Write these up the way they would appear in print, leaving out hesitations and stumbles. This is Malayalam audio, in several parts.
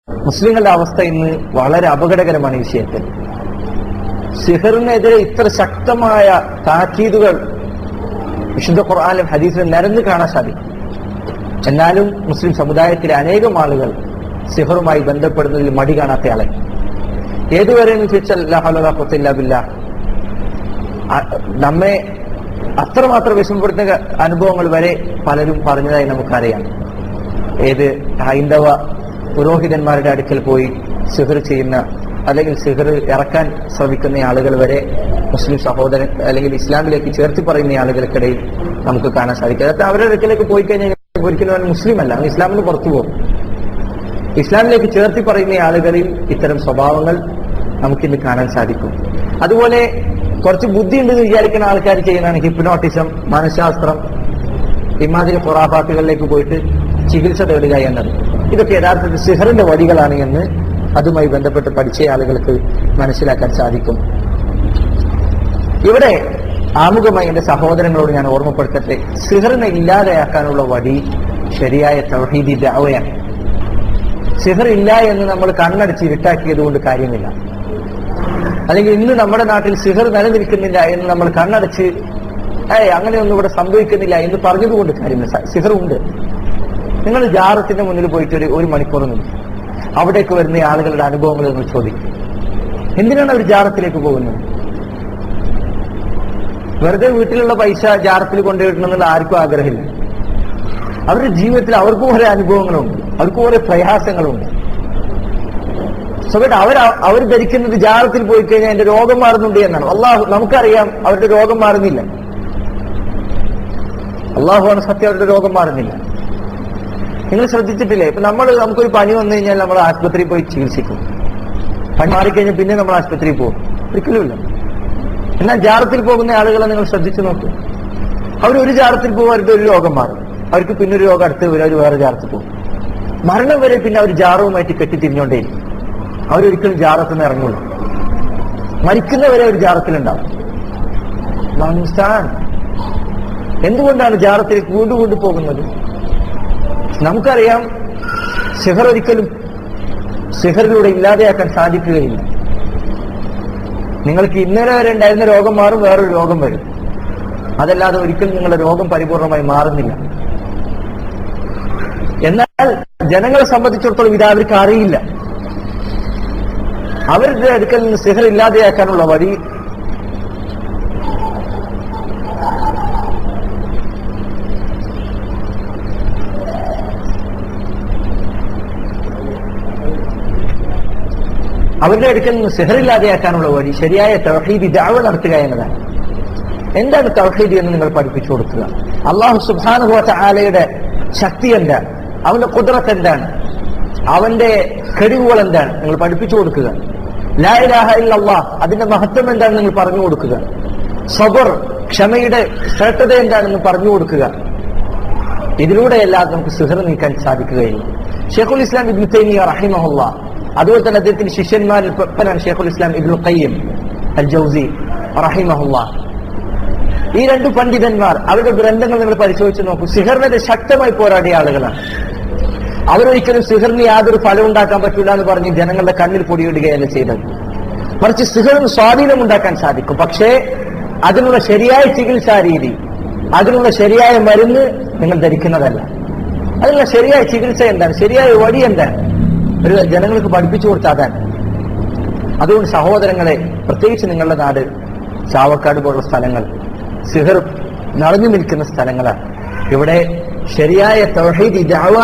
മുസ്ലിങ്ങളുടെ അവസ്ഥ ഇന്ന് വളരെ അപകടകരമാണ് ഈ വിഷയത്തിൽ. സിഹറിനെതിരെ ഇത്ര ശക്തമായ താക്കീതുകൾ വിശുദ്ധ ഖുർആനിലും ഹദീസിലും നിരന്ന് കാണാൻ സാധിക്കും. എന്നാലും മുസ്ലിം സമുദായത്തിലെ അനേകം ആളുകൾ സിഹറുമായി ബന്ധപ്പെടുന്നതിൽ മടി കാണാത്ത ആളെ. ഏതുവരെ എന്ന് ചോദിച്ചാൽ ലാ ഹൗല വലാ ഖുവത ഇല്ലാ ബില്ലാഹ്, നമ്മെ അത്രമാത്രം വിഷമപ്പെടുത്തുന്ന അനുഭവങ്ങൾ വരെ പലരും പറഞ്ഞതായി നമുക്കറിയാം. ഏത് ഹൈന്ദവ പുരോഹിതന്മാരുടെ അടുക്കൽ പോയി സിഹർ ചെയ്യുന്ന അല്ലെങ്കിൽ സിഹർ ഇറക്കാൻ ശ്രമിക്കുന്ന ആളുകൾ വരെ മുസ്ലിം സഹോദരൻ അല്ലെങ്കിൽ ഇസ്ലാമിലേക്ക് ചേർത്തി പറയുന്ന ആളുകൾക്കിടയിൽ നമുക്ക് കാണാൻ സാധിക്കും. അതായത് അവരുടെ അടുക്കലേക്ക് പോയി കഴിഞ്ഞാൽ ഒരിക്കലും അവൻ മുസ്ലിം അല്ല, അവൻ ഇസ്ലാമിന് പുറത്തു പോകും. ഇസ്ലാമിലേക്ക് ചേർത്തി പറയുന്ന ആളുകളിൽ ഇത്തരം സ്വഭാവങ്ങൾ നമുക്കിന്ന് കാണാൻ സാധിക്കും. അതുപോലെ കുറച്ച് ബുദ്ധിയുണ്ടെന്ന് വിചാരിക്കുന്ന ആൾക്കാർ ചെയ്യുന്നതാണ് ഹിപ്നോട്ടിസം, മനഃശാസ്ത്രം, ഇമാതിരി ഖുറാഫാത്തുകളിലേക്ക് പോയിട്ട് ചികിത്സ തേടുക എന്നത്. ഇതൊക്കെ യഥാർത്ഥത്തിൽ സിഹറിന്റെ വഴികളാണ് എന്ന് അതുമായി ബന്ധപ്പെട്ട് പഠിച്ച ആളുകൾക്ക് മനസ്സിലാക്കാൻ സാധിക്കും. ഇവിടെ ആമുഖമായി എന്റെ സഹോദരങ്ങളോട് ഞാൻ ഓർമ്മപ്പെടുത്തട്ടെ, സിഹറിനെ ഇല്ലാതെയാക്കാനുള്ള വഴി ശരിയായ തൗഹീദി ദഅവയാണ്. സിഹർ ഇല്ല എന്ന് നമ്മൾ കണ്ണടച്ച് ഇരുട്ടാക്കിയത് കൊണ്ട് കാര്യമില്ല. അല്ലെങ്കിൽ ഇന്ന് നമ്മുടെ നാട്ടിൽ സിഹർ നിലനിൽക്കുന്നില്ല എന്ന് നമ്മൾ കണ്ണടച്ച് അങ്ങനെയൊന്നും ഇവിടെ സംഭവിക്കുന്നില്ല എന്ന് പറഞ്ഞതുകൊണ്ട് കാര്യമില്ല. സിഹർ ഉണ്ട്. നിങ്ങൾ ജാറത്തിന്റെ മുന്നിൽ പോയിട്ട് ഒരു മണിക്കൂർ നിന്ന് അവിടേക്ക് വരുന്ന ആളുകളുടെ അനുഭവങ്ങൾ നിങ്ങൾ ചോദിക്കും. എന്തിനാണ് അവർ ജാറത്തിലേക്ക് പോകുന്നത്? വെറുതെ വീട്ടിലുള്ള പൈസ ജാറത്തിൽ കൊണ്ടുപോയിടണമെന്നുള്ള ആർക്കും ആഗ്രഹമില്ല. അവരുടെ ജീവിതത്തിൽ അവർക്കും ഓരോ അനുഭവങ്ങളുണ്ട്, അവർക്കും ഓരോ പ്രയാസങ്ങളുണ്ട്. സ്വന്തം അവർ ധരിക്കുന്നത് ജാറത്തിൽ പോയി കഴിഞ്ഞാൽ എന്റെ രോഗം മാറുന്നുണ്ട് എന്നാണ്. അള്ളാഹു നമുക്കറിയാം അവരുടെ രോഗം മാറുന്നില്ല. അള്ളാഹുവാണ് സത്യം, അവരുടെ രോഗം മാറുന്നില്ല. നിങ്ങൾ ശ്രദ്ധിച്ചിട്ടില്ലേ? ഇപ്പൊ നമുക്കൊരു പനി വന്നു കഴിഞ്ഞാൽ നമ്മൾ ആശുപത്രിയിൽ പോയി ചികിത്സിക്കും. പനി മാറിക്കഴിഞ്ഞാൽ പിന്നെ നമ്മൾ ആശുപത്രിയിൽ പോകും? ഒരിക്കലുമില്ല. എന്നാൽ ജാറത്തിൽ പോകുന്ന ആളുകളെ നിങ്ങൾ ശ്രദ്ധിച്ചു നോക്കും. അവരൊരു ജാറത്തിൽ പോകും, അവരുടെ ഒരു രോഗം മാറും, അവർക്ക് പിന്നെ ഒരു രോഗം അടുത്ത് വരും, അവർ വേറെ ജാറത്തിൽ പോകും. മരണം വരെ പിന്നെ അവർ ജാറവുമായിട്ട് കെട്ടിത്തിരിഞ്ഞോണ്ടേയിരിക്കും. അവരൊരിക്കലും ജാറത്തിൽ നിന്ന് ഇറങ്ങുള്ളൂ. മരിക്കുന്നവരെ ഒരു ജാറത്തിലുണ്ടാവും. എന്തുകൊണ്ടാണ് ജാറത്തിലേക്ക് വീണ്ടും പോകുന്നത്? നമുക്കറിയാം സിഹർ ഒരിക്കലും സിഹറിലൂടെ ഇല്ലാതെയാക്കാൻ സാധിക്കുകയില്ല. നിങ്ങൾക്ക് ഇന്നലെ വരെ ഉണ്ടായിരുന്ന രോഗം മാറും, വേറൊരു രോഗം വരും. അതല്ലാതെ ഒരിക്കലും നിങ്ങളുടെ രോഗം പരിപൂർണമായി മാറുന്നില്ല. എന്നാൽ ജനങ്ങളെ സംബന്ധിച്ചിടത്തോളം ഇത് അവർക്ക് അറിയില്ല. അവരുടെ അടുക്കൽ നിന്ന് സിഹർ ഇല്ലാതെയാക്കാനുള്ള വഴി അവരുടെ അടുക്കൽ നിന്ന് സിഹറില്ലാതെയാക്കാനുള്ള വഴി ശരിയായ തൗഹീദി ദഅവ നടത്തുക എന്നതാണ്. എന്താണ് തൗഹീദ് എന്ന് നിങ്ങൾ പഠിപ്പിച്ചു കൊടുക്കുക. അല്ലാഹു സുബ്ഹാനഹു വ തആലയുടെ ശക്തി എന്താണ്, അവന്റെ ഖുദ്റത്ത് എന്താണ്, അവന്റെ കഴിവുകൾ എന്താണ് നിങ്ങൾ പഠിപ്പിച്ചു കൊടുക്കുക. ലാ ഇലാഹ ഇല്ലല്ലാഹ്, അതിന്റെ മഹത്വം എന്താണെന്ന് നിങ്ങൾ പറഞ്ഞു കൊടുക്കുക. സബർ, ക്ഷമയുടെ ശ്രേഷ്ഠത എന്താണെന്ന് പറഞ്ഞു കൊടുക്കുക. ഇതിലൂടെയല്ലാതെ നമുക്ക് സിഹർ നീക്കാൻ സാധിക്കുകയില്ല. ഷെയ്ഖുൽ ഇസ്ലാം ഇബ്നു തൈമിയ്യ റഹിമഹുല്ലാഹ്, അതുപോലെ തന്നെ അദ്ദേഹത്തിന്റെ ശിഷ്യന്മാരിൽ പ്രധാന ഷെയ്ഖുൽ ഇസ്ലാം ഇബ്നുൽ ഖയ്യിം അൽ ജൗസി റഹിമഹുല്ലാഹ്, ഈ രണ്ടു പണ്ഡിതന്മാർ അവരുടെ ഗ്രന്ഥങ്ങൾ നിങ്ങൾ പരിശോധിച്ച് നോക്കൂ. സിഹറിനെതിരെ ശക്തമായി പോരാടിയ ആളുകളാണ്. അവരൊരിക്കലും സിഹറിന് യാതൊരു ഫലം ഉണ്ടാക്കാൻ പറ്റില്ല എന്ന് പറഞ്ഞ് ജനങ്ങളുടെ കണ്ണിൽ പൊടിയിടുകയല്ല ചെയ്തത്. മറിച്ച് സിഹറിന് സ്വാധീനം ഉണ്ടാക്കാൻ സാധിക്കും. പക്ഷേ അതിനുള്ള ശരിയായ ചികിത്സാ രീതി, അതിനുള്ള ശരിയായ മരുന്ന് നിങ്ങൾ ധരിക്കുന്നതല്ല. അതിനുള്ള ശരിയായ ചികിത്സ എന്താണ്, ശരിയായ വഴി എന്താണ്, ഒരു ജനങ്ങൾക്ക് പഠിപ്പിച്ചു കൊടുത്താതാണ്. അതുകൊണ്ട് സഹോദരങ്ങളെ, പ്രത്യേകിച്ച് നിങ്ങളുടെ നാട് ചാവക്കാട് പോലുള്ള സ്ഥലങ്ങൾ സിഹർ നിറഞ്ഞു നിൽക്കുന്ന സ്ഥലങ്ങളാണ്. ഇവിടെ ശരിയായ തൗഹീദി ദഅവ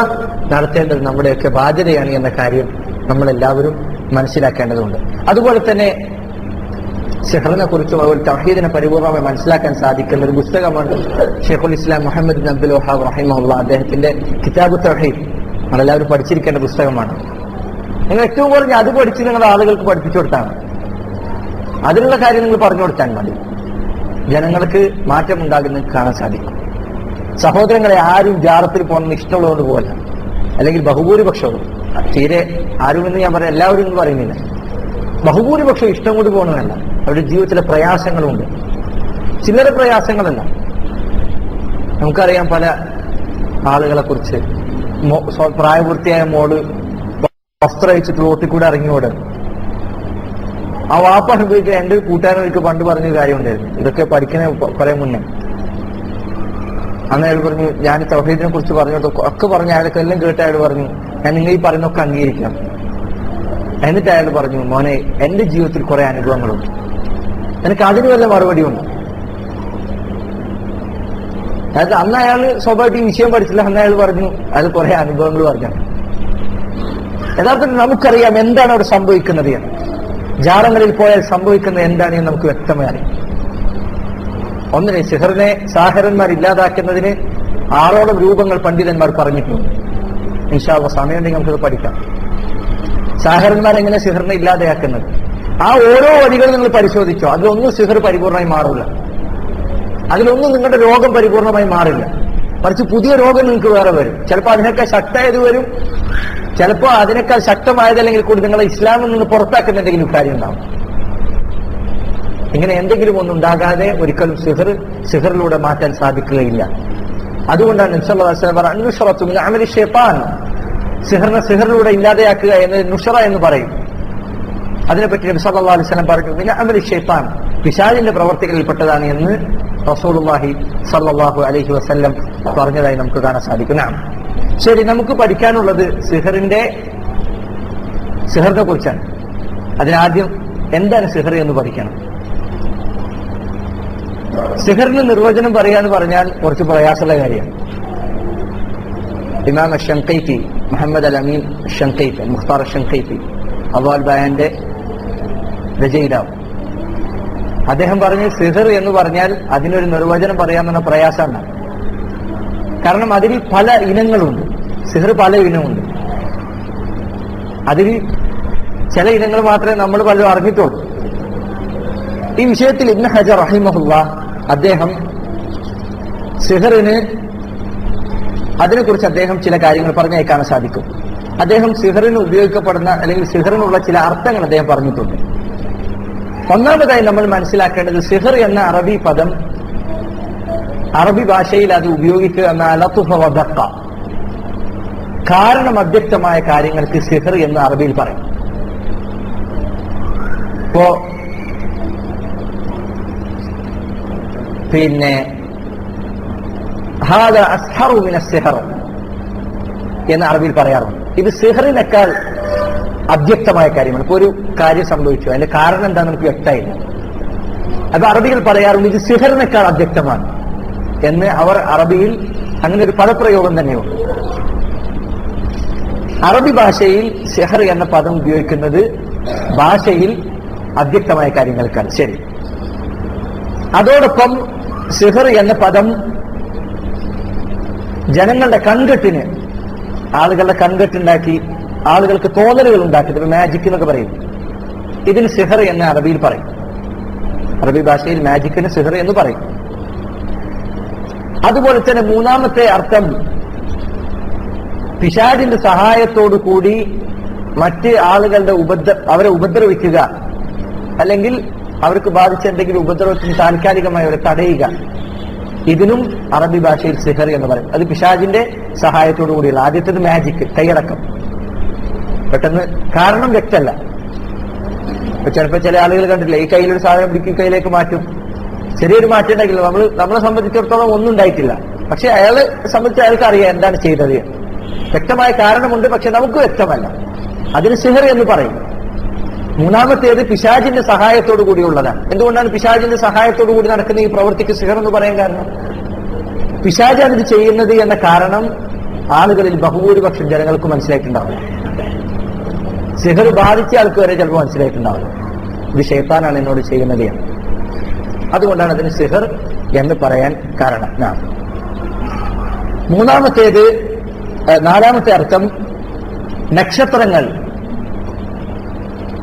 നടത്തേണ്ടത് നമ്മുടെയൊക്കെ ബാധ്യതയാണ് എന്ന കാര്യം നമ്മളെല്ലാവരും മനസ്സിലാക്കേണ്ടതുണ്ട്. അതുപോലെ തന്നെ സിഹറിനെ കുറിച്ചും അതുപോലെ തൗഹീദിനെ പരിപൂർണമായി മനസ്സിലാക്കാൻ സാധിക്കുന്ന ഒരു പുസ്തകമാണ് ഷെയ്ഖുൽ ഇസ്ലാം മുഹമ്മദ് ബിൻ അബ്ദുൽ വഹാബ് റഹിമഹുല്ലാഹ് അദ്ദേഹത്തിന്റെ കിതാബ് തൗഹീദ്. നമ്മളെല്ലാവരും പഠിച്ചിരിക്കേണ്ട പുസ്തകമാണ്. നിങ്ങൾ ഏറ്റവും കുറഞ്ഞ അത് പഠിച്ച് നിങ്ങളുടെ ആളുകൾക്ക് പഠിപ്പിച്ചു കൊടുത്താണ്. അതിനുള്ള കാര്യം നിങ്ങൾ പറഞ്ഞു കൊടുത്താൽ മതി. ജനങ്ങൾക്ക് മാറ്റം ഉണ്ടാകുന്നത് കാണാൻ സാധിക്കും. സഹോദരങ്ങളെ, ആരും ജാറത്തിൽ പോകണമെന്ന് ഇഷ്ടമുള്ളതുകൊണ്ട് പോകല്ല, അല്ലെങ്കിൽ ബഹുഭൂരിപക്ഷവും തീരെ ആരുമെന്ന് ഞാൻ പറയാം, എല്ലാവരും എന്ന് പറയുന്നില്ല. ബഹുഭൂരിപക്ഷം ഇഷ്ടം കൊണ്ട് പോകണമെന്നല്ല, അവരുടെ ജീവിതത്തിലെ പ്രയാസങ്ങളുണ്ട്. ചില്ലറ പ്രയാസങ്ങളല്ല. നമുക്കറിയാം പല ആളുകളെ കുറിച്ച് പ്രായപൂർത്തിയായ മോള് വസ്ത്രം അയച്ചിട്ട് റോട്ടിൽ കൂടെ ഇറങ്ങിയോട് ആ വാപ്പ അനുഭവിക്കുന്ന എന്റെ കൂട്ടുകാരനൊക്കെ പണ്ട് പറഞ്ഞൊരു കാര്യം ഉണ്ടായിരുന്നു. ഇതൊക്കെ പഠിക്കുന്ന കുറെ മുന്നേ. അന്ന് അയാൾ പറഞ്ഞു, ഞാൻ തൗഹീദിനെ കുറിച്ച് പറഞ്ഞോട്ടോ ഒക്കെ പറഞ്ഞ അയാൾക്ക് എല്ലാം കേട്ട് അയാൾ പറഞ്ഞു, ഞാൻ നിങ്ങൾ ഈ പറയുന്നൊക്കെ അംഗീകരിക്കാം. എന്നിട്ട് അയാൾ പറഞ്ഞു, മോനെ എന്റെ ജീവിതത്തിൽ കുറെ അനുഭവങ്ങളുണ്ട്, എനിക്ക് അതിന് വല്ല മറുപടിയുണ്ട്. അതായത് അന്ന് അയാൾ സ്വാഭാവികമായിട്ട് ഈ വിഷയം പഠിച്ചില്ല. അന്ന് അയാൾ പറഞ്ഞു, അയാൾ കുറെ അനുഭവങ്ങൾ പറഞ്ഞു. യഥാർത്ഥത്തിൽ നമുക്കറിയാം എന്താണ് അവിടെ സംഭവിക്കുന്നത് എന്ന്. ജാറങ്ങളിൽ പോയാൽ സംഭവിക്കുന്നത് എന്താണ് എന്ന് നമുക്ക് വ്യക്തമായി അറിയാം. ഒന്നിനെ സിഹറിനെ സാഹരന്മാർ ഇല്ലാതാക്കുന്നതിന് 6ഓളം രൂപങ്ങൾ പണ്ഡിതന്മാർ പറഞ്ഞിട്ടുണ്ട്. ഇൻഷാ അല്ലാഹ് സമയമുണ്ടെങ്കിൽ നമുക്കത് പഠിക്കാം. സാഹരന്മാർ എങ്ങനെ സിഹറിനെ ഇല്ലാതെയാക്കുന്നത്, ആ ഓരോ വഴികൾ നിങ്ങൾ പരിശോധിച്ചോ, അതിലൊന്നും സിഹർ പരിപൂർണമായി മാറില്ല, അതിലൊന്നും നിങ്ങളുടെ രോഗം പരിപൂർണമായി മാറില്ല. മറിച്ച് പുതിയ രോഗം നിങ്ങൾക്ക് വേറെ വരും. ചിലപ്പോൾ അതിനേക്കാൾ ശക്തമായത് വരും, ചിലപ്പോൾ അതിനേക്കാൾ ശക്തമായതല്ലെങ്കിൽ കൂടി നിങ്ങളെ ഇസ്ലാമിൽ നിന്ന് പുറത്താക്കുന്ന എന്തെങ്കിലും കാര്യം ഉണ്ടാവും. ഇങ്ങനെ എന്തെങ്കിലും ഒന്നുണ്ടാകാതെ ഒരിക്കലും സിഹറിലൂടെ മാറ്റാൻ സാധിക്കുകയില്ല. അതുകൊണ്ടാണ് നബി സല്ലല്ലാഹു അലൈഹി വസല്ലം പറഞ്ഞു, അൻനുശ്റതു മിൻ അമലി ശൈത്താൻ, സിഹറിലൂടെ ഇല്ലാതെയാക്കുക എന്നത് നുഷ്റ എന്ന് പറയും. അതിനെപ്പറ്റി നബി സല്ലല്ലാഹു അലൈഹി വസല്ലം പറഞ്ഞു, മിൻ അമലി ശൈത്താൻ, പിശാചിന്റെ പ്രവർത്തികളിൽപ്പെട്ടതാണ് എന്ന് റസൂലുള്ളാഹി സ്വല്ലല്ലാഹു അലൈഹി വസല്ലം പറഞ്ഞതായി നമുക്ക് കാണാൻ സാധിക്കും. ശരി, നമുക്ക് പഠിക്കാനുള്ളത് സിഹറിനെ കുറിച്ചാണ്. അതിനാദ്യം എന്താണ് സിഹർ എന്ന് പഠിക്കണം. സിഹറിന് നിർവചനം പറയാന്ന് പറഞ്ഞാൽ കുറച്ച് പ്രയാസമുള്ള കാര്യമാണ്. ഇമാം അഷ്ശൻഖൈത്തി, മുഹമ്മദ് അൽ അമീൻ അഷ്ശൻഖൈത്തി, മുഖ്താർ അഷ്ശൻഖൈത്തി, അദ്വാൽ ബയാന്റെ രചയിതാവ്, അദ്ദേഹം പറഞ്ഞു സിഹർ എന്ന് പറഞ്ഞാൽ അതിനൊരു നിർവചനം പറയാമെന്ന പ്രയാസമാണ്. കാരണം അതിൽ പല ഇനങ്ങളുണ്ട്. സിഹർ പല ഇനമുണ്ട്. അതിൽ ചില ഇനങ്ങൾ മാത്രമേ നമ്മൾ പലരും അറിഞ്ഞിട്ടുള്ളൂ. ഈ വിഷയത്തിൽ ഇബ്നു ഹജർ റഹിമഹുല്ലാഹ് അദ്ദേഹം സിഹറിന് അതിനെക്കുറിച്ച് അദ്ദേഹം ചില കാര്യങ്ങൾ പറഞ്ഞേക്കാൻ സാധിക്കും. അദ്ദേഹം സിഹറിന് ഉപയോഗിക്കപ്പെടുന്ന അല്ലെങ്കിൽ സിഹറിനുള്ള ചില അർത്ഥങ്ങൾ അദ്ദേഹം പറഞ്ഞിട്ടുണ്ട്. ഒന്നാമതായി നമ്മൾ മനസ്സിലാക്കേണ്ടത്, സിഹർ എന്ന അറബി പദം, അറബി ഭാഷയിൽ അത് ഉപയോഗിക്കുക എന്ന ലത്ഫ വദഖ, കാരണം അവ്യക്തമായ കാര്യങ്ങൾക്ക് സിഹർ എന്ന് അറബിയിൽ പറയും. ഇപ്പോ പിന്നെ ഹാദ അസ്ഹറു മിന സിഹർ എന്ന് അറബിയിൽ പറയാറുണ്ട്. ഇത് സിഹറിനേക്കാൾ അവ്യക്തമായ കാര്യമാണ്. ഇപ്പൊ ഒരു കാര്യം സംഭവിച്ചു, അതിന്റെ കാരണം എന്താ നമുക്ക് വ്യക്തമായില്ല. അപ്പൊ അറബികൾ പറയാറുണ്ട് ഇത് സിഹറിനേക്കാൾ അവ്യക്തമാണ് എന്ന്. അവർ അറബിയിൽ അങ്ങനെ ഒരു പദപ്രയോഗം തന്നെയുണ്ട്. അറബി ഭാഷയിൽ സിഹർ എന്ന പദം ഉപയോഗിക്കുന്നത് ഭാഷയിൽ അവ്യക്തമായ കാര്യങ്ങൾക്കാണ്. ശരി, അതോടൊപ്പം സിഹർ എന്ന പദം ജനങ്ങളുടെ കൺകെട്ടിന്, ആളുകളുടെ കൺകെട്ടുണ്ടാക്കി ആളുകൾക്ക് തോന്നലുകൾ ഉണ്ടാക്കി, മാജിക് എന്നൊക്കെ പറയും. ഇതിന് സിഹർ എന്ന് അറബിയിൽ പറയും. അറബി ഭാഷയിൽ മാജിക്കിന് സിഹർ എന്ന് പറയും. അതുപോലെ തന്നെ മൂന്നാമത്തെ അർത്ഥം, പിശാചിന്റെ സഹായത്തോടു കൂടി മറ്റ് ആളുകളുടെ അവരെ ഉപദ്രവിക്കുക, അല്ലെങ്കിൽ അവർക്ക് ബാധിച്ച എന്തെങ്കിലും ഉപദ്രവത്തിന് താൽക്കാലികമായി അവരെ തടയുക. ഇതിനും അറബി ഭാഷയിൽ സിഹർ എന്ന് പറയും. അത് പിശാചിന്റെ സഹായത്തോടു കൂടിയുള്ള. ആദ്യത്തേത് മാജിക്, കൈയടക്കം, പെട്ടെന്ന് കാരണം വ്യക്തമല്ല. ഇപ്പൊ ചിലപ്പോൾ ചില ആളുകൾ കണ്ടില്ല, ഈ കയ്യിലൊരു സാധനം പിടിക്കും, കയ്യിലേക്ക് മാറ്റും, ചെറിയൊരു മാറ്റം ഉണ്ടാക്കില്ല. നമ്മളെ സംബന്ധിച്ചിടത്തോളം ഒന്നും ഉണ്ടായിട്ടില്ല, പക്ഷെ അയാളെ സംബന്ധിച്ച് അയാൾക്ക് അറിയാം എന്താണ് ചെയ്തത്. വ്യക്തമായ കാരണമുണ്ട്, പക്ഷെ നമുക്ക് വ്യക്തമല്ല. അതിന് സിഹർ എന്ന് പറയും. മൂന്നാമത്തേത് പിശാചിന്റെ സഹായത്തോടു കൂടിയുള്ളതാണ്. എന്തുകൊണ്ടാണ് പിശാചിന്റെ സഹായത്തോടു കൂടി നടക്കുന്ന ഈ പ്രവൃത്തിക്ക് സിഹർ എന്ന് പറയാൻ കാരണം? പിശാചാണ് ഇത് ചെയ്യുന്നത് എന്ന കാരണം ആളുകളിൽ ബഹുഭൂരിപക്ഷം ജനങ്ങൾക്ക് മനസ്സിലായിട്ടുണ്ടാവില്ല. സിഹർ ബാധിച്ച ആൾക്ക് വരെ ചിലപ്പോൾ മനസ്സിലായിട്ടുണ്ടാവില്ല ഇത് ശൈത്താനാണ് എന്നോട് ചെയ്യുന്നത് എന്ന്. അതുകൊണ്ടാണ് അതിന് സിഹർ എന്ന് പറയാൻ കാരണം. നാലാമത്തെ അർത്ഥം, നക്ഷത്രങ്ങൾ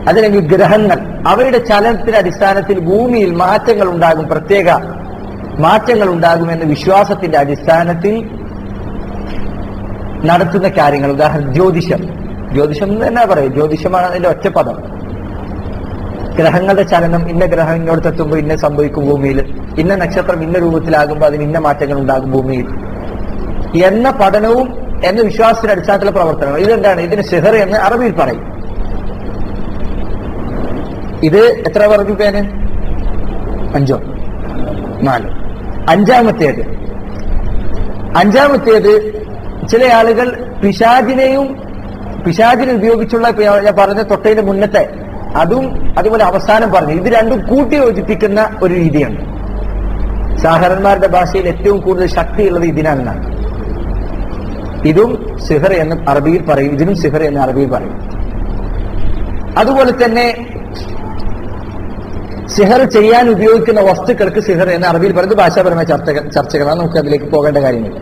അതല്ലെങ്കിൽ ഗ്രഹങ്ങൾ, അവരുടെ ചലനത്തിന്റെ അടിസ്ഥാനത്തിൽ ഭൂമിയിൽ മാറ്റങ്ങൾ ഉണ്ടാകും, പ്രത്യേക മാറ്റങ്ങൾ ഉണ്ടാകുമെന്ന വിശ്വാസത്തിന്റെ അടിസ്ഥാനത്തിൽ നടത്തുന്ന കാര്യങ്ങൾ. ഉദാഹരണം ജ്യോതിഷം എന്ന് തന്നെ പറയും. ജ്യോതിഷമാണ് അതിന്റെ ഒറ്റപ്പദം. ഗ്രഹങ്ങളുടെ ചലനം, ഇന്ന ഗ്രഹം ഇങ്ങോട്ടെത്തുമ്പോൾ ഇന്ന സംഭവിക്കും ഭൂമിയിൽ, ഇന്ന നക്ഷത്രം ഇന്ന രൂപത്തിലാകുമ്പോൾ അതിന് ഇന്ന മാറ്റങ്ങൾ ഉണ്ടാകും ഭൂമിയിൽ എന്ന പഠനവും എന്ന വിശ്വാസത്തിന്റെ അടിസ്ഥാനത്തിലുള്ള പ്രവർത്തനങ്ങൾ. ഇതെന്താണ്? ഇതിന് സിഹർ എന്ന് അറബിയിൽ പറയും. ഇത് എത്ര പറഞ്ഞു പേന്? 5 4. അഞ്ചാമത്തേത് ചില ആളുകൾ പിശാചിനെ ഉപയോഗിച്ചുള്ള ഞാൻ പറഞ്ഞ തൊട്ടതിന് മുന്നത്തെ അതും അതുപോലെ അവസാനം പറഞ്ഞു, ഇത് രണ്ടും കൂട്ടി യോജിപ്പിക്കുന്ന ഒരു രീതിയാണ്. സാഹരന്മാരുടെ ഭാഷയിൽ ഏറ്റവും കൂടുതൽ ശക്തിയുള്ളത് ഇതിനാണെന്നാണ്. ഇതും സിഹർ എന്ന് അറബിയിൽ പറയും, ഇതിനും സിഹർ എന്ന് അറബിയിൽ പറയും. അതുപോലെ തന്നെ സിഹർ ചെയ്യാൻ ഉപയോഗിക്കുന്ന വസ്തുക്കൾക്ക് സിഹർ എന്ന് അറബിയിൽ പറയുന്നത് ഭാഷാപരമായ ചർച്ചകളാണ്. നമുക്ക് അതിലേക്ക് പോകേണ്ട കാര്യമില്ല.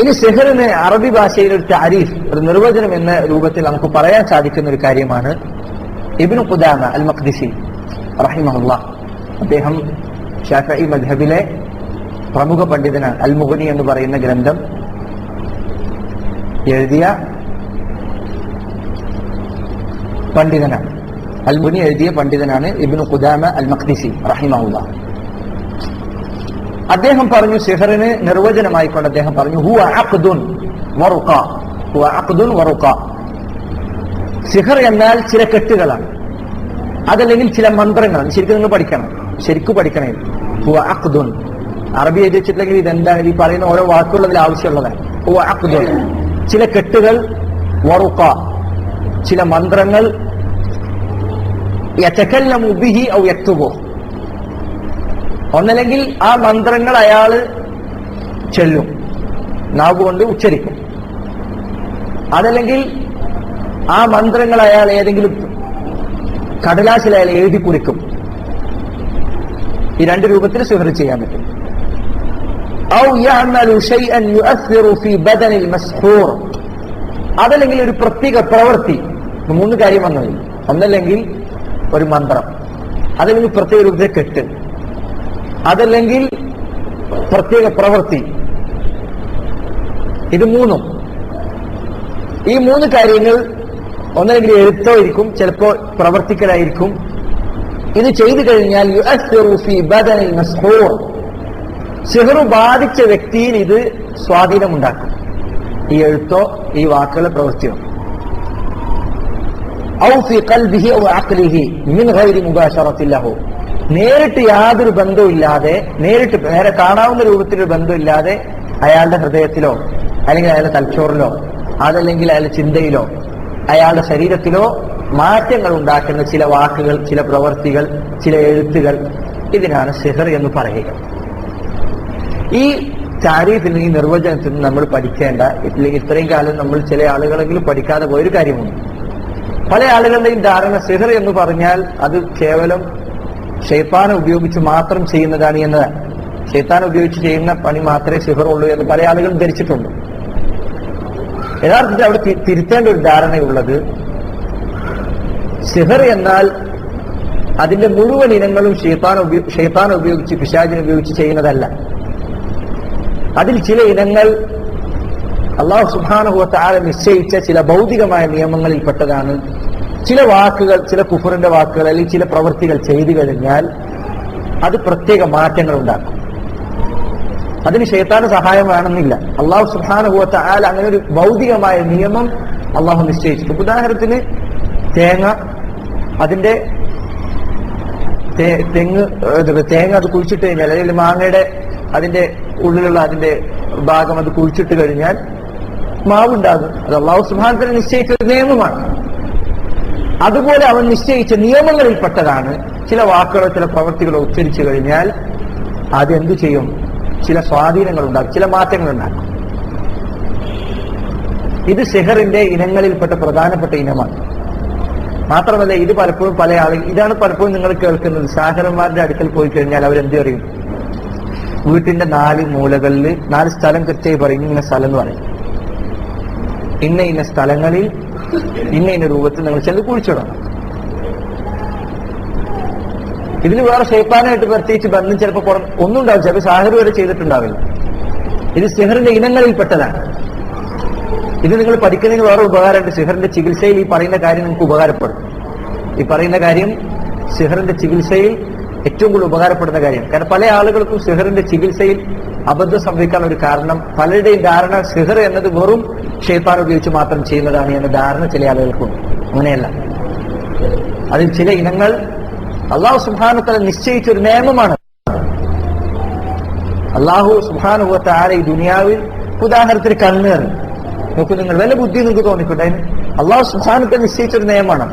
ഇനി സിഹറിന് അറബി ഭാഷയിൽ ഒരു താരീഫ്, ഒരു നിർവചനം എന്ന രൂപത്തിൽ നമുക്ക് പറയാൻ സാധിക്കുന്ന ഒരു കാര്യമാണ് ഇബ്നു ഖുദാമ അൽ മഖ്ദിസി റഹിമഹുല്ലാഹ്. അദ്ദേഹം ശാഫിഈ മദ്ഹബിലെ പ്രമുഖ പണ്ഡിതനാണ്. അൽ മുഗ്നി എന്ന് പറയുന്ന ഗ്രന്ഥം എഴുതിയ പണ്ഡിതനാണ്. അൽ മുഗ്നി എഴുതിയ പണ്ഡിതനാണ് ഇബ്നു ഖുദാമ അൽ മഖ്ദിസി റഹിമഹുല്ലാഹ്. അദ്ദേഹം പറഞ്ഞു, സിഹറിന് നിർവചനമായിക്കൊണ്ട് അദ്ദേഹം പറഞ്ഞു, ഹുവ അഖ്ദുൻ വറുഖ. സിഹർ എന്നാൽ ചില കെട്ടുകളാണ്, അതല്ലെങ്കിൽ ചില മന്ത്രങ്ങളാണ്. ശരിക്കും നിങ്ങൾ പഠിക്കണം, ശരിക്കും പഠിക്കണേ. ഹുവ അഖ്ദുൻ, അറബി എഴുതി വെച്ചിട്ടില്ലെങ്കിൽ ഇതെന്താണ് ഈ പറയുന്ന ഓരോ വാക്കുള്ളതിൽ ആവശ്യമുള്ളതാണ്. ഹുവ അഖ്ദുൻ, ചില കെട്ടുകൾ, വറുഖ, ചില മന്ത്രങ്ങൾ, യതകല്ലമു ബിഹി ഔ യക്തുബു, ഒന്നല്ലെങ്കിൽ ആ മന്ത്രങ്ങൾ അയാള് ചൊല്ലും, നാവുകൊണ്ട് ഉച്ചരിക്കും, അതല്ലെങ്കിൽ ആ മന്ത്രങ്ങൾ അയാൾ ഏതെങ്കിലും കടലാസിൽ അയാൾ എഴുതി കുറിക്കും. ഈ രണ്ട് രൂപത്തിൽ സിഹർ ചെയ്യാൻ പറ്റും. ഔ യഅമലു ശൈഅൻ യുഅസ്സിറു ഫീ ബദനിൽ മസ്ഹൂർ, അതല്ലെങ്കിൽ ഒരു പ്രത്യേക പ്രവൃത്തി. 3 കാര്യം വന്നത്. ഒന്നല്ലെങ്കിൽ ഒരു മന്ത്രം, അതല്ലെങ്കിൽ പ്രത്യേക രൂപത്തിൽ കെട്ട്, അതല്ലെങ്കിൽ പ്രത്യേക പ്രവൃത്തി. ഇത് 3. ഈ 3 കാര്യങ്ങൾ ഒന്നല്ലെങ്കിൽ എഴുത്തോ ഇരിക്കും, ചിലപ്പോൾ പ്രവർത്തിക്കലായിരിക്കും. ഇത് ചെയ്തു കഴിഞ്ഞാൽ യുഅസ്സിറു ഫീ ബദനിൽ മസ്ഹൂർ, സിഹർ ബാധിച്ച വ്യക്തിയിൽ ഇത് സ്വാധീനമുണ്ടാക്കും. ഈ എഴുത്തോ ഈ വാക്കുകളെ പ്രവൃത്തിയോ. ഔ ഫീ ഖൽബിഹി ഔ അഖ്ലിഹി മിൻ ഗൈരി മുബാശറത്തിൻ ലഹു, നേരിട്ട് യാതൊരു ബന്ധവുമില്ലാതെ, നേരെ കാണാവുന്ന രൂപത്തിലൊരു ബന്ധമില്ലാതെ അയാളുടെ ഹൃദയത്തിലോ അല്ലെങ്കിൽ അയാളുടെ തലച്ചോറിലോ അതല്ലെങ്കിൽ അയാളുടെ ചിന്തയിലോ അയാളുടെ ശരീരത്തിലോ മാറ്റങ്ങൾ ഉണ്ടാക്കുന്ന ചില വാക്കുകൾ, ചില പ്രവൃത്തികൾ, ചില എഴുത്തുകൾ, ഇതിനാണ് സിഹർ എന്ന് പറയുക. ഈ താരീഫിൽ, ഈ നിർവചനത്തിൽ നിന്ന് നമ്മൾ പഠിക്കേണ്ട, ഇല്ലെങ്കിൽ ഇത്രയും കാലം നമ്മൾ ചില ആളുകളെങ്കിലും പഠിക്കാതെ പോയൊരു കാര്യമുണ്ട്. പല ആളുകളുടെയും ധാരണ സിഹർ എന്ന് പറഞ്ഞാൽ അത് കേവലം ശൈത്താനെ ഉപയോഗിച്ച് മാത്രം ചെയ്യുന്നതാണ് എന്നതാണ്. ശൈത്താനെ ഉപയോഗിച്ച് ചെയ്യുന്ന പണി മാത്രമേ സിഹർ ഉള്ളൂ എന്ന് പല ആളുകളും ധരിച്ചിട്ടുണ്ട്. യഥാർത്ഥത്തിൽ അവിടെ തിരുത്തേണ്ട ഒരു ധാരണയുള്ളത്, സിഹർ എന്നാൽ അതിന്റെ മുഴുവൻ ഇനങ്ങളും ശൈത്താനെ ഉപയോഗിച്ച്, പിശാചിനെ ഉപയോഗിച്ച് ചെയ്യുന്നതല്ല. അതിൽ ചില ഇനങ്ങൾ അല്ലാഹു സുബ്ഹാനഹു വ തആല നിശ്ചയിച്ച ചില ഭൗതികമായ നിയമങ്ങളിൽപ്പെട്ടതാണ്. ചില വാക്കുകൾ, ചില കുഫറിന്റെ വാക്കുകൾ അല്ലെങ്കിൽ ചില പ്രവൃത്തികൾ ചെയ്തു കഴിഞ്ഞാൽ അത് പ്രത്യേക മാറ്റങ്ങൾ ഉണ്ടാക്കും. അതിന് ശൈത്താന് സഹായം വേണമെന്നില്ല. അല്ലാഹു സുബ്ഹാനഹു വ തആല അങ്ങനെ ഒരു ഭൗതികമായ നിയമം അല്ലാഹു നിശ്ചയിച്ചു. ഉദാഹരണത്തിന് തേങ്ങ, അതിന്റെ തേങ്ങ അത് കുഴിച്ചിട്ട് കഴിഞ്ഞാൽ, അല്ലെങ്കിൽ മാങ്ങയുടെ അതിന്റെ ഉള്ളിലുള്ള അതിന്റെ ഭാഗം അത് കുഴിച്ചിട്ട് കഴിഞ്ഞാൽ മാവുണ്ടാകും. അത് അല്ലാഹു സുബ്ഹാനഹു വ തആല നിശ്ചയിച്ച ഒരു നിയമമാണ്. അതുപോലെ അവൻ നിശ്ചയിച്ച നിയമങ്ങളിൽപ്പെട്ടതാണ് ചില വാക്കുകളോ ചില പ്രവൃത്തികളോ ഉച്ചരിച്ചു കഴിഞ്ഞാൽ അതെന്തു ചെയ്യും? ചില സ്വാധീനങ്ങൾ ഉണ്ടാക്കും, ചില മാറ്റങ്ങൾ ഉണ്ടാക്കും. ഇത് സിഹറിന്റെ ഇനങ്ങളിൽപ്പെട്ട പ്രധാനപ്പെട്ട ഇനമാണ്. മാത്രമല്ല, ഇത് പലപ്പോഴും പല ആളുകൾ, ഇതാണ് പലപ്പോഴും നിങ്ങൾ കേൾക്കുന്നത്, സാഹരന്മാരുടെ അടുക്കൽ പോയി കഴിഞ്ഞാൽ അവരെന്ത് പറയും? വീട്ടിന്റെ 4 മൂലകളിൽ 4 സ്ഥലം കൃത്യമായി പറയും. ഇന്ന സ്ഥലം എന്ന് പറയും. ഇന്ന സ്ഥലങ്ങളിൽ ഇന്ന രൂപത്തിൽ നിങ്ങൾ ചെന്ന് കുഴിച്ചിടണം. ഇതിന് വേറെ ശൈത്താനായിട്ട് പ്രത്യേകിച്ച് ബന്ധം ചിലപ്പോൾ ഒന്നും ഉണ്ടാവും, ചിലപ്പോൾ സാഹർ വരെ ചെയ്തിട്ടുണ്ടാവില്ല. ഇത് സിഹറിന്റെ ഇനങ്ങളിൽപ്പെട്ടതാണ്. ഇത് നിങ്ങൾ പഠിക്കുന്നതിന് വേറെ ഉപകാരമുണ്ട്. സിഹറിന്റെ ചികിത്സയിൽ ഈ പറയുന്ന കാര്യം നിങ്ങൾക്ക് ഉപകാരപ്പെടും. ഈ പറയുന്ന കാര്യം സിഹറിന്റെ ചികിത്സയിൽ ഏറ്റവും കൂടുതൽ ഉപകാരപ്പെടുന്ന കാര്യം. കാരണം പല ആളുകൾക്കും സിഹറിന്റെ ചികിത്സയിൽ അബദ്ധം സംഭവിക്കാൻ ഒരു കാരണം, പലരുടെയും ധാരണ സിഹർ എന്നത് വെറും ഷെയ്ത്താൻ ഉപയോഗിച്ച് മാത്രം ചെയ്യുന്നതാണ് എന്ന ധാരണ ചില ആളുകൾക്കുണ്ട്. അങ്ങനെയല്ല. അതിൽ ചില ഇനങ്ങൾ അള്ളാഹു സുബ്ഹാനഹു വ തആല നിശ്ചയിച്ചൊരു നിയമമാണ്. അള്ളാഹു സുബ്ഹാനഹു വ തആല ഈ ദുനിയാവിൽ ഉദാഹരണത്തിന് കണ്ണേർ നോക്കൂ, നിങ്ങൾ വല്ല ബുദ്ധി നിങ്ങൾക്ക് തോന്നിക്കൂട്ടെ? അള്ളാഹു സുബ്ഹാനഹു വ തആല നിശ്ചയിച്ചൊരു നിയമമാണ്.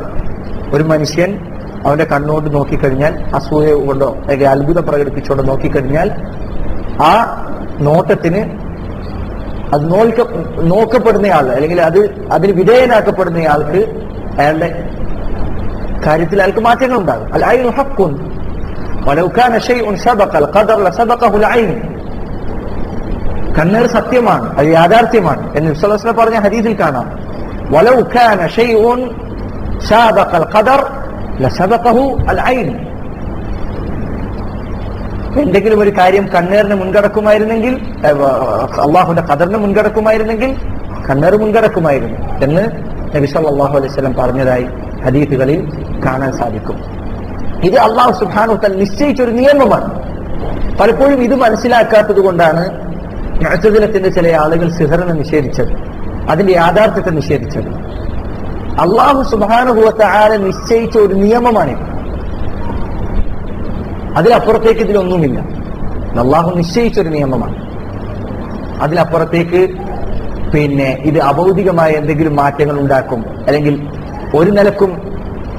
ഒരു മനുഷ്യൻ അവന്റെ കണ്ണോട് നോക്കിക്കഴിഞ്ഞാൽ, അസൂയ കൊണ്ടോ അല്ലെങ്കിൽ അത്ഭുതം പ്രകടിപ്പിച്ചുകൊണ്ടോ നോക്കിക്കഴിഞ്ഞാൽ, ആ നോട്ടത്തിന് അത് നോക്കപ്പെടുന്നയാൾ അല്ലെങ്കിൽ അതിന് വിധേയനാക്കപ്പെടുന്നയാൾക്ക് അയാളുടെ കാര്യത്തിൽ അയാൾക്ക് മാറ്റങ്ങൾ ഉണ്ടാകും. അൽ ഐനു ഹഖ്ഖുൻ വലൗ കാന ശൈഉൻ സബഖൽ ഖദർ ലസബഖഹു അൽ ഐൻ. കണ്ണേർ സത്യമാണ്, അത് യാഥാർത്ഥ്യമാണ് എന്ന് നബി സല്ലല്ലാഹു അലൈഹി വസല്ലം പറഞ്ഞ ഹദീസിൽ കാണാം. വലൗ കാന ശൈഉൻ സബഖൽ ഖദർ ലസബഖഹു അൽ ഐൻ. എന്തെങ്കിലും ഒരു കാര്യം കണ്ണേറിന് മുൻകടക്കുമായിരുന്നെങ്കിൽ, അള്ളാഹുവിന്റെ ഖദറിന് മുൻകടക്കുമായിരുന്നെങ്കിൽ കണ്ണേർ മുൻകടക്കുമായിരുന്നു എന്ന് നബി സല്ലല്ലാഹു അലൈഹി വസല്ലം പറഞ്ഞതായി ഹദീസുകളിൽ കാണാൻ സാധിക്കും. ഇത് അള്ളാഹു സുബ്ഹാനഹു വ തആല നിശ്ചയിച്ചൊരു നിയമമാണ്. പലപ്പോഴും ഇത് മനസ്സിലാക്കാത്തത് കൊണ്ടാണ് മുഅ്തസിലത്തിന്റെ ചില ആളുകൾ സിഹറിനെ നിഷേധിച്ചത്, അതിന്റെ യാഥാർത്ഥ്യത്തെ നിഷേധിച്ചത്. അള്ളാഹു സുബ്ഹാനഹു വ തആല നിശ്ചയിച്ച ഒരു നിയമമാണിത്. അതിലപ്പുറത്തേക്ക് ഇതിലൊന്നുമില്ല. അള്ളാഹു നിശ്ചയിച്ചൊരു നിയമമാണ്. അതിലപ്പുറത്തേക്ക് ഇത് അഭൗതികമായ എന്തെങ്കിലും മാറ്റങ്ങൾ ഉണ്ടാക്കും, അല്ലെങ്കിൽ ഒരു നിലക്കും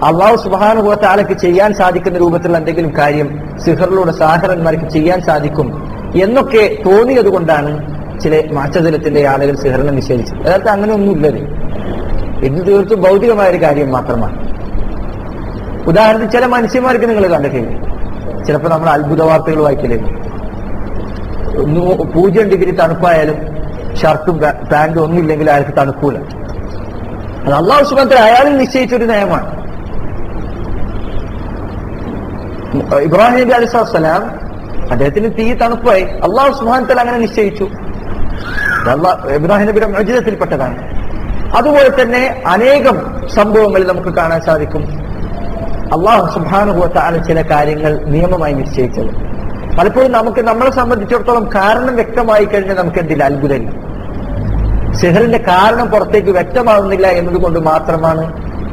അള്ളാഹു സുബ്ഹാനഹു വ തആലയ്ക്ക് ചെയ്യാൻ സാധിക്കുന്ന രൂപത്തിലുള്ള എന്തെങ്കിലും കാര്യം സിഹറിലൂടെ സാഹിറന്മാർക്ക് ചെയ്യാൻ സാധിക്കും എന്നൊക്കെ തോന്നിയത് കൊണ്ടാണ് ചില മുഅ്തസിലത്തിന്റെ ആളുകൾ സിഹറിനെ നിഷേധിച്ചത്. യഥാർത്ഥം അങ്ങനെയൊന്നുമില്ലത്. ഇത് തീർത്തും ഭൗതികമായ ഒരു കാര്യം മാത്രമാണ്. ഉദാഹരണത്തിന് ചില മനുഷ്യന്മാർക്ക് നിങ്ങൾ കണ്ടിട്ടില്ല, ചിലപ്പോൾ നമ്മൾ അത്ഭുത വാർത്തകൾ വായിക്കില്ലേ, 0 ഡിഗ്രി തണുപ്പായാലും ഷർട്ടും പാന്റും ഒന്നുമില്ലെങ്കിൽ അയാൾക്ക് തണുക്കൂല. അത് അള്ളാഹു സുബ്ഹാനഹു വ തആല അയാളിൽ നിശ്ചയിച്ചൊരു നിയമമാണ്. ഇബ്രാഹിം നബി അലൈഹിസ്സലാം അദ്ദേഹത്തിന് തീ തണുപ്പായി, അള്ളാഹു സുബ്ഹാനഹു വ തആല അങ്ങനെ നിശ്ചയിച്ചു. ഇബ്രാഹിം നബിയുടെ മുഅ്ജിസത്തിൽപ്പെട്ടതാണ്. അതുപോലെ തന്നെ അനേകം സംഭവങ്ങളിൽ നമുക്ക് കാണാൻ സാധിക്കും അള്ളാഹു സുബ്ഹാനഹു വ തആല ചില കാര്യങ്ങൾ നിയമമായി നിശ്ചയിച്ചത്. പലപ്പോഴും നമ്മളെ സംബന്ധിച്ചിടത്തോളം കാരണം വ്യക്തമായി കഴിഞ്ഞാൽ നമുക്ക് എന്തില്ല, അത്ഭുതമില്ല. സിഹറിന്റെ കാരണം പുറത്തേക്ക് വ്യക്തമാകുന്നില്ല എന്നതുകൊണ്ട് മാത്രമാണ്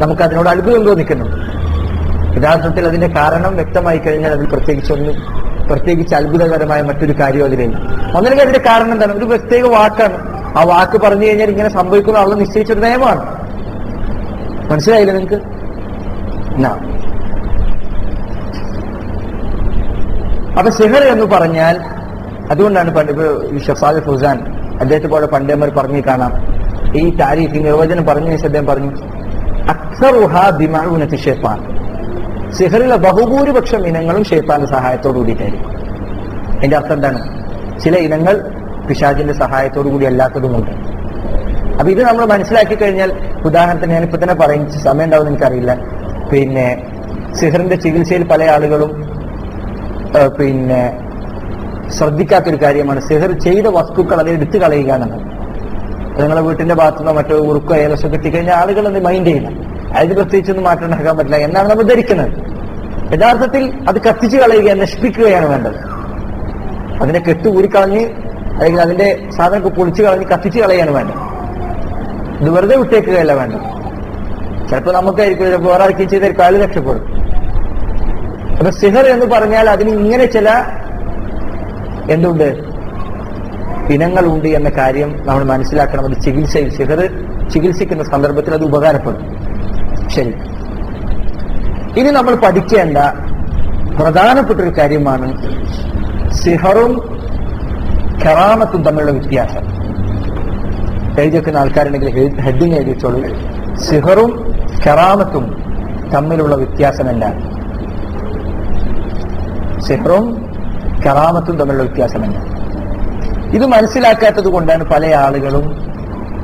നമുക്ക് അതിനോട് അത്ഭുതം തോന്നിക്കുന്നത്. യഥാർത്ഥത്തിൽ അതിന്റെ കാരണം വ്യക്തമായി കഴിഞ്ഞാൽ അതിൽ പ്രത്യേകിച്ച് അത്ഭുതകരമായ മറ്റൊരു കാര്യം അതിലില്ല. ഒന്നില്ലെങ്കിൽ അതിന്റെ കാരണം എന്താണ്? ഒരു പ്രത്യേക വാക്കാണ്. ആ വാക്ക് പറഞ്ഞു കഴിഞ്ഞാൽ ഇങ്ങനെ സംഭവിക്കുന്ന അള്ളാഹു നിശ്ചയിച്ചൊരു നിയമമാണ്. മനസ്സിലായില്ലേ നിങ്ങൾക്ക്? അപ്പൊ സിഹർ എന്ന് പറഞ്ഞാൽ, അതുകൊണ്ടാണ് പണ്ട് ഷഫാദ് ഫൗസാൻ അദ്ദേഹത്തെ പോലെ പണ്ഡിതന്മാർ പറഞ്ഞു കാണാം, ഈ താരീഫ് നിർവചനം പറഞ്ഞു അദ്ദേഹം പറഞ്ഞു, അക്സറുഹാ ബിമഅൂനത്തി ശൈത്താൻ. സിഹറിലെ ബഹുഭൂരിപക്ഷം ഇനങ്ങളും ശൈത്താന്റെ സഹായത്തോടു കൂടിയിട്ടായിരിക്കും. അതിന്റെ അർത്ഥം എന്താണ്? ചില ഇനങ്ങൾ പിശാചിന്റെ സഹായത്തോടു കൂടി അല്ലാത്തതുമുണ്ട്. അപ്പൊ ഇത് നമ്മൾ മനസ്സിലാക്കി കഴിഞ്ഞാൽ, ഉദാഹരണത്തിന് ഞാനിപ്പോ തന്നെ പറയും, സമയം ഉണ്ടാവുമെന്ന് എനിക്കറിയില്ല, സിഹറിന്റെ ചികിത്സയിൽ പല ആളുകളും ശ്രദ്ധിക്കാത്തൊരു കാര്യമാണ് സിഹർ ചെയ്ത വസ്തുക്കൾ അത് എടുത്തു കളയുക എന്നുള്ളത്. നിങ്ങളെ വീട്ടിന്റെ ഭാഗത്തുനിന്നോ മറ്റോ ഉറുക്കോ ഏലസോ കിട്ടിക്കഴിഞ്ഞാൽ ആളുകൾ അത് മൈൻഡ് ചെയ്യില്ല, അതിന് പ്രത്യേകിച്ചൊന്നും മാറ്റം ഉണ്ടാക്കാൻ പറ്റില്ല എന്നാണ് നമ്മൾ ധരിക്കുന്നത്. യഥാർത്ഥത്തിൽ അത് കത്തിച്ചു കളയുക, നശിപ്പിക്കുകയാണ് വേണ്ടത്. അതിനെ ഊരിക്കളഞ്ഞ് അല്ലെങ്കിൽ അതിന്റെ സാധനം പൊളിച്ചു കളഞ്ഞ് കത്തിച്ചു കളയാണ് വേണ്ടത്. ഇത് വെറുതെ വിട്ടേക്കുകയല്ല വേണ്ടത്. ചിലപ്പോൾ നമുക്കായിരിക്കും, ചിലപ്പോൾ വേറെ ആർക്കും ചെയ്തായിരിക്കും, അയാൾ രക്ഷപ്പെടും. അപ്പൊ സിഹർ എന്ന് പറഞ്ഞാൽ അതിന് ഇങ്ങനെ ചില എന്തുണ്ട് ഇനങ്ങളുണ്ട് എന്ന കാര്യം നമ്മൾ മനസ്സിലാക്കണം. അത് ചികിത്സയിൽ സിഹർ ചികിത്സിക്കുന്ന സന്ദർഭത്തിൽ അത് ഉപകാരപ്പെടും. ശരി, ഇനി നമ്മൾ പഠിക്കേണ്ട പ്രധാനപ്പെട്ടൊരു കാര്യമാണ് സിഹറും കറാമത്തും തമ്മിലുള്ള വ്യത്യാസം. എഴുതി വെക്കുന്ന ആൾക്കാരുണ്ടെങ്കിൽ ഹെഡിങ് എഴുതി വെച്ചോളൂ. സിഹറും കറാമത്തും തമ്മിലുള്ള വ്യത്യാസം എന്താണ്? സിഹറും കറാമത്തും തമ്മിലുള്ള വ്യത്യാസം എന്താണ്? ഇത് മനസ്സിലാക്കാത്തത് കൊണ്ടാണ് പല ആളുകളും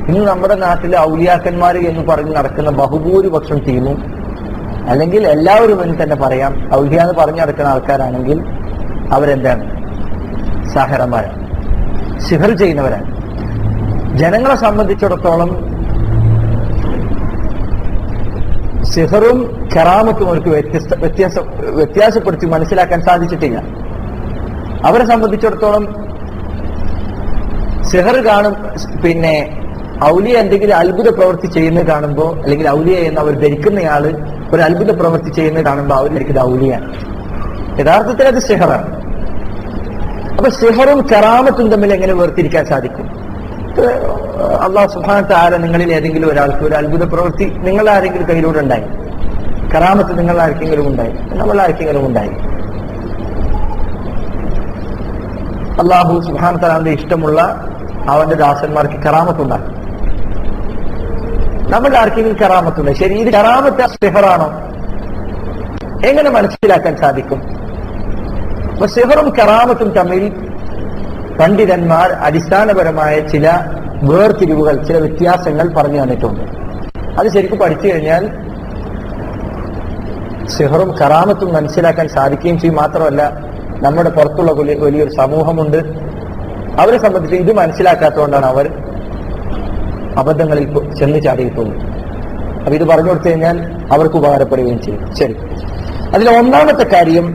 ഇന്ന് നമ്മുടെ നാട്ടിലെ ഔലിയാക്കന്മാർ എന്ന് പറഞ്ഞ് നടക്കുന്ന ബഹുഭൂരിപക്ഷം ടീമും, അല്ലെങ്കിൽ എല്ലാവരും എന്ന് തന്നെ പറയാം, ഔലിയ എന്ന് പറഞ്ഞു നടക്കുന്ന ആൾക്കാരാണെങ്കിൽ അവരെന്താണ്? സാഹിറന്മാരാണ്, സിഹർ ചെയ്യുന്നവരാണ്. ജനങ്ങളെ സംബന്ധിച്ചിടത്തോളം സിഹറും കറാമത്തും അവർക്ക് വ്യത്യാസപ്പെടുത്തി മനസ്സിലാക്കാൻ സാധിച്ചിട്ടില്ല. അവരെ സംബന്ധിച്ചിടത്തോളം സിഹർ കാണും, പിന്നെ ഔലിയ എന്തെങ്കിലും അത്ഭുത പ്രവൃത്തി ചെയ്യുന്നത് കാണുമ്പോൾ, അല്ലെങ്കിൽ ഔലിയ എന്ന് അവർ ധരിക്കുന്നയാള് ഒരു അത്ഭുത പ്രവൃത്തി ചെയ്യുന്നത് കാണുമ്പോൾ അവർ ധരിക്കുന്നത് ഔലിയാണ്. യഥാർത്ഥത്തിൽ അത് സിഹറാണ്. അപ്പൊ സിഹറും കറാമത്തും തമ്മിൽ എങ്ങനെ വേർതിരിക്കാൻ സാധിക്കും? അള്ളാഹു സുബ്ഹാനഹു തആല നിങ്ങളിൽ ഏതെങ്കിലും ഒരാൾക്ക് ഒരു അത്ഭുത പ്രവൃത്തി നിങ്ങൾ ആരെങ്കിലും കയ്യിലൂടെ ഉണ്ടായി, കറാമത്ത് നിങ്ങൾ ആർക്കെങ്കിലും ഉണ്ടായി, നമ്മൾ ആർക്കെങ്കിലും ഉണ്ടായി. അള്ളാഹു സുബ്ഹാനഹു തആലയുടെ ഇഷ്ടമുള്ള അവന്റെ ദാസന്മാർക്ക് കറാമത്തുണ്ടാകും. നമ്മുടെ ആർക്കെങ്കിലും കറാമത്തുണ്ട്. ശരി, ഇത് കറാമത്ത് സിഹറാണോ? എങ്ങനെ മനസ്സിലാക്കാൻ സാധിക്കും? അപ്പൊ സിഹറും കറാമത്തും തമ്മിൽ പണ്ഡിതന്മാർ അടിസ്ഥാനപരമായ ചില വേർതിരിവുകൾ, ചില വ്യത്യാസങ്ങൾ പറഞ്ഞു തന്നിട്ടുണ്ട്. അത് ശരിക്കും പഠിച്ചു കഴിഞ്ഞാൽ സിഹറും കറാമത്തും മനസ്സിലാക്കാൻ സാധിക്കുകയും ചെയ്യും. മാത്രമല്ല, നമ്മുടെ പുറത്തുള്ള വലിയൊരു സമൂഹമുണ്ട്, അവരെ സംബന്ധിച്ച് ഇത് മനസ്സിലാക്കാത്തതുകൊണ്ടാണ് അവർ അബദ്ധങ്ങളിൽ ചെന്ന് ചാടിയിട്ടുള്ളത്. അപ്പൊ ഇത് പറഞ്ഞു കൊടുത്തു കഴിഞ്ഞാൽ അവർക്ക് ഉപകാരപ്പെടുകയും ചെയ്യും. ശരി, അതിൽ ഒന്നാമത്തെ കാര്യം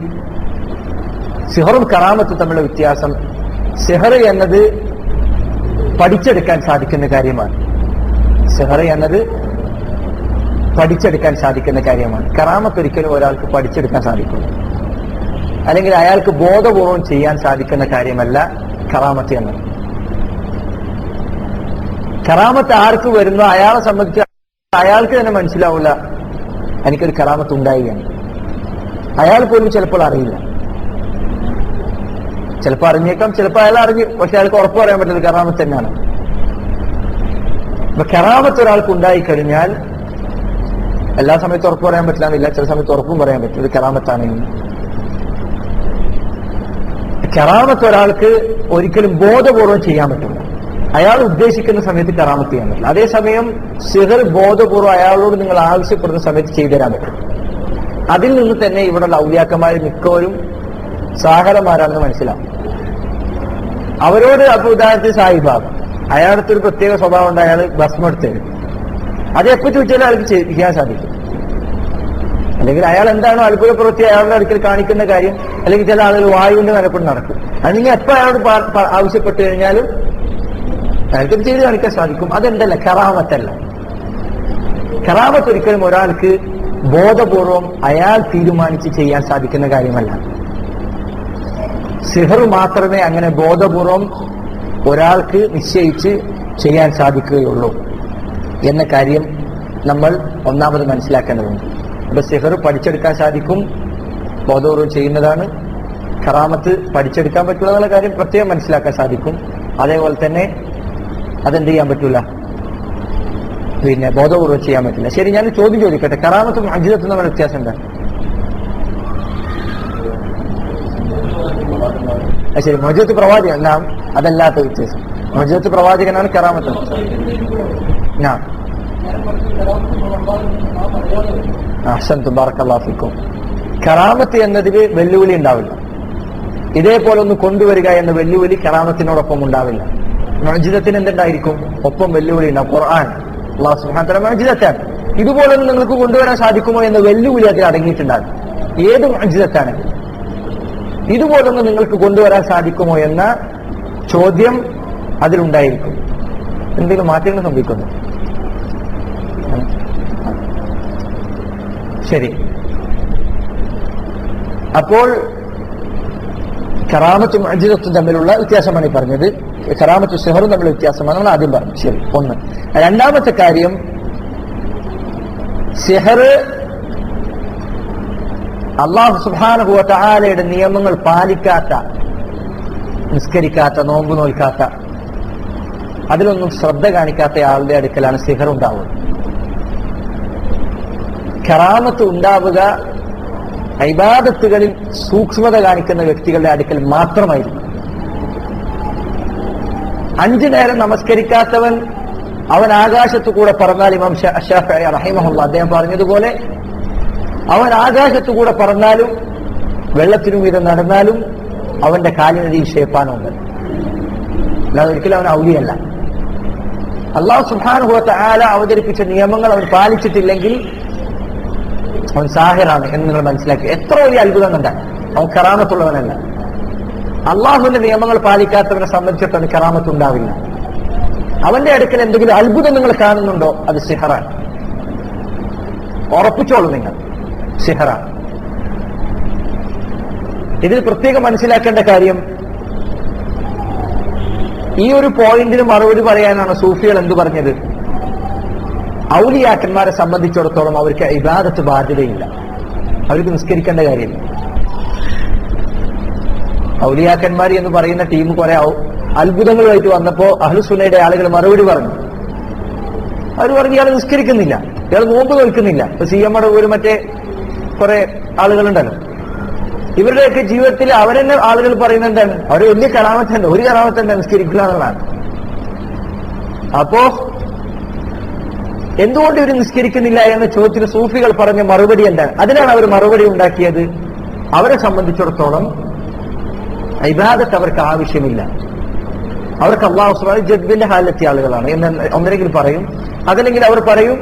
സിഹറും കറാമത്തും തമ്മിലുള്ള വ്യത്യാസം. സിഹർ എന്നത് പഠിച്ചെടുക്കാൻ സാധിക്കുന്ന കാര്യമാണ്. സിഹർ എന്നത് പഠിച്ചെടുക്കാൻ സാധിക്കുന്ന കാര്യമാണ്. കറാമത്ത് ഒരിക്കലും ഒരാൾക്ക് പഠിച്ചെടുക്കാൻ സാധിക്കില്ല, അല്ലെങ്കിൽ അയാൾക്ക് ബോധപൂർവം ചെയ്യാൻ സാധിക്കുന്ന കാര്യമല്ല കറാമത്ത് എന്നത്. കറാമത്ത് ആർക്ക് വരുന്നോ അയാളെ സംബന്ധിച്ച് അയാൾക്ക് തന്നെ മനസ്സിലാവില്ല എനിക്കൊരു കറാമത്ത് ഉണ്ടാവുകയാണ്. അയാൾ പോലും ചിലപ്പോൾ അറിയില്ല. ചിലപ്പോൾ അറിഞ്ഞേക്കാം, ചിലപ്പോൾ അയാൾ അറിഞ്ഞു, പക്ഷെ അയാൾക്ക് ഉറപ്പ് പറയാൻ പറ്റുന്നത് കറാമത്ത് തന്നെയാണ്. അപ്പൊ കറാമത്ത് ഒരാൾക്ക് ഉണ്ടായിക്കഴിഞ്ഞാൽ എല്ലാ സമയത്തും ഉറപ്പ് പറയാൻ പറ്റില്ല, ചില സമയത്ത് ഉറപ്പും പറയാൻ പറ്റും ഇത് കറാമത്താണെങ്കിൽ. കറാമത്ത് ഒരാൾക്ക് ഒരിക്കലും ബോധപൂർവം ചെയ്യാൻ പറ്റില്ല. അയാൾ ഉദ്ദേശിക്കുന്ന സമയത്ത് കറാമത്ത് ചെയ്യാൻ പറ്റില്ല. അതേസമയം സിഹർ ബോധപൂർവ്വം അയാളോട് നിങ്ങൾ ആവശ്യപ്പെടുന്ന സമയത്ത് ചെയ്തു തരാൻ പറ്റും. അതിൽ നിന്ന് തന്നെ ഇവിടെയുള്ള ഔലിയാക്കന്മാർ മിക്കവരും സാഹരന്മാരാണെന്ന് മനസ്സിലാവും. അവരോട് അപ്പൊ ഉദാഹരണത്തിന് സാഹിബാബ്, അയാൾക്ക് ഒരു പ്രത്യേക സ്വഭാവം ഉണ്ട്, അയാൾ ഭസ്മം എടുത്തരും. അത് എപ്പോ ചോദിച്ചാലും അയാൾക്ക് ചെയ്യാൻ സാധിക്കും. അല്ലെങ്കിൽ അയാൾ എന്താണോ അത്ഭുത പ്രവൃത്തി അയാളുടെ അടുക്കൽ കാണിക്കുന്ന കാര്യം, അല്ലെങ്കിൽ ചില ആളുകൾ വായുവിന്റെ നനപ്പെട്ട് നടക്കും. അല്ലെങ്കിൽ എപ്പോ അയാളോട് ആവശ്യപ്പെട്ടു കഴിഞ്ഞാലും അയാൾക്കത് ചെയ്ത് കാണിക്കാൻ സാധിക്കും. അതെന്തല്ല, കറാമത്തല്ല. കറാമത്ത് ഒരിക്കലും ഒരാൾക്ക് ബോധപൂർവം അയാൾ തീരുമാനിച്ച് ചെയ്യാൻ സാധിക്കുന്ന കാര്യമല്ല. സിഹർ മാത്രമേ അങ്ങനെ ബോധപൂർവം ഒരാൾക്ക് നിശ്ചയിച്ച് ചെയ്യാൻ സാധിക്കുകയുള്ളൂ എന്ന കാര്യം നമ്മൾ ഒന്നാമത് മനസ്സിലാക്കേണ്ടതുണ്ട്. അപ്പൊ സിഹർ പഠിച്ചെടുക്കാൻ സാധിക്കും, ബോധപൂർവം ചെയ്യുന്നതാണ്. കറാമത്ത് പഠിച്ചെടുക്കാൻ പറ്റുള്ള എന്നുള്ള കാര്യം പ്രത്യേകം മനസ്സിലാക്കാൻ സാധിക്കും. അതേപോലെ തന്നെ അതെന്ത് ചെയ്യാൻ പറ്റൂല, പിന്നെ ബോധപൂർവ്വം ചെയ്യാൻ പറ്റില്ല. ശരി, ഞാൻ ചോദ്യം ചോദിക്കട്ടെ, കറാമത്തും അജിതത്തും തമ്മിൽ വ്യത്യാസം എന്താ? ശരി, മൊജിദത്ത് പ്രവാചകൻ, നാം അതല്ലാത്ത വ്യത്യാസം. മൊജിദത്ത് പ്രവാചകനാണ് കറാമത്ത്. ബറക്കല്ലാഹു ഫീക്കും. കറാമത്ത് എന്നതിന് വെല്ലുവിളി ഉണ്ടാവില്ല. ഇതേപോലെ ഒന്ന് കൊണ്ടുവരിക എന്ന വെല്ലുവിളി കറാമത്തിനോടൊപ്പം ഉണ്ടാവില്ല. മൊജിദത്തിന് എന്തുണ്ടായിരിക്കും? ഒപ്പം വെല്ലുവിളി ഉണ്ടാവും. ഖുർആൻ, അല്ലാഹു സുബ്ഹാനഹു വ തആല മൊജിദത്താണ്, ഇതുപോലൊന്നും നിങ്ങൾക്ക് കൊണ്ടുവരാൻ സാധിക്കുമോ എന്ന വെല്ലുവിളി അതിൽ അടങ്ങിയിട്ടുണ്ടാകും. ഏത് മൊജിദത്താണ് ഇതുപോലൊന്നും നിങ്ങൾക്ക് കൊണ്ടുവരാൻ സാധിക്കുമോ എന്ന ചോദ്യം അതിലുണ്ടായിരിക്കും. എന്തെങ്കിലും മാറ്റങ്ങൾ സംഭവിക്കുന്നു. ശരി, അപ്പോൾ കറാമത്തും അജിതത്തും തമ്മിലുള്ള വ്യത്യാസമാണ് ഈ പറഞ്ഞത്. കറാമത്തും സിഹറും തമ്മിലുള്ള വ്യത്യാസമാണ് നമ്മൾ ആദ്യം പറഞ്ഞു. ശരി, ഒന്ന്. രണ്ടാമത്തെ കാര്യം, സിഹർ അല്ലാഹു സുബ്ഹാനഹു വ തആലയുടെ നിയമങ്ങൾ പാലിക്കാത്ത, നിസ്കരിക്കാത്ത, നോമ്പ് നോൽക്കാത്ത, അതിലൊന്നും ശ്രദ്ധ കാണിക്കാത്ത ആളുടെ അടുക്കലാണ് സിഹർ ഉണ്ടാവുക. കറാമത്ത് ഉണ്ടാവുക ഇബാദത്തുകളിൽ സൂക്ഷ്മത കാണിക്കുന്ന വ്യക്തികളുടെ അടുക്കൽ മാത്രമായിരിക്കും. 5 നേരം നമസ്കരിക്കാത്തവൻ അവൻ ആകാശത്തു കൂടെ പറന്നാൽ, ഇമാം ശാഫിഈ റഹിമഹുല്ലാഹ് അദ്ദേഹം പറഞ്ഞതുപോലെ, അവൻ ആകാശത്തു കൂടെ പറന്നാലും വെള്ളത്തിനു മീതെ നടന്നാലും അവന്റെ കാലിനടിയിൽ ശൈത്താനുണ്ട്. അല്ലാതെ ഒരിക്കലും അവൻ ഔലിയല്ല. അല്ലാഹു സുബ്ഹാനഹു വ തആല അവതരിപ്പിച്ച നിയമങ്ങൾ അവൻ പാലിച്ചിട്ടില്ലെങ്കിൽ അവൻ സാഹിറാണ് എന്ന് നിങ്ങൾ മനസ്സിലാക്കി. എത്ര വലിയ അത്ഭുതം കണ്ട, അവൻ കറാമത്തുള്ളവനല്ല. അള്ളാഹുവിന്റെ നിയമങ്ങൾ പാലിക്കാത്തവനെ സംബന്ധിച്ചിടത്തോളം കറാമത്ത് ഉണ്ടാവില്ല. അവന്റെ അടുക്കൽ എന്തെങ്കിലും അത്ഭുതം നിങ്ങൾ കാണുന്നുണ്ടോ, അത് സിഹറാണ്. ഉറപ്പിച്ചോളൂ നിങ്ങൾ, സിഹറാണ്. ഇതിൽ പ്രത്യേകം മനസ്സിലാക്കേണ്ട കാര്യം, ഈ ഒരു പോയിന്റിന് മറുപടി പറയാനാണ് സൂഫികൾ എന്തു പറഞ്ഞത്. ഔലിയാക്കന്മാരെ സംബന്ധിച്ചിടത്തോളം അവർക്ക് ഇബാദത്ത് ബാധ്യതയില്ല, അവർക്ക് നിസ്കരിക്കേണ്ട കാര്യമില്ല. ഔലിയാക്കന്മാർ എന്ന് പറയുന്ന ടീം കുറെ അത്ഭുതങ്ങളുമായിട്ട് വന്നപ്പോ അഹ്ലുസുന്നയുടെ ആളുകൾ മറുപടി പറഞ്ഞു. അവർ പറഞ്ഞു ഇയാൾ നിസ്കരിക്കുന്നില്ല, ഇയാൾ നോമ്പ് നിൽക്കുന്നില്ല. ഇപ്പൊ CMയുടെ ഒരു മറ്റേ കുറെ ആളുകളുണ്ടല്ലോ, ഇവരുടെയൊക്കെ ജീവിതത്തിൽ അവരെന്നെ ആളുകൾ പറയുന്നത് എന്താണ്, അവർ വലിയ കറാമത്തുണ്ട്, ഒരു കറാമത്തുണ്ട്, നിസ്കരിക്കുക എന്നുള്ളതാണ്. അപ്പോ എന്തുകൊണ്ട് ഇവർ നിസ്കരിക്കുന്നില്ല എന്ന ചോദ്യത്തിന് സൂഫികൾ പറഞ്ഞ മറുപടി എന്താണ്? അതിനാണ് അവർ മറുപടി ഉണ്ടാക്കിയത്. അവരെ സംബന്ധിച്ചിടത്തോളം ഇബാദത്ത് അവർക്ക് ആവശ്യമില്ല. അവർക്ക് അല്ലാഹു സുബ്ഹാനഹു ജദ്ബിന്റെ ഹാലെത്തിയ ആളുകളാണ് എന്ന് ഒന്നെങ്കിൽ പറയും. അതല്ലെങ്കിൽ അവർ പറയും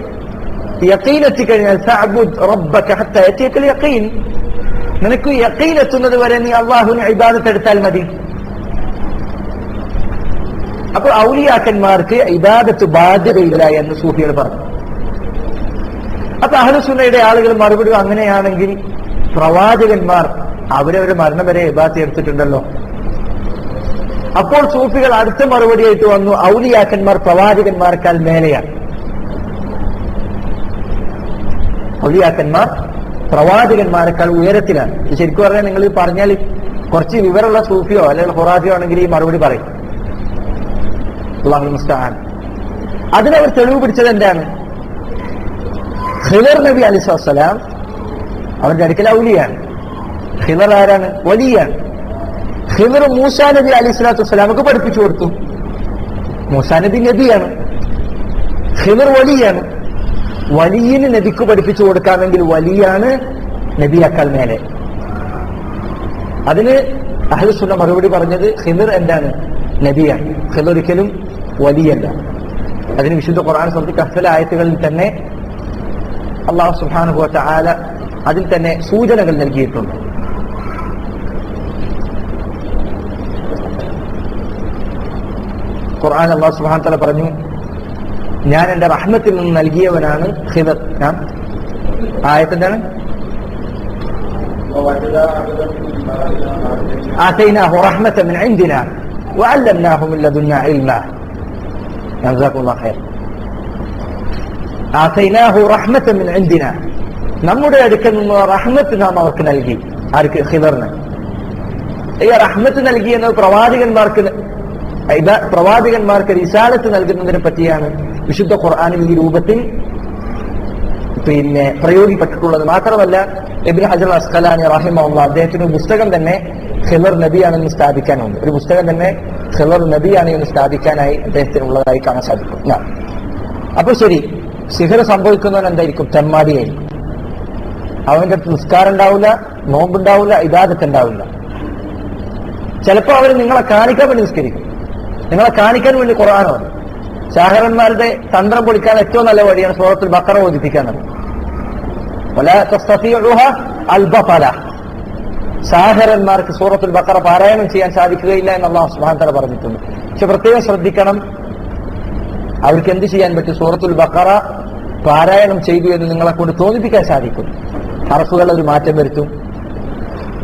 യഖീൻ എത്തിക്കഴിഞ്ഞാൽ ഫഅബ്ദു് റബ്ബക ഹത്താ യഅതിയകൽ യഖീൻ, നിനക്ക് യഖീൻ എത്തുന്നത് വരെ നീ അല്ലാഹുവിനെ ഇബാദത്ത് എടുത്താൽ മതി. അപ്പോൾ ഔലിയാക്കന്മാർക്ക് ഇബാദത്ത് ബാധ്യതയില്ല എന്ന് സൂഫികൾ പറഞ്ഞു. അപ്പൊ അഹ്ലുസുന്നയുടെ ആളുകൾ മറുപടി അങ്ങനെയാണെങ്കിൽ പ്രവാചകന്മാർ അവരവരുടെ മരണം വരെ ഇബാദത്ത് എടുത്തിട്ടുണ്ടല്ലോ. അപ്പോൾ സൂഫികൾ അടുത്ത മറുപടിയായിട്ട് വന്നു, ഔലിയാക്കന്മാർ പ്രവാചകന്മാർക്കാൾ മേലെയാണ്. ഔലിയാക്കന്മാർ പ്രവാചകന്മാരെക്കാൾ ഉയരത്തിലാണ്. ശരിക്കും പറഞ്ഞാൽ നിങ്ങൾ പറഞ്ഞാൽ കുറച്ച് വിവരമുള്ള സൂഫിയോ അല്ലെങ്കിൽ ഖുറാഫിയോ ആണെങ്കിൽ ഈ മറുപടി പറയും. അല്ലാഹു മുസ്തആൻ. അതിനവർ തെളിവ് പിടിച്ചത് എന്താണ്? ഖിദർ നബി അലൈഹിസ്സലാം അവരുടെ അടുക്കൽ ഔലിയാണ്. ഖിദർ ആരാണ്? വലിയാണ്. ഖിദർ മൂസാ നബി അലൈഹിസ്സലാത്തു വസ്സലാമക്ക് പഠിപ്പിച്ചു കൊടുത്തു. മൂസാ നബി നബിയാണ്, ഖിദർ വലിയാണ്. വലിയന് നബിക്ക് പഠിപ്പിച്ചു കൊടുക്കാമെങ്കിൽ വലിയാണ് നബിയേക്കാൾ മേലെ. അതിന് അഹ്ലുസുന്ന മറുപടി പറഞ്ഞത് ഖിദർ എന്താണ്? നബിയാണ്. ഖിദർ ഒരിക്കലും വലിയല്ല. അതിന് വിശുദ്ധ ഖുർആൻ സൂറത്തുൽ കഹ്ഫിലെ ആയത്തുകളിൽ തന്നെ അല്ലാഹു സുബ്ഹാനഹു വ തആല അതിൽ തന്നെ സൂചനകൾ നൽകിയിട്ടുണ്ട്. ഖുർആൻ അല്ലാഹു സുബ്ഹാനഹു വ തആല പറഞ്ഞു, ഞാൻ എന്റെ റഹ്മത്തിൽ നിന്ന് നൽകിയവനാണ് ഖിദർ. ആയത്തെന്താണ്? ആതൈനാഹു റഹ്മതൻ മിൻ ഇൻദിനാ വഅല്ലംനാഹു മിൻ ലദുന്നാ ഇൽമാ. ജസാകുല്ലാഹു ഖൈർ. ആതൈനാഹു റഹ്മതൻ മിൻ ഇൻദിനാ, നമ്മുടെ അടുക്കൽ നിന്ന് റഹ്മത്ത് നാം അവർക്ക് നൽകി. ആർക്ക്? ഖിദറിന്. ഈ റഹ്മത്ത് നൽകി എന്നത് പ്രവാചകന്മാർക്ക് റിസാലത്ത് നൽകുന്നതിനെ പറ്റിയാണ് വിശുദ്ധ ഖുർആനിൽ ഈ രൂപത്തിൽ പ്രയോഗിക്കപ്പെട്ടിട്ടുള്ളത്. മാത്രമല്ല ഇബ്നു ഹജർ അസ്ഖലാനി റഹിമഹുല്ലാഹ് അദ്ദേഹത്തിന് ഒരു പുസ്തകം തന്നെ ഖിദർ നബിയാണെന്ന് സ്ഥാപിക്കാനുണ്ട്. ഒരു പുസ്തകം തന്നെ ഖിദർ നബിയാണ് എന്ന് സ്ഥാപിക്കാനായി അദ്ദേഹത്തിനുള്ളതായി കാണാൻ സാധിക്കും. അപ്പൊ ശരി, സിഹർ സംഭവിക്കുന്നവൻ എന്തായിരിക്കും? തെമ്മാടിയായിരിക്കും. അവന്റെ അടുത്ത് നിസ്കാരം ഉണ്ടാവില്ല, നോമ്പുണ്ടാവില്ല, ഇബാദത്ത് ഉണ്ടാവില്ല. ചിലപ്പോൾ അവർ നിങ്ങളെ കാണിക്കാൻ വേണ്ടി നിസ്കരിക്കും, നിങ്ങളെ കാണിക്കാൻ വേണ്ടി ഖുർആനാണ്. സാഹിറന്മാരുടെ തന്ത്രം പൊളിക്കാൻ ഏറ്റവും നല്ല വഴിയാണ് സൂറത്തുൽ ബഖറ ഓതിപ്പിക്കാനത്. സാഹിറന്മാർക്ക് സൂറത്തുൽ ബഖറ പാരായണം ചെയ്യാൻ സാധിക്കുകയില്ല എന്ന് അല്ലാഹു സുബ്ഹാനഹു വ തആല പറഞ്ഞിട്ടുണ്ട്. പക്ഷെ പ്രത്യേകം ശ്രദ്ധിക്കണം, അവർക്ക് എന്ത് ചെയ്യാൻ പറ്റും? സൂറത്തുൽ ബഖറ പാരായണം ചെയ്തു എന്ന് നിങ്ങളെ കൊണ്ട് തോന്നിപ്പിക്കാൻ സാധിക്കും. ഹർഫുകൾ ഒരു മാറ്റം വരുത്തും.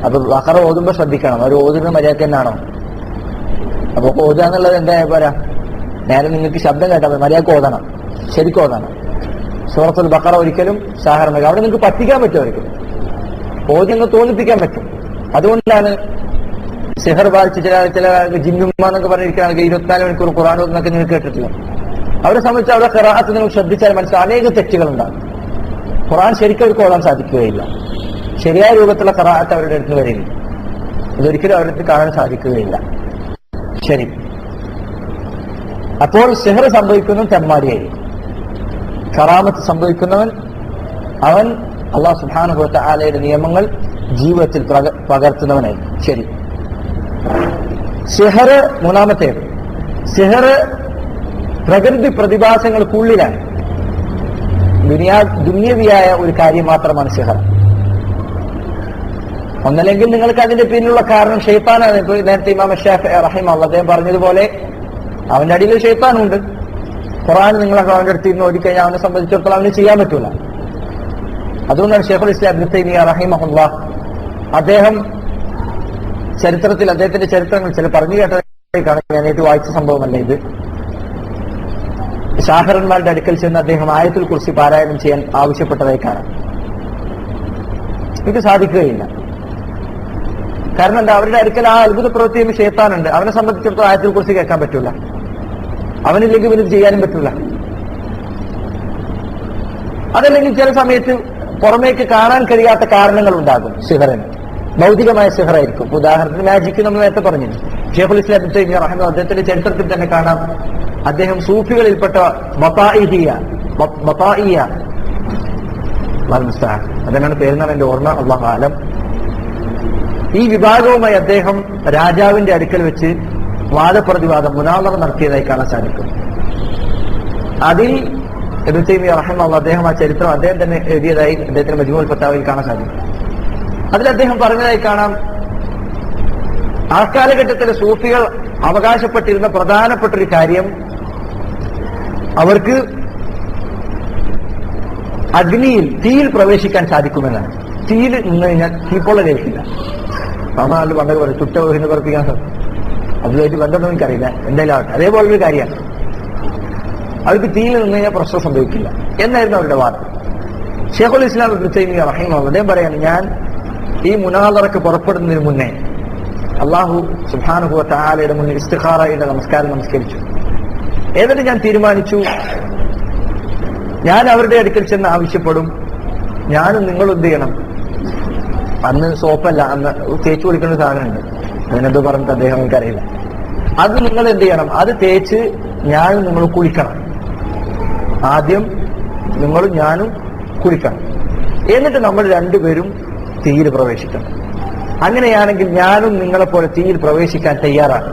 അപ്പൊ ബഖറ ഓതുമ്പോൾ ശ്രദ്ധിക്കണം, അവർ ഓതുന്ന മര്യാദ തന്നെയാണോ? അപ്പൊ ഓതുക എന്നുള്ളത് എന്താ പോരാ, നേരെ നിങ്ങൾക്ക് ശബ്ദം കേട്ടാൽ മര്യാദക്ക് ഓതണം, ശരിക്കും ഓതണം. സൂറത്തുൽ ബഖറ ഒരിക്കലും സാഹരണ അവിടെ നിങ്ങൾക്ക് പറ്റിക്കാൻ പറ്റും, ഒരിക്കലും ഓതി എന്ന് തോന്നിപ്പിക്കാൻ പറ്റും. അതുകൊണ്ടാണ് സിഹർ ബാധിച്ച് ചില ജിന്നുമ്മ എന്നൊക്കെ പറഞ്ഞിരിക്കുന്ന 24 മണിക്കൂർ ഖുർആൻ ഓതുന്നൊക്കെ നിങ്ങൾ കേട്ടിട്ടില്ല. അവരെ സംബന്ധിച്ച് അവരുടെ ഖിറാഅത്ത് നിങ്ങൾ ശ്രദ്ധിച്ചാൽ മനസ്സിലാവും, അനേക തെറ്റുകളുണ്ടാകും. ഖുർആൻ ശരിക്കും അവർക്ക് ഓതാൻ സാധിക്കുകയില്ല. ശരിയായ രൂപത്തിലുള്ള ഖിറാഅത്ത് അവരുടെ അടുത്ത് വരില്ല. ഇതൊരിക്കലും അവരുടെ അടുത്ത് കാണാൻ സാധിക്കുകയില്ല. ശരി, അപ്പോൾ സിഹർ സംഭവിക്കുന്നവൻ തെമ്മാടിയായിരിക്കും. കറാമത്ത് സംഭവിക്കുന്നവൻ അവൻ അല്ലാഹു സുബ്ഹാനഹു വ തആലയുടെ നിയമങ്ങൾ ജീവിതത്തിൽ പകർത്തുന്നവനായിരിക്കും. ശരി, സിഹർ മൂന്നാമത്തേത്. സിഹർ പ്രകൃതി പ്രതിഭാസങ്ങൾക്കുള്ളിലാണ്. ദുന്യവിയായ ഒരു കാര്യം മാത്രമാണ് സിഹർ. ഒന്നല്ലെങ്കിൽ നിങ്ങൾക്ക് അതിന്റെ പിന്നിലുള്ള കാരണം ഷെയ്ത്താനാണ്. ഇപ്പൊ നേരത്തെ ഇമാം ശാഫിഈ റഹിമഹുല്ലാഹ് അദ്ദേഹം പറഞ്ഞതുപോലെ അവന്റെ അടിയിൽ ഷെയ്ത്താനുണ്ട്. ഖുർആൻ നിങ്ങളൊക്കെ അവന്റെ അടുത്ത് ഇരുന്ന് ഓടിക്കഴിഞ്ഞാൽ അവനെ സംബന്ധിച്ചിടത്തോളം അവന് ചെയ്യാൻ പറ്റൂല. അതുകൊണ്ടാണ് ശൈഖുൽ ഇസ്ലാം ഇബ്നു തൈമിയ്യ റഹിമഹുല്ലാഹ് അദ്ദേഹം ചരിത്രത്തിൽ അദ്ദേഹത്തിന്റെ ചരിത്രങ്ങൾ ചില പറഞ്ഞു കേട്ടതാണ്, ഞാൻ ഏറ്റവും വായിച്ച സംഭവമല്ല ഇത്. ശാഹറന്മാരുടെ അടുക്കൽ ചെന്ന് അദ്ദേഹം ആയത്തുൽ കുർസി പാരായണം ചെയ്യാൻ ആവശ്യപ്പെട്ടതായി കാണാം. എനിക്ക് സാധിക്കുകയില്ല. കാരണം എന്താ, അവരുടെ അടുക്കൽ ആ അത്ഭുത പ്രവൃത്തിയും ഷെയ്ത്താനുണ്ട്. അവനെ സംബന്ധിച്ചിടത്തോളം ആയത്തുൽ കുർസി കേൾക്കാൻ പറ്റൂല, അവനില്ലെങ്കിൽ ഇവന് ചെയ്യാനും പറ്റൂല. അതല്ലെങ്കിൽ ചില സമയത്ത് പുറമേക്ക് കാണാൻ കഴിയാത്ത കാരണങ്ങൾ ഉണ്ടാകും സിഹറിന്. ഭൗതികമായ സിഹറായിരിക്കും. ഉദാഹരണത്തിന് മാജിക്ക് നമ്മൾ നേരത്തെ പറഞ്ഞു. ശൈഖുൽ ഇസ്ലാം ഇബ്നു തൈമിയ്യ റഹിമഹുല്ലാഹ് അദ്ദേഹത്തിന്റെ ചരിത്രത്തിൽ തന്നെ കാണാം, അദ്ദേഹം സൂഫികളിൽപ്പെട്ട അതെന്നാണ് പേരെന്നാണ് എന്റെ ഓർമ്മ, അല്ലാഹു അലം. ഈ വിഭാഗവുമായി അദ്ദേഹം രാജാവിന്റെ അടുക്കൽ വെച്ച് വാദപ്രതിവാദം മുനാദറ നടത്തിയതായി കാണാൻ സാധിക്കും. അതിൽ ഇബ്നു തൈമിയ്യ റഹിമഹുല്ലാഹ് അദ്ദേഹം ആ ചരിത്രം അദ്ദേഹം തന്നെ എഴുതിയതായി അദ്ദേഹത്തിന്റെ മജ്മൂഉൽ ഫത്താവയിൽ കാണാൻ സാധിക്കും. അതിൽ അദ്ദേഹം പറഞ്ഞതായി കാണാം, ആ കാലഘട്ടത്തിലെ സൂഫികൾ അവകാശപ്പെട്ടിരുന്ന പ്രധാനപ്പെട്ട ഒരു കാര്യം അവർക്ക് അഗ്നിയിൽ തീയിൽ പ്രവേശിക്കാൻ സാധിക്കുമെന്നാണ്. തീയിൽ നിന്ന് കഴിഞ്ഞാൽ തീപ്പൊള്ളലേൽക്കില്ല. സാധാരണ പണ്ടൊക്കെ പറയും ചുട്ട എന്ന് പറപ്പിക്കാൻ അതുമായിട്ട് ബന്ധമൊന്നും എനിക്കറിയില്ല, എന്തായാലും ആവട്ടെ, അതേപോലൊരു കാര്യമാണ്. അവർക്ക് തീയിൽ നിന്ന് കഴിഞ്ഞാൽ പ്രശ്നം സംഭവിക്കില്ല എന്നായിരുന്നു അവരുടെ വാദം. ശൈഖുൽ ഇസ്ലാം ഇബ്നു തൈമിയ്യ റഹിമഹുല്ലാഹ് അദ്ദേഹം പറയാണ്, ഞാൻ ഈ മുനാദറക്ക് പുറപ്പെടുന്നതിന് മുന്നേ അല്ലാഹു സുബ്ഹാനഹു വ തആലയുടെ മുന്നിൽ ഇസ്തിഖാറയുടെ നമസ്കാരം നമസ്കരിച്ചു. എന്നിട്ട് ഞാൻ തീരുമാനിച്ചു, ഞാൻ അവരുടെ അടുക്കൽ ചെന്ന് ആവശ്യപ്പെടും, ഞാനും നിങ്ങളും എന്ത് ചെയ്യണം, അന്ന് സോപ്പല്ല, അന്ന് തേച്ച് കുളിക്കുന്ന സാധനമുണ്ട്, അതിനെന്തോ പറഞ്ഞിട്ട് അദ്ദേഹം എനിക്കറിയില്ല, അത് നിങ്ങൾ എന്ത് ചെയ്യണം, അത് തേച്ച് ഞാനും നിങ്ങൾ കുളിക്കണം. ആദ്യം നിങ്ങളും ഞാനും കുളിക്കണം, എന്നിട്ട് നമ്മൾ രണ്ടുപേരും തീയിൽ പ്രവേശിക്കണം. അങ്ങനെയാണെങ്കിൽ ഞാനും നിങ്ങളെപ്പോലെ തീയിൽ പ്രവേശിക്കാൻ തയ്യാറാണ്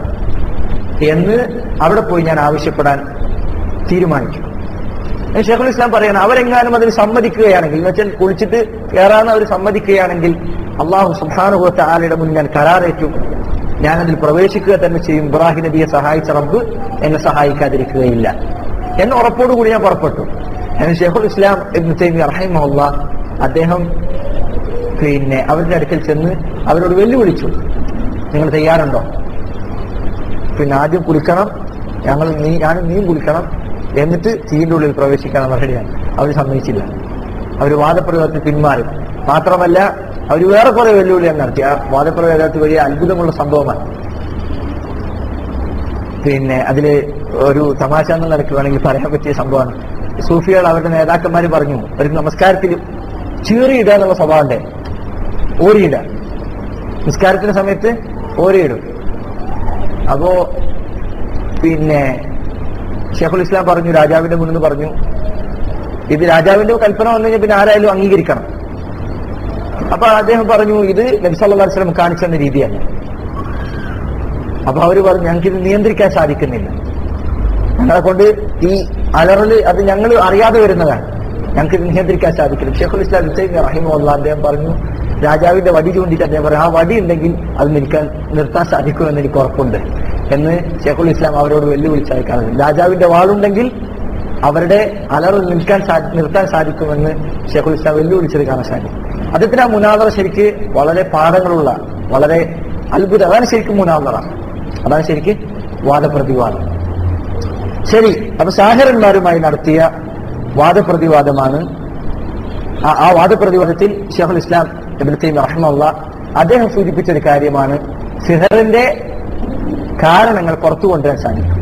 എന്ന് അവിടെ പോയി ഞാൻ ആവശ്യപ്പെടാൻ തീരുമാനിച്ചു. ശൈഖുൽ ഇസ്ലാം പറയണം, അവരെങ്ങാനും അതിന് സമ്മതിക്കുകയാണെങ്കിൽ, എന്ന് വെച്ചാൽ കുളിച്ചിട്ട് കയറാന്ന് അവർ സമ്മതിക്കുകയാണെങ്കിൽ അല്ലാഹു സുബ്ഹാനഹു വ തആലയുടെ മുന്നിൽ ഞാൻ കരാറേറ്റു, ഞാനതിൽ പ്രവേശിക്കുക തന്നെ ചെയ്യും. ഇബ്രാഹിം നബിയെ സഹായിച്ച റബ്ബ് എന്നെ സഹായിക്കാതിരിക്കുകയില്ല എന്ന ഉറപ്പോടുകൂടി ഞാൻ പുറപ്പെട്ടു. ശൈഖുൽ ഇസ്ലാം ഇബ്നു തൈമിയ്യ റഹിമഹുല്ലാഹ് അദ്ദേഹം അവരുടെ അടുക്കൽ ചെന്ന് അവരോട് വെല്ലുവിളിച്ചു, നിങ്ങൾ തയ്യാറുണ്ടോ? ആദ്യം കുളിക്കണം, ഞാനും നീയും കുളിക്കണം, എന്നിട്ട് തീയിന്റെ ഉള്ളിൽ പ്രവേശിക്കണം റെഡിയാണ്. അവർ സമ്മതിച്ചില്ല. അവർ വാദപ്രയോഗത്തിൽ പിന്മാറി. മാത്രമല്ല അവർ വേറെ കുറെ വെല്ലുവിളിയാണ് നടത്തി. ആ വാദപ്രയോഗത്തിൽ വലിയ അത്ഭുതമുള്ള സംഭവമാണ്. അതില് ഒരു തമാശ എന്ന നിലയ്ക്ക് വേണമെങ്കിൽ പറയാൻ പറ്റിയ സംഭവമാണ്. സൂഫികൾ അവരുടെ നേതാക്കന്മാർ പറഞ്ഞു, അവർക്ക് നമസ്കാരത്തിൽ ചീറിയിടുക എന്നുള്ള സ്വഭാവമുണ്ട്, ഓരിയിട, നിസ്കാരത്തിന്റെ സമയത്ത് ഓരിയിടും. അപ്പോ ശൈഖുൽ ഇസ്ലാം പറഞ്ഞു, രാജാവിന്റെ മുന്നിൽ പറഞ്ഞു, ഇത് രാജാവിന്റെ കൽപ്പന വന്നു കഴിഞ്ഞാൽ പിന്നെ ആരായാലും അംഗീകരിക്കണം. അപ്പൊ അദ്ദേഹം പറഞ്ഞു, ഇത് നബി സല്ലല്ലാഹു അലൈഹി വസല്ലം കാണിച്ചു തന്ന രീതിയല്ല. അപ്പൊ അവര് പറഞ്ഞു, ഞങ്ങൾക്കിത് നിയന്ത്രിക്കാൻ സാധിക്കുന്നില്ല, ഞങ്ങളെ കൊണ്ട് ഈ അലറല് അത് ഞങ്ങൾ അറിയാതെ വരുന്നതാണ്, ഞങ്ങൾക്ക് നിയന്ത്രിക്കാൻ സാധിക്കില്ല. ശൈഖുൽ ഇസ്ലാം ഇബ്നു തൈമിയ്യ റഹിമഹുല്ലാഹ് അദ്ദേഹം പറഞ്ഞു, രാജാവിന്റെ വടി ചൂണ്ടിട്ട് അദ്ദേഹം പറഞ്ഞു, ആ വടി ഉണ്ടെങ്കിൽ അത് നിർത്താൻ സാധിക്കുമെന്ന് എനിക്ക് ഉറപ്പുണ്ട് എന്ന് ശൈഖുൽ ഇസ്ലാം അവരോട് വെല്ലുവിളിച്ചായി കാണുന്നു. രാജാവിന്റെ വാളുണ്ടെങ്കിൽ അവരുടെ അലറ് നിർത്താൻ സാധിക്കുമെന്ന് ശൈഖുൽ ഇസ്ലാം വെല്ലുവിളിച്ചത് കാണാൻ സാധിക്കും. അദ്ദേഹത്തിന് ആ മുനാദറ ശരിക്ക് വളരെ പാഠങ്ങളുള്ള, വളരെ അത്ഭുതം, അതാണ് ശരിക്കും മുനാദറ, അതാണ് ശരിക്ക് വാദപ്രതിവാദം. ശരി, അപ്പൊ സാഹിറന്മാരുമായി നടത്തിയ വാദപ്രതിവാദമാണ്. ആ വാദപ്രതിവാദത്തിൽ ശൈഖുൽ ഇസ്ലാം ഇബ്നു തൈമിയ്യ റഹിമഹുല്ലാഹ് അദ്ദേഹം സൂചിപ്പിച്ചൊരു കാര്യമാണ്, സിഹറിന്റെ കാരണങ്ങൾ പുറത്തു കൊണ്ടുവരാൻ സാധിക്കും,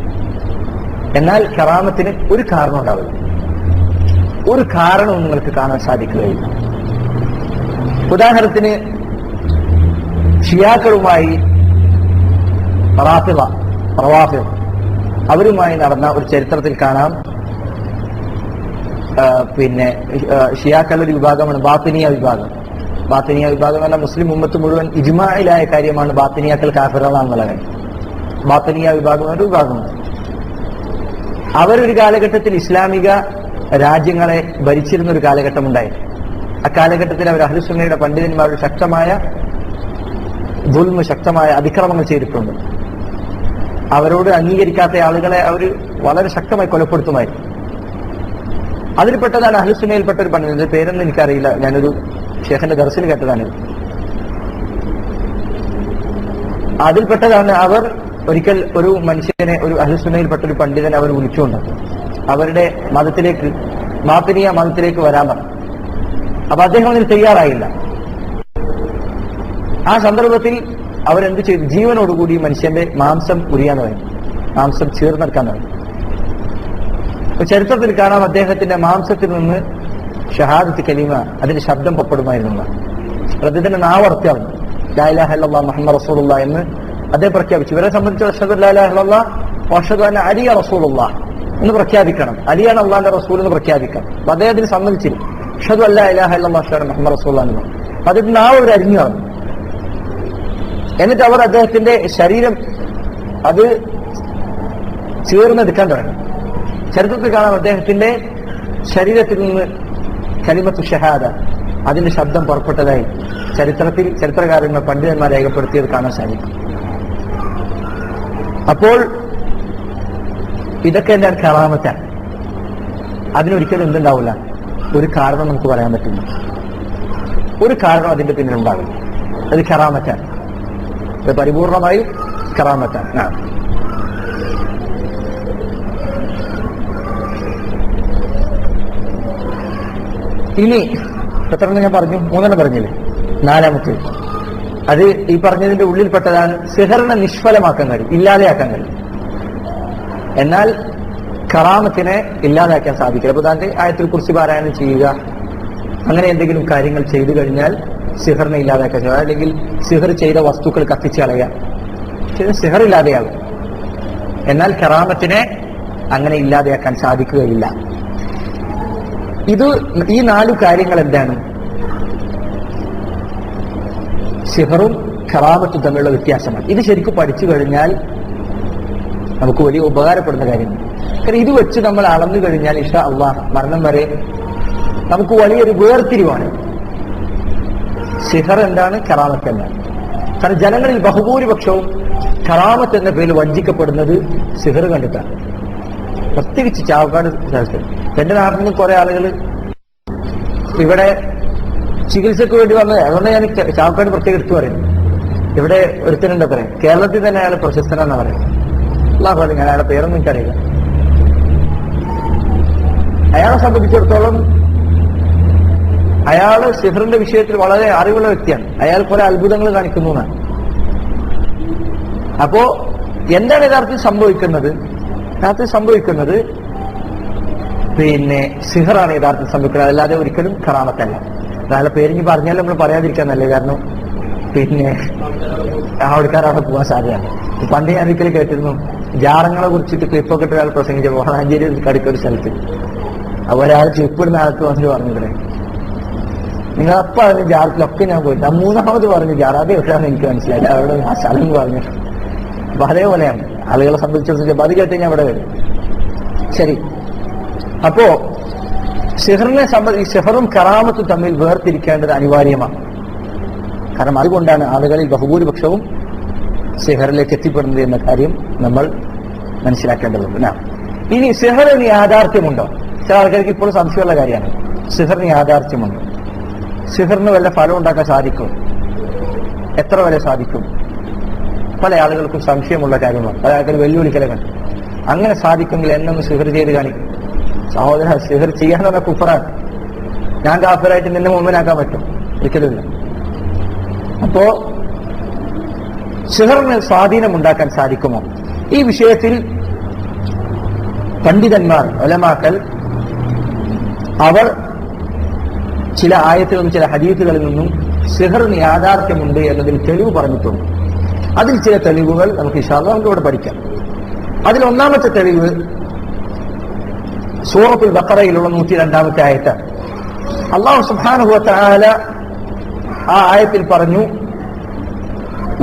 എന്നാൽ കറാമത്തിന് ഒരു കാരണം ഉണ്ടാവില്ല, ഒരു കാരണവും നിങ്ങൾക്ക് കാണാൻ സാധിക്കുകയില്ല. ഉദാഹരണത്തിന് ഷിയാക്കളുമായി റവാഫിദ് അവരുമായി നടന്ന ഒരു ചരിത്രത്തിൽ കാണാം. ഷിയാക്കളുടെ ഒരു വിഭാഗമാണ് ബാത്തിനിയ വിഭാഗം. ബാത്തിനിയ വിഭാഗം എന്ന മുസ്ലിം ഉമ്മത്ത് മുഴുവൻ ഇജ്മാഇലായ കാര്യമാണ് ബാത്തിനിയാക്കൾ കാഫിറുകളാണെന്നുള്ള കാര്യം. ബാത്തിനിയ വിഭാഗം ഒരു വിഭാഗമാണ്. അവരൊരു കാലഘട്ടത്തിൽ ഇസ്ലാമിക രാജ്യങ്ങളെ ഭരിച്ചിരുന്ന ഒരു കാലഘട്ടം ഉണ്ടായി. ആ കാലഘട്ടത്തിൽ അവർ അഹ്ലുസുന്നയുടെ പണ്ഡിതന്മാരുടെ ശക്തമായ ദുൽമ്, ശക്തമായ അതിക്രമങ്ങൾ ചെയ്തിട്ടുണ്ട്. അവരോട് അംഗീകരിക്കാത്ത ആളുകളെ അവർ വളരെ ശക്തമായി കൊലപ്പെടുത്തുമായിരുന്നു. അതിൽപ്പെട്ടതാണ് അഹ്ലുസുന്നയിൽപ്പെട്ട ഒരു പണ്ഡിതന്റെ പേരൊന്നും എനിക്കറിയില്ല, ഞാനൊരു ഷേഖിന്റെ ദർസിൽ കേട്ടതാണ്. അതിൽപ്പെട്ടതാണ് അവർ ഒരിക്കൽ ഒരു മനുഷ്യനെ, ഒരു അഹ്ലുസുന്നയിൽപ്പെട്ട ഒരു പണ്ഡിതനെ അവർ വിളിച്ചുകൊണ്ട് അവരുടെ മതത്തിലേക്ക്, മാപ്പിനിയ മതത്തിലേക്ക് വരാൻ പറഞ്ഞു. അപ്പൊ അദ്ദേഹം അതിന് തയ്യാറായില്ല. ആ സന്ദർഭത്തിൽ അവരെന്ത് ചെയ്തു? ജീവനോടുകൂടി മനുഷ്യന്റെ മാംസം ഉരിയാന്ന് പറയും, മാംസം ചീർന്നെടുക്കാൻ പറയും. അപ്പൊ ചരിത്രത്തിൽ കാണാം, അദ്ദേഹത്തിന്റെ മാംസത്തിൽ നിന്ന് ഷഹാദത്ത് കലിമ, അതിന്റെ ശബ്ദം പുറപ്പെടുമായിരുന്നു. അദ്ദേഹത്തിന്റെ നാവർത്തിയാണ് ലാ ഇലാഹ ഇല്ലല്ലാഹ് മുഹമ്മദ് റസൂലുള്ളാഹ് എന്ന് അദ്ദേഹം പ്രഖ്യാപിച്ചു. ഇവരെ സംബന്ധിച്ച് അഷ്ഹദു ലാ ഇലാഹ ഇല്ലല്ലാഹ് വഅഷ്ഹദു അന്ന അലിയ റസൂലുള്ളാഹ് എന്ന് പ്രഖ്യാപിക്കണം, അലിയാണ് അള്ളാന്റെ റസൂൽ എന്ന് പ്രഖ്യാപിക്കണം. അപ്പൊ അദ്ദേഹത്തിന് സമ്മതിച്ചില്ല. അഷ്ഹദു അല്ലാ ഇലാഹ ഇല്ലല്ലാഹ് അഷ്ഹദു അന്ന മുഹമ്മദ് റസൂലുള്ളാഹ് എന്ന് പറഞ്ഞു. അതിന്റെ നാവ് അവർ അരിഞ്ഞു കളഞ്ഞു. എന്നിട്ട് അവർ അദ്ദേഹത്തിന്റെ ശരീരം അത് ചീർന്നെടുക്കാൻ തുടങ്ങി. ചരിത്രത്തിൽ കാണാം, അദ്ദേഹത്തിന്റെ ശരീരത്തിൽ നിന്ന് കലിമത്തു ഷഹാദ, അതിന്റെ ശബ്ദം പുറപ്പെട്ടതായി ചരിത്രകാരന്മാർ, പണ്ഡിതന്മാർ രേഖപ്പെടുത്തിയത് കാണാൻ സാധിക്കും. അപ്പോൾ ഇതൊക്കെ എന്താണ്? കറാമത്താണ്. അതിനൊരിക്കലും എന്തുണ്ടാവില്ല, ഒരു കാരണം നമുക്ക് പറയാൻ പറ്റില്ല, ഒരു കാരണം അതിന്റെ പിന്നിലുണ്ടാവില്ല. അത് കറാമത്താണ്, അത് പരിപൂർണമായും കറാമത്താണ്. ഇനി എത്രയെന്ന് ഞാൻ പറഞ്ഞു? 3 പറഞ്ഞില്ലേ? 4-ാമത്തെ, അത് ഈ പറഞ്ഞതിന്റെ ഉള്ളിൽപ്പെട്ടതാണ്. സിഹറിനെ നിഷ്ഫലമാക്കാൻ കഴിയും, ഇല്ലാതെയാക്കാൻ കഴിയും. എന്നാൽ കറാമത്തിനെ ഇല്ലാതാക്കാൻ സാധിക്കില്ല. അപ്പൊ താന്റെ ആയത്തിൽ കുറിച്ച് പാരായണം ചെയ്യുക, അങ്ങനെ എന്തെങ്കിലും കാര്യങ്ങൾ ചെയ്തു കഴിഞ്ഞാൽ സിഹറിനെ ഇല്ലാതാക്കാൻ സാധിക്കും. അല്ലെങ്കിൽ സിഹർ ചെയ്ത വസ്തുക്കൾ കത്തിച്ച് കളയാം, സിഹർ ഇല്ലാതെയാകും. എന്നാൽ കറാമത്തിനെ അങ്ങനെ ഇല്ലാതെയാക്കാൻ സാധിക്കുകയില്ല. ഈ 4 കാര്യങ്ങൾ എന്താണ്? സിഹറും കറാമത്തും തമ്മിലുള്ള വ്യത്യാസമാണ്. ഇത് ശരിക്കും പഠിച്ചു കഴിഞ്ഞാൽ നമുക്ക് വലിയ ഉപകാരപ്പെടുന്ന കാര്യമാണ്. കാരണം ഇത് വെച്ച് നമ്മൾ അളന്നു കഴിഞ്ഞാൽ ഇൻഷാ അല്ലാഹ് മരണം വരെ നമുക്ക് വലിയൊരു വേർതിരിവാണ്. സിഹർ എന്താണ്, കറാമത്ത് എന്താണ്? കാരണം ജനങ്ങളിൽ ബഹുഭൂരിപക്ഷവും കറാമത്ത് എന്ന പേരിൽ വഞ്ചിക്കപ്പെടുന്നത് സിഹർ കണ്ടിട്ടാണ്. പ്രത്യേകിച്ച് ചാവക്കാട് സ്ഥലത്ത്. എന്റെ നാട്ടിൽ നിന്ന് കുറെ ആളുകൾ ഇവിടെ ചികിത്സക്ക് വേണ്ടി വന്നത്. അതുകൊണ്ട് ഞാൻ ചാവക്കാട് പ്രത്യേകം എടുത്തു പറയുന്നു. ഇവിടെ ഒരുത്തനുണ്ട് പറയാം, കേരളത്തിൽ തന്നെ അയാൾ പ്രശസ്തനാന്ന് പറയുന്നത്. അല്ലാഹു അലം, ഞാൻ അയാളുടെ പേരൊന്നും എനിക്കറിയില്ല. അയാളെ സംബന്ധിച്ചിടത്തോളം അയാള് സിഹറിന്റെ വിഷയത്തിൽ വളരെ അറിവുള്ള വ്യക്തിയാണ്. അയാൾ കുറെ അത്ഭുതങ്ങൾ കാണിക്കുന്നു എന്നാണ്. അപ്പോ എന്താണ് യഥാർത്ഥത്തിൽ സംഭവിക്കുന്നത്? പിന്നെ സിഹറാണ് യഥാർത്ഥത്തിൽ സംഭവിക്കുന്നത്, അല്ലാതെ ഒരിക്കലും കറാമത്തല്ല. അയാളുടെ പേരിഞ്ഞ് പറഞ്ഞാലും നമ്മൾ പറയാതിരിക്കാൻ നല്ലേ. കാരണം പിന്നെ അവിടെക്കാരവിടെ പോകാൻ സാധ്യതയാണ്. പണ്ട് ഞാൻ ഒരിക്കലും കേട്ടിരുന്നു, ജാറങ്ങളെ കുറിച്ചിട്ട് ക്ലിപ്പൊക്കെ ഇട്ട് ഒരാൾ പ്രസംഗിച്ച വളാഞ്ചേരി കടുക്കൊരു സ്ഥലത്ത്. അപ്പൊ ഒരാൾ ക്ലിപ്പിടുന്ന ആൾക്ക് വന്നിട്ട് പറഞ്ഞില്ലേ, നിങ്ങൾ അപ്പൊ അതിന് ജാറത്തിലൊക്കെ ഞാൻ പോയിട്ട് 3ാമത് പറഞ്ഞു ജാറ, അത് എവിടെയാണെന്ന് എനിക്ക് മനസ്സിലായില്ല. അവിടെ ആ സ്ഥലം പറഞ്ഞു. അപ്പൊ അതേപോലെയാണ് ആളുകളെ സംബന്ധിച്ചിടത്തോളം. അത് കേട്ട് ഞാൻ അവിടെ വരും. ശരി, അപ്പോ സിഹറും കറാമത്തും തമ്മിൽ വേർതിരിക്കേണ്ടത് അനിവാര്യമാണ്. കാരണം അതുകൊണ്ടാണ് ആളുകളിൽ ബഹുഭൂരിപക്ഷവും സിഹറിലേക്ക് എത്തിപ്പെടുന്നത് എന്ന കാര്യം നമ്മൾ മനസ്സിലാക്കേണ്ടതുണ്ട്. ഇനി സിഹറിന് യാഥാർത്ഥ്യമുണ്ടോ? ചില ആൾക്കാർക്ക് ഇപ്പോൾ സംശയമുള്ള കാര്യമാണ്. സിഹറിന് യാഥാർത്ഥ്യമുണ്ടോ? സിഹറിന് വല്ല ഫലം ഉണ്ടാക്കാൻ സാധിക്കും? എത്ര വരെ സാധിക്കും? പല ആളുകൾക്കും സംശയമുള്ള കാര്യമാണ്. പല ആൾക്കാർ വെല്ലുവിളിക്കലാണ്. അങ്ങനെ സാധിക്കുമെങ്കിൽ എന്നൊന്ന് സിഹർ ചെയ്ത് കാണിക്കും. സഹോദര, സിഹർ ചെയ്യാൻ പറഞ്ഞ കുഫറാണ്. ഞാൻ കാഫിറായിട്ട് നിന്നെ മുമ്പിനാക്കാൻ പറ്റും? ഒരിക്കലുമില്ല. അപ്പോ സിഹറിന് സ്വാധീനമുണ്ടാക്കാൻ സാധിക്കുമോ? ഈ വിഷയത്തിൽ പണ്ഡിതന്മാർ, ഉലമാക്കൾ, അവർ ചില ആയത്തിൽ നിന്നും ചില ഹദീസുകളിൽ നിന്നും സിഹറിന് യാഥാർത്ഥ്യമുണ്ട് എന്നതിൽ തെളിവ് പറഞ്ഞിട്ടുണ്ട്. അതിൽ ചില തെളിവുകൾ നമുക്ക് ഇൻഷാ അല്ലാഹ് നമുക്ക് ഇവിടെ പഠിക്കാം. അതിൽ ഒന്നാമത്തെ തെളിവ് സൂറത്തുൽ ബഖറയിലുള്ള 102-ാമത്തെ ആയത്താണ്. അല്ലാഹു സുബ്ഹാനഹു വ തആല ആ ആയത്തിൽ പറഞ്ഞു,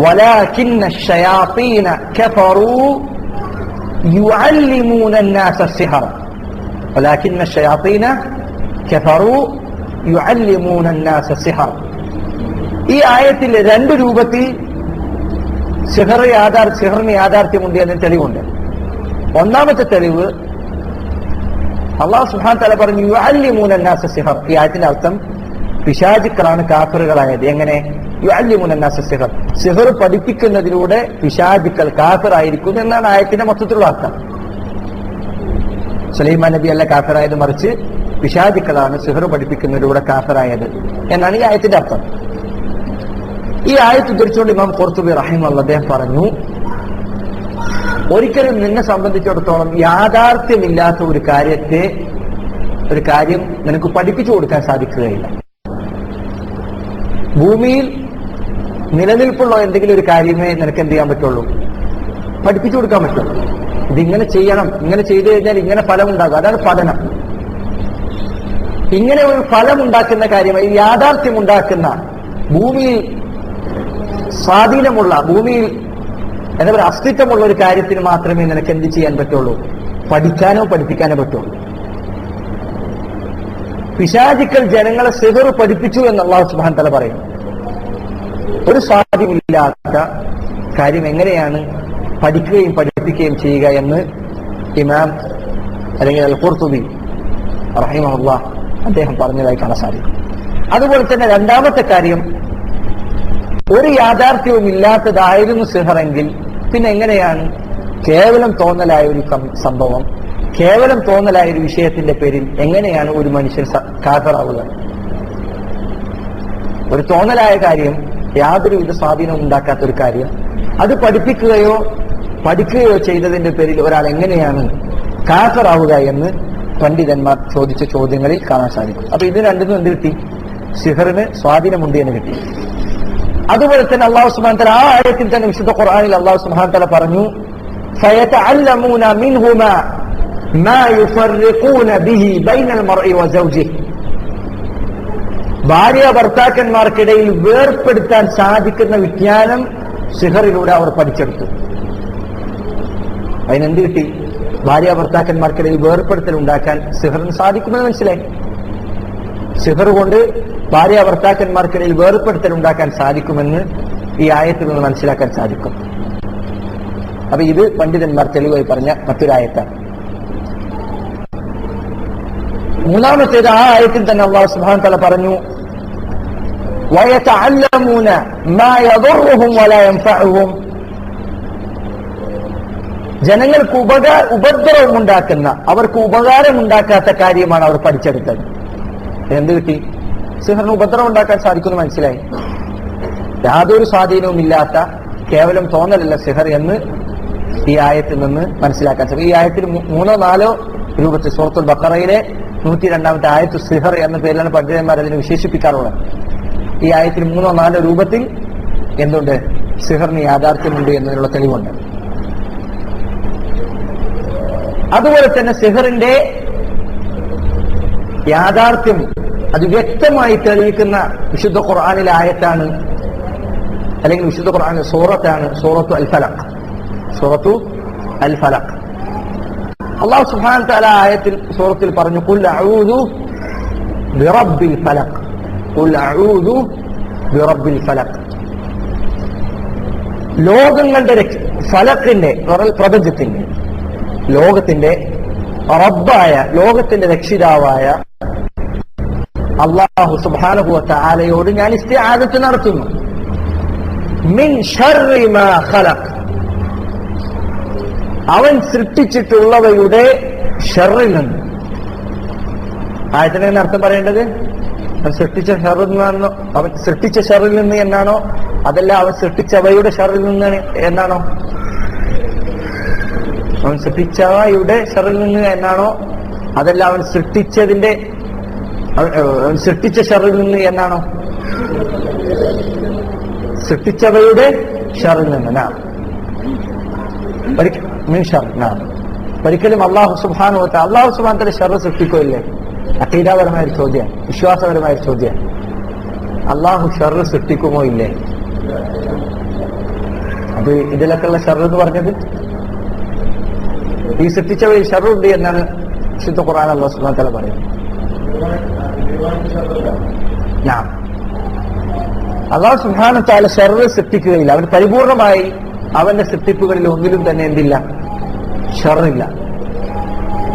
വലാകിന്ന അശ്ശയാതീന കഫറൂ യുഅല്ലിമൂന അന്നാസ അസ്സിഹറ. വലാകിന്ന ശയാത്തീന കഫറു യുഅല്ലിമൂന അന്നാസ സിഹർ. ഈ ആയത്തിൽ രണ്ട് രൂപത്തിൽ സിഹറിന് യാഥാർത്ഥ്യമുണ്ട് എന്നതിന് തെളിവുണ്ട്. ഒന്നാമത്തെ തെളിവ് അല്ലാഹു സുബ്ഹാനഹു വ തആല പറഞ്ഞു യുഅല്ലിമൂന അന്നാസ സിഹർ. ഈ ആയത്തിന്റെ അർത്ഥം പിശാചുക്കളാണ് കാഫിറുകളായത്. എങ്ങനെ? യുഅല്ലിമൂന അന്നാസ സിഹർ, സിഹർ പഠിപ്പിക്കുന്നതിലൂടെ പിശാചുക്കൾ കാഫിറായിരിക്കുന്നു എന്നാണ് ആയത്തിന്റെ മൊത്തത്തിലുള്ള അർത്ഥം. സുലൈമാൻ നബി അല്ല കാഫിറായത്, മറിച്ച് പിശാചുക്കളാണ് സിഹർ പഠിപ്പിക്കുന്നതിലൂടെ കാഫിറായത് എന്നാണ് ഈ ആയത്തിന്റെ അർത്ഥം. ഈ ആയത്ത് ഉദ്ധരിച്ചുകൊണ്ട് ഇമാം ഖുർത്തുബി റഹിമഹുല്ലാഹ് അദ്ദേഹം പറഞ്ഞു, ഒരിക്കലും നിന്നെ സംബന്ധിച്ചിടത്തോളം യാഥാർത്ഥ്യമില്ലാത്ത ഒരു കാര്യം നിനക്ക് പഠിപ്പിച്ചു കൊടുക്കാൻ സാധിക്കുകയില്ല. ഭൂമിയിൽ നിലനിൽപ്പുള്ള എന്തെങ്കിലും ഒരു കാര്യമേ നിനക്ക് എന്ത് ചെയ്യാൻ പറ്റുള്ളൂ? പഠിപ്പിച്ചു കൊടുക്കാൻ പറ്റുള്ളൂ. ഇതിങ്ങനെ ചെയ്യണം, ഇങ്ങനെ ചെയ്തു കഴിഞ്ഞാൽ ഇങ്ങനെ ഫലം ഉണ്ടാകും, അതാണ് പഠനം. ഇങ്ങനെ ഒരു ഫലം ഉണ്ടാക്കുന്ന കാര്യമായി യാഥാർത്ഥ്യമുണ്ടാക്കുന്ന, ഭൂമിയിൽ സ്വാധീനമുള്ള, ഭൂമിയിൽ എന്താ പറയുക, അസ്തിത്വമുള്ള ഒരു കാര്യത്തിന് മാത്രമേ നിനക്ക് എന്ത് ചെയ്യാൻ പറ്റുള്ളൂ? പഠിക്കാനോ പഠിപ്പിക്കാനോ പറ്റുള്ളൂ. പിശാചുക്കൾ ജനങ്ങളെ സിഹർ പഠിപ്പിച്ചു എന്ന് അല്ലാഹു സുബ്ഹാനഹു വ തആല പറയും. ഒരു സ്വാധീനമില്ലാത്ത കാര്യം എങ്ങനെയാണ് പഠിക്കുകയും പഠിപ്പിക്കുകയും ചെയ്യുക എന്ന് ഇമാം അല്ലെങ്കിൽ അൽ ഖുർത്തുബി റഹിമഹുല്ലാഹ് അദ്ദേഹം പറഞ്ഞതായി കാണാൻ സാധിക്കും. അതുപോലെ തന്നെ രണ്ടാമത്തെ കാര്യം, ഒരു യാഥാർത്ഥ്യവും ഇല്ലാത്തതായിരുന്നു സിഹറെങ്കിൽ പിന്നെ എങ്ങനെയാണ് കേവലം തോന്നലായ ഒരു സംഭവം, കേവലം തോന്നലായ ഒരു വിഷയത്തിന്റെ പേരിൽ എങ്ങനെയാണ് ഒരു മനുഷ്യൻ കാഫിറാവുക? ഒരു തോന്നലായ കാര്യം, യാതൊരുവിധ സ്വാധീനവും ഉണ്ടാക്കാത്ത ഒരു കാര്യം, അത് പഠിക്കുകയോ ചെയ്തതിന്റെ പേരിൽ ഒരാൾ എങ്ങനെയാണ് കാഫിറാവുക എന്ന് പണ്ഡിതന്മാർ ചോദിച്ച ചോദ്യങ്ങളിൽ കാണാൻ സാധിക്കും. അപ്പൊ ഇത് രണ്ടിനും എന്ത് കിട്ടി? സിഹറിന് സ്വാധീനമുണ്ട് എന്ന് കിട്ടി. അതുപോലെ തന്നെ അല്ലാഹു സുബ്ഹാനഹു വ തആല ആ ആയത്തിൽ തന്നെ വിശുദ്ധ ഖുർആനിൽ അല്ലാഹു സുബ്ഹാനഹു വ തആല പറഞ്ഞു, ഫയതഅല്ലമൂന മിൻഹുമാ മാ യുഫർരിഖൂന ബിഹി ബൈനൽ മർഇ വസൗജിഹി. ഭാര്യ ഭർത്താക്കന്മാർക്കിടയിൽ വേർപ്പെടുത്താൻ സാധിക്കുന്ന വിജ്ഞാനം സിഹറിലൂടെ അവർ പഠിച്ചെടുത്തു. അതിനെന്ത് കിട്ടി? ഭാര്യ ഭർത്താക്കന്മാർക്കിടയിൽ വേർപ്പെടുത്തൽ ഉണ്ടാക്കാൻ സിഹറിന് സാധിക്കുമെന്ന് മനസ്സിലായി. സിഹർ കൊണ്ട് ഭാര്യ ഭർത്താക്കന്മാർക്കിടയിൽ വേർപ്പെടുത്തൽ ഉണ്ടാക്കാൻ സാധിക്കുമെന്ന് ഈ ആയത്തിൽ നിന്ന് മനസ്സിലാക്കാൻ സാധിക്കും. അപ്പൊ ഇത് പണ്ഡിതന്മാർ തെളിവായി പറഞ്ഞ മറ്റൊരായത്താണ്. മൂന്നാമത്തേത് ആ ആയത്തിൽ തന്നെ അല്ലാഹു സുബ്ഹാനഹു വ തആല പറഞ്ഞു, വയതഅല്ലമൂന മാ യദുറുഹും വലാ യൻഫഉഹും. ജനങ്ങൾക്ക് ഉപദ്രവം ഉണ്ടാക്കുന്ന, അവർക്ക് ഉപകാരമുണ്ടാക്കാത്ത കാര്യമാണ് അവർ പഠിച്ചെടുത്തത്. എന്ത് കിട്ടി? സിഹറിന് ഉപദ്രവം ഉണ്ടാക്കാൻ സാധിക്കുമെന്ന് മനസ്സിലായി. യാതൊരു സ്വാധീനവും ഇല്ലാത്ത കേവലം തോന്നലല്ല സിഹർ എന്ന് ഈ ആയത്തിൽ നിന്ന് മനസ്സിലാക്കാൻ സാധിക്കും. ഈ ആയത്തിൽ 3-4 രൂപത്തിൽ സൂറത്തുൽ ബഖറയിലെ 102-ാമത്തെ ആയത്തു സിഹർ എന്ന പേരിലാണ് പണ്ഡിതന്മാർ അതിനെ വിശേഷിപ്പിക്കാറുള്ളത്. ഈ ആയത്തിൽ 3-4 രൂപത്തിൽ എന്തുണ്ട്? സിഹറിന് യാഥാർത്ഥ്യമുണ്ട് എന്നതിനുള്ള തെളിവുണ്ട്. അതുപോലെ തന്നെ സിഹറിന്റെ യാഥാർത്ഥ്യം അത് വ്യക്തമായി തെളിയിക്കുന്ന വിശുദ്ധ ഖുർആനിലെ ആയത്താണ്, അല്ലെങ്കിൽ വിശുദ്ധ ഖുർആനിലെ സൂറത്താണ് സൂറത്തു അൽ ഫലഖ്. സൂറത്തു അൽ ഫലഖ് അല്ലാഹു സുബ്ഹാനഹു വ തആല ആയത്തിൽ സൂറത്തിൽ പറഞ്ഞു, ഖുൽ അഊദു ബിറബ്ബിൽ ഫലഖ്, ഖുൽ അഊദു ബിറബ്ബിൽ ഫലഖ്. ലോകങ്ങളുടെ ഫലഖിന്റെ, പ്രപഞ്ചത്തിന്റെ, ലോകത്തിന്റെ റബ്ബായ, ലോകത്തിന്റെ രക്ഷിതാവായ അല്ലാഹു സുബ്ഹാനഹു വ തആലയോട് ഞാൻ ഇസ്തിആദത്ത് നടത്തുന്നു. മിൻ ശർരി മാ ഖലഖ്, അവൻ സൃഷ്ടിച്ചിട്ടുള്ളവയുടെ ഷർറിൽ നിന്ന്. ആയത്തിന് അർത്ഥം പറയേണ്ടത് അവൻ സൃഷ്ടിച്ച ഷർറിൽ നിന്നാണോ, അവൻ സൃഷ്ടിച്ച ഷർറിൽ നിന്ന് എന്നാണോ, അതല്ല അവൻ സൃഷ്ടിച്ചവയുടെ ഷർറിൽ നിന്ന് എന്നാണോ? അവൻ സൃഷ്ടിച്ചവയുടെ ഷർറിൽ നിന്ന് എന്നാണോ, അതല്ല അവൻ സൃഷ്ടിച്ചതിന്റെ, അവൻ സൃഷ്ടിച്ച ഷർറിൽ നിന്ന് എന്നാണോ? സൃഷ്ടിച്ചവയുടെ ഷർറിൽ നിന്ന്. ഒരിക്കലും അല്ലാഹു സുബ്ഹാനഹു വ തആല ഷർറ് സൃഷ്ടിക്കുകയില്ലേ? അഖീദാപരമായ ഒരു ചോദ്യം, വിശ്വാസപരമായ ഒരു ചോദ്യം. അല്ലാഹു ഷർറ് സൃഷ്ടിക്കുമോ ഇല്ലേ? അത് ഇതിലൊക്കെയുള്ള ഷർറ് എന്ന് പറഞ്ഞത് ഈ സൃഷ്ടിച്ചവയിൽ ഷർറുണ്ട് എന്നാണ് വിശുദ്ധ ഖുർആൻ അല്ലാഹു സുബ്ഹാനഹു വ തആല പറയും. അല്ലാഹു സുബ്ഹാനഹു വ തആല ശർറ് സൃഷ്ടിക്കുകയില്ല. അവൻ പരിപൂർണമായി അവന്റെ സൃഷ്ടിപ്പുകളിൽ ഒന്നിലും തന്നെ എന്തില്ല, ശർറില്ല.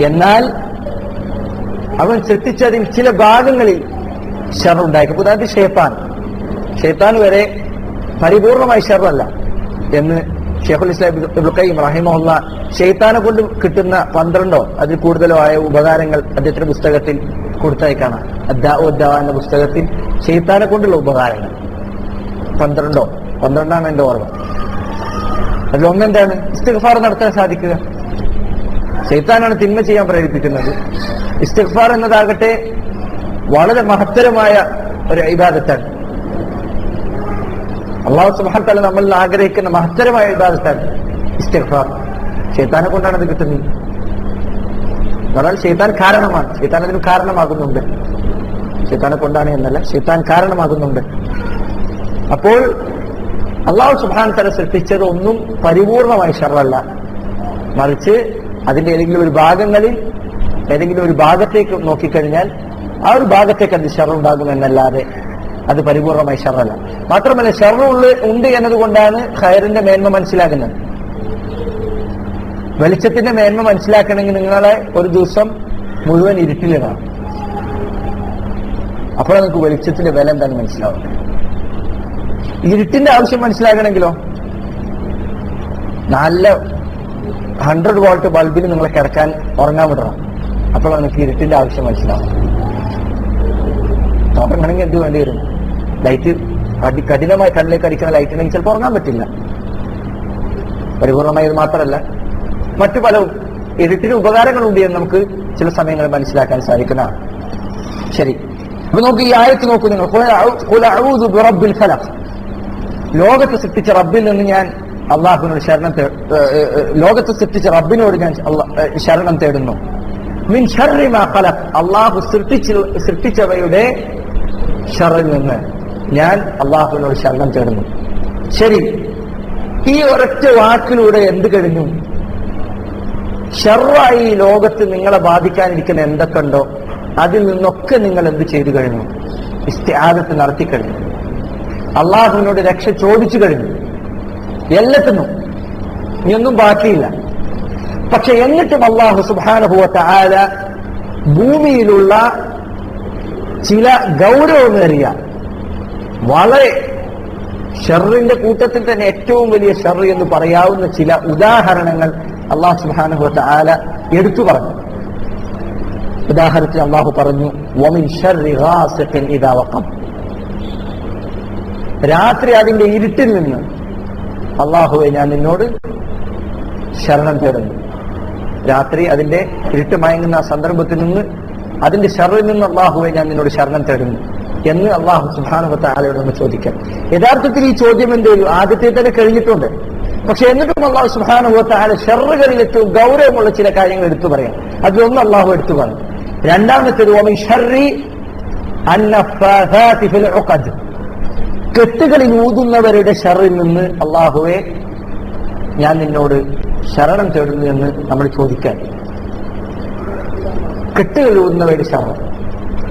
എന്നാൽ അവൻ സൃഷ്ടിച്ചതിൽ ചില ഭാഗങ്ങളിൽ ശർറുണ്ടായിരിക്കും. ഉദാഹരണത്തിന് ഷൈത്താൻ വരെ പരിപൂർണമായി ശർറല്ല എന്ന് ശൈഖുൽ ഇസ്ലാം ഇബ്നുൽ ഖയ്യിം റഹിമഹുല്ലാ ഷൈത്താനെ കൊണ്ട് കിട്ടുന്ന 12 അതിൽ കൂടുതലോ ആയ ഉപകാരങ്ങൾ അദ്ദേഹത്തിന്റെ പുസ്തകത്തിൽ കൊടുത്തായി കാണാം. അദ്ദാഉ വദ്ദവാ എന്ന പുസ്തകത്തിൽ ഷൈത്താനെ കൊണ്ടുള്ള ഉപകാരങ്ങൾ 12 എന്റെ ഓർമ്മ. അതിലൊന്നെന്താണ്? ഇസ്തിഗ്ഫാർ നടത്താൻ സാധിക്കുക. ശൈത്താനാണ് തിന്മ ചെയ്യാൻ പ്രേരിപ്പിക്കുന്നത്. ഇസ്തിഗ്ഫാർ എന്നതാകട്ടെ വളരെ മഹത്തരമായ ഒരു ഇബാദത്താണ്. അല്ലാഹു സുബ്ഹാനഹു വ തആല നമ്മൾ ആഗ്രഹിക്കുന്ന മഹത്തരമായ ഇബാദത്താണ് ഇസ്തിഗ്ഫാർ. ശൈത്താനെ കൊണ്ടാണ് അത് കിട്ടുന്നത്. എന്നാൽ ശൈത്താൻ കാരണമാണ്, ശൈത്താൻ അതിന് കാരണമാകുന്നുണ്ട്. ശൈത്താനെ കൊണ്ടാണ് എന്നല്ല, ശൈത്താൻ കാരണമാകുന്നുണ്ട്. അപ്പോൾ അല്ലാഹു സുബ്ഹാനഹു വ തആല സൃഷ്ടിച്ചത് ഒന്നും പരിപൂർണമായി ശർറല്ല, മറിച്ച് അതിന്റെ ഏതെങ്കിലും ഒരു ഭാഗത്തേക്ക് നോക്കിക്കഴിഞ്ഞാൽ ആ ഒരു ഭാഗത്തേക്ക് അത് ശർറുണ്ടാകുമെന്നല്ലാതെ അത് പരിപൂർണമായി ശർറല്ല. മാത്രമല്ല ശർറ് ഉണ്ട് എന്നതുകൊണ്ടാണ് ഖൈറിന്റെ മേന്മ മനസ്സിലാക്കുന്നത്. വെളിച്ചത്തിന്റെ മേന്മ മനസ്സിലാക്കണമെങ്കിൽ നിങ്ങളെ ഒരു ദിവസം മുഴുവൻ ഇരുട്ടിലിടാം. അപ്പോൾ നിങ്ങൾക്ക് വെളിച്ചത്തിന്റെ വില എന്താണെന്ന് മനസ്സിലാവും. ഇരുട്ടിന്റെ ആവശ്യം മനസ്സിലാക്കണമെങ്കിലോ നല്ല 100 വോൾട്ട് ബൾബിന് നിങ്ങളെ കിടക്കാൻ ഉറങ്ങാൻ വിടണം. അപ്പോൾ നിങ്ങൾക്ക് ഇരുട്ടിന്റെ ആവശ്യം മനസ്സിലാവും. ഉറങ്ങണമെങ്കിൽ എന്ത് വേണ്ടി വരും? ലൈറ്റ് കഠിനമായി കണ്ണിലേക്ക് അടിക്കുന്ന ലൈറ്റ് ഉണ്ടെങ്കിൽ ചിലപ്പോൾ ഉറങ്ങാൻ പറ്റില്ല. പരിപൂർണമായത് മാത്രമല്ല, മറ്റു പല ഇരുട്ടിന് ഉപകാരങ്ങളുണ്ട് എന്ന് നമുക്ക് ചില സമയങ്ങളിൽ മനസ്സിലാക്കാൻ സാധിക്കുന്നതാണ്. ശരി, അപ്പൊ നോക്ക് ഈ ആയത്ത് നോക്കൂ നിങ്ങൾ. ലോകത്തെ സൃഷ്ടിച്ച റബ്ബിൽ നിന്ന് ഞാൻ അള്ളാഹുവിനോട് ലോകത്തെ സൃഷ്ടിച്ച റബ്ബിനോട് ഞാൻ ശരണം തേടുന്നു. മിൻ ശർരി മാ ഖലഖ്, അള്ളാഹു സൃഷ്ടിച്ചവയുടെ ശർറിൽ നിന്ന് ഞാൻ അള്ളാഹുവിനോട് ശരണം തേടുന്നു. ശരി, ഈ ഒരൊറ്റ വാക്കിലൂടെ എന്ത് കഴിഞ്ഞു? ശർറായി ലോകത്ത് നിങ്ങളെ ബാധിക്കാനിരിക്കുന്ന എന്തൊക്കെ ഉണ്ടോ അതിൽ നിന്നൊക്കെ നിങ്ങൾ എന്ത് ചെയ്തു കഴിഞ്ഞു? ഇസ്തിആദത്ത് നടത്തി കഴിഞ്ഞു. അള്ളാഹുവിനോട് രക്ഷ ചോദിച്ചു കഴിഞ്ഞു. എല്ലാത്തിനും ഇനിയൊന്നും ബാക്കിയില്ല. പക്ഷെ എന്നിട്ടും അള്ളാഹു സുബ്ഹാനഹു വ തആല ഭൂമിയിലുള്ള ചില ഗൗരവമേറിയ വളരെ ഷർറിന്റെ കൂട്ടത്തിൽ തന്നെ ഏറ്റവും വലിയ ഷർറ് എന്ന് പറയാവുന്ന ചില ഉദാഹരണങ്ങൾ അള്ളാഹു സുബ്ഹാനഹു വ തആല എടുത്തു പറഞ്ഞു. ഉദാഹരണത്തിന് അള്ളാഹു പറഞ്ഞു, വമിൻ ശർരി ഗാസിഖിൻ ഇദാ വഖബ്, രാത്രി അതിന്റെ ഇരുട്ടിൽ നിന്ന് അള്ളാഹുവെ ഞാൻ നിന്നോട് ശരണം തേടുന്നു. രാത്രി അതിന്റെ ഇരുട്ട് മയങ്ങുന്ന ആ സന്ദർഭത്തിൽ നിന്ന് അതിന്റെ ശർറിൽ നിന്ന് അള്ളാഹുവെ ഞാൻ നിന്നോട് ശരണം തേടുന്നു എന്ന് അള്ളാഹു സുബ്ഹാനഹു വ തആലയോട് ഒന്ന് ചോദിക്കാം. യഥാർത്ഥത്തിൽ ഈ ചോദ്യം എന്തേലും ആദ്യത്തെ തന്നെ കഴിഞ്ഞിട്ടുണ്ട്. പക്ഷെ എന്നിട്ടും അള്ളാഹു സുബ്ഹാനഹു വ തആല ശർറുകളിൽ ഏറ്റവും ഗൗരവമുള്ള ചില കാര്യങ്ങൾ എടുത്തു പറയാം. അതിലൊന്ന് അള്ളാഹു എടുത്തു പറഞ്ഞു. രണ്ടാമത്തേത് വമിൻ ശർരി അന്നഫാസാതി ഫിൽ ഉഖദ്, കെട്ടുകളിൽ ഊതുന്നവരുടെ ശർറിൽ നിന്ന് അള്ളാഹുവെ ഞാൻ നിന്നോട് ശരണം തേടുന്നു എന്ന് നമ്മൾ ചോദിക്കാൻ. കെട്ടുകളിൽ ഊതുന്നവരുടെ ശർറ്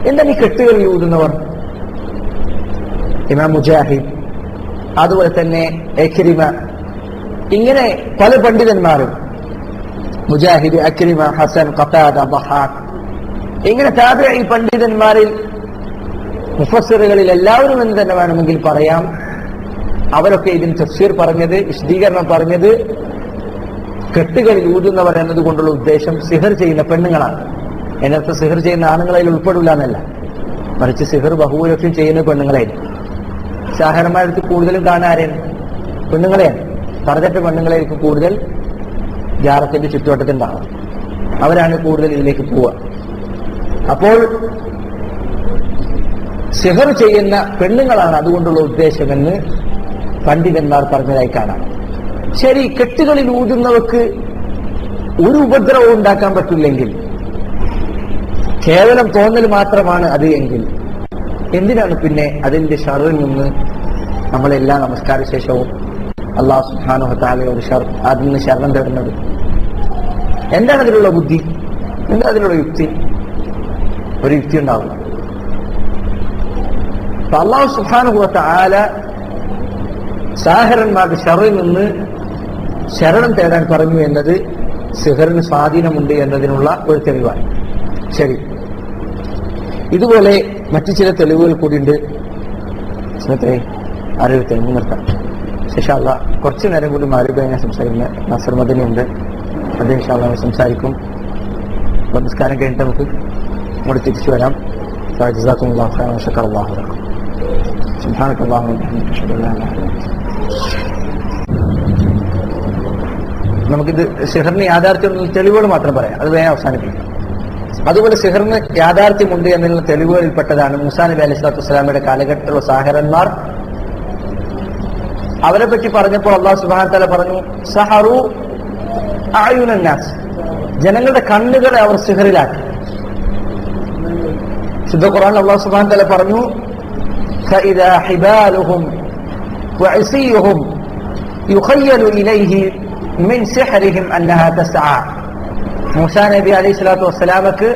എന്താണ്? ഈ കെട്ടുകളിൽ ഊതുന്നവർ ഇമാം മുജാഹിദ്, അതുപോലെ തന്നെ ഇക്രിമ, ഇങ്ങനെ പല പണ്ഡിതന്മാരും, മുജാഹിദ്, ഇക്രിമ, ഹസൻ, ഖതാദ, ദഹാഖ്, ഇങ്ങനെ താബിഈ പണ്ഡിതന്മാരിൽ മുഫസ്സിറുകളിൽ എല്ലാവരും എന്ന് തന്നെ വേണമെങ്കിൽ പറയാം, അവരൊക്കെ ഇതിന് തഫ്സീർ പറഞ്ഞത്, വിശദീകരണം പറഞ്ഞത് കെട്ടുകളിൽ ഊതുന്നവർ എന്നതുകൊണ്ടുള്ള ഉദ്ദേശം സിഹർ ചെയ്യുന്ന പെണ്ണുങ്ങളാണ്. എന്നർത്ഥം സിഹർ ചെയ്യുന്ന ആണുങ്ങളതിൽ ഉൾപ്പെടില്ല എന്നല്ല, മറിച്ച് സിഹർ ബഹുഭൂരിപക്ഷം ചെയ്യുന്ന പെണ്ണുങ്ങളായിരിക്കും. സാഹരന്മാരടുത്ത് കൂടുതലും കാണാരെയാണ്? പെണ്ണുങ്ങളെയാണ്. പറഞ്ഞിട്ട പെണ്ണുങ്ങളായിരിക്കും കൂടുതൽ ജാറത്തിന്റെ ചുറ്റുവട്ടത്തിലുണ്ടാവുക. അവരാണ് കൂടുതൽ ഇതിലേക്ക് പോവുക. അപ്പോൾ സിഹർ ചെയ്യുന്ന പെണ്ണുങ്ങളാണ് അതുകൊണ്ടുള്ള ഉദ്ദേശമെന്ന് പണ്ഡിതന്മാർ പറഞ്ഞതായി കാണാം. ശരി, കെട്ടുകളിൽ ഊതുന്നവർക്ക് ഒരു ഉപദ്രവവും ഉണ്ടാക്കാൻ പറ്റില്ലെങ്കിൽ, കേവലം തോന്നൽ മാത്രമാണ് അത് എങ്കിൽ, എന്തിനാണ് പിന്നെ അതിന്റെ ശർറിൽ നിന്ന് നമ്മളെല്ലാ നമസ്കാര ശേഷവും അല്ലാഹു സുബ്ഹാനഹു വ തആലയോട് അതിൽ നിന്ന് ശരണം തേടുന്നത്? എന്താണ് അതിലുള്ള ബുദ്ധി? എന്താ അതിലുള്ള യുക്തി? ഒരു യുക്തി ഉണ്ടാവില്ല. അല്ലാഹു സുബ്ഹാനഹു വ തആല സാഹിറന്മാരുടെ ശർറിൽ നിന്ന് ശരണം തേടാൻ പറഞ്ഞു എന്നത് സിഹറിന് സ്വാധീനമുണ്ട് എന്നതിനുള്ള ഒരു തെളിവാണ്. ശരി, ഇതുപോലെ മറ്റു ചില തെളിവുകൾ കൂടിയുണ്ട്. ആരോഗ്യത്തെ നിർത്താം. ഇൻഷാ അല്ലാഹ് കുറച്ചു നേരം കൂടി മാരുബേനെ സംസാരിക്കുന്ന നസർ മദനി ഉണ്ട്. അത് ഇൻഷാ അല്ലാഹ് സംസാരിക്കും. നമസ്കാരം കഴിഞ്ഞിട്ട് നമുക്ക് ഇങ്ങോട്ട് തിരിച്ചു വരാം. ജസാക്കുമുല്ലാഹു ഖൈറൻ വ ശക്കറല്ലാഹു ലക്കും. സുബ്ഹാനക്കല്ലാഹുമ്മ വബിഹംദിക അഷ്ഹദു അല്ലാ ഇലാഹ ഇല്ല അൻത. നമുക്കിത് സിഹറിന് യാഥാർത്ഥ്യം തെളിവുകൾ മാത്രം പറയാം, അത് വേഗം അവസാനിപ്പിക്കാം. അതുപോലെ സിഹറിന് യാഥാർത്ഥ്യമുണ്ട് എന്നുള്ള തെളിവുകളിൽപ്പെട്ടതാണ് മൂസാ നബി അലൈഹി സ്വലാത്തു വസ്സലാമയുടെ കാലഘട്ടത്തിലുള്ള സാഹിറന്മാർ. അവരെ പറ്റി പറഞ്ഞപ്പോൾ അല്ലാഹു സുബ്ഹാനഹു വ തആല പറഞ്ഞു, സഹറു അഅയുനൻ നാസ്, ജനങ്ങളുടെ കണ്ണുകളെ അവർ സിഹറിലാക്കി. ശുദ്ധ ഖുർആനിൽ അല്ലാഹു സുബ്ഹാനഹു വ തആല പറഞ്ഞു, ഫഇദാ ഹിബാലുഹും വഇസിയുഹും യുഖയ്യലു ഇലൈഹി മിൻ സിഹ്രിഹിം അന്നഹാ തസ്ആ. മൂസാ നബി അലൈഹി സ്വലാത്തു വസ്സലാമക്ക്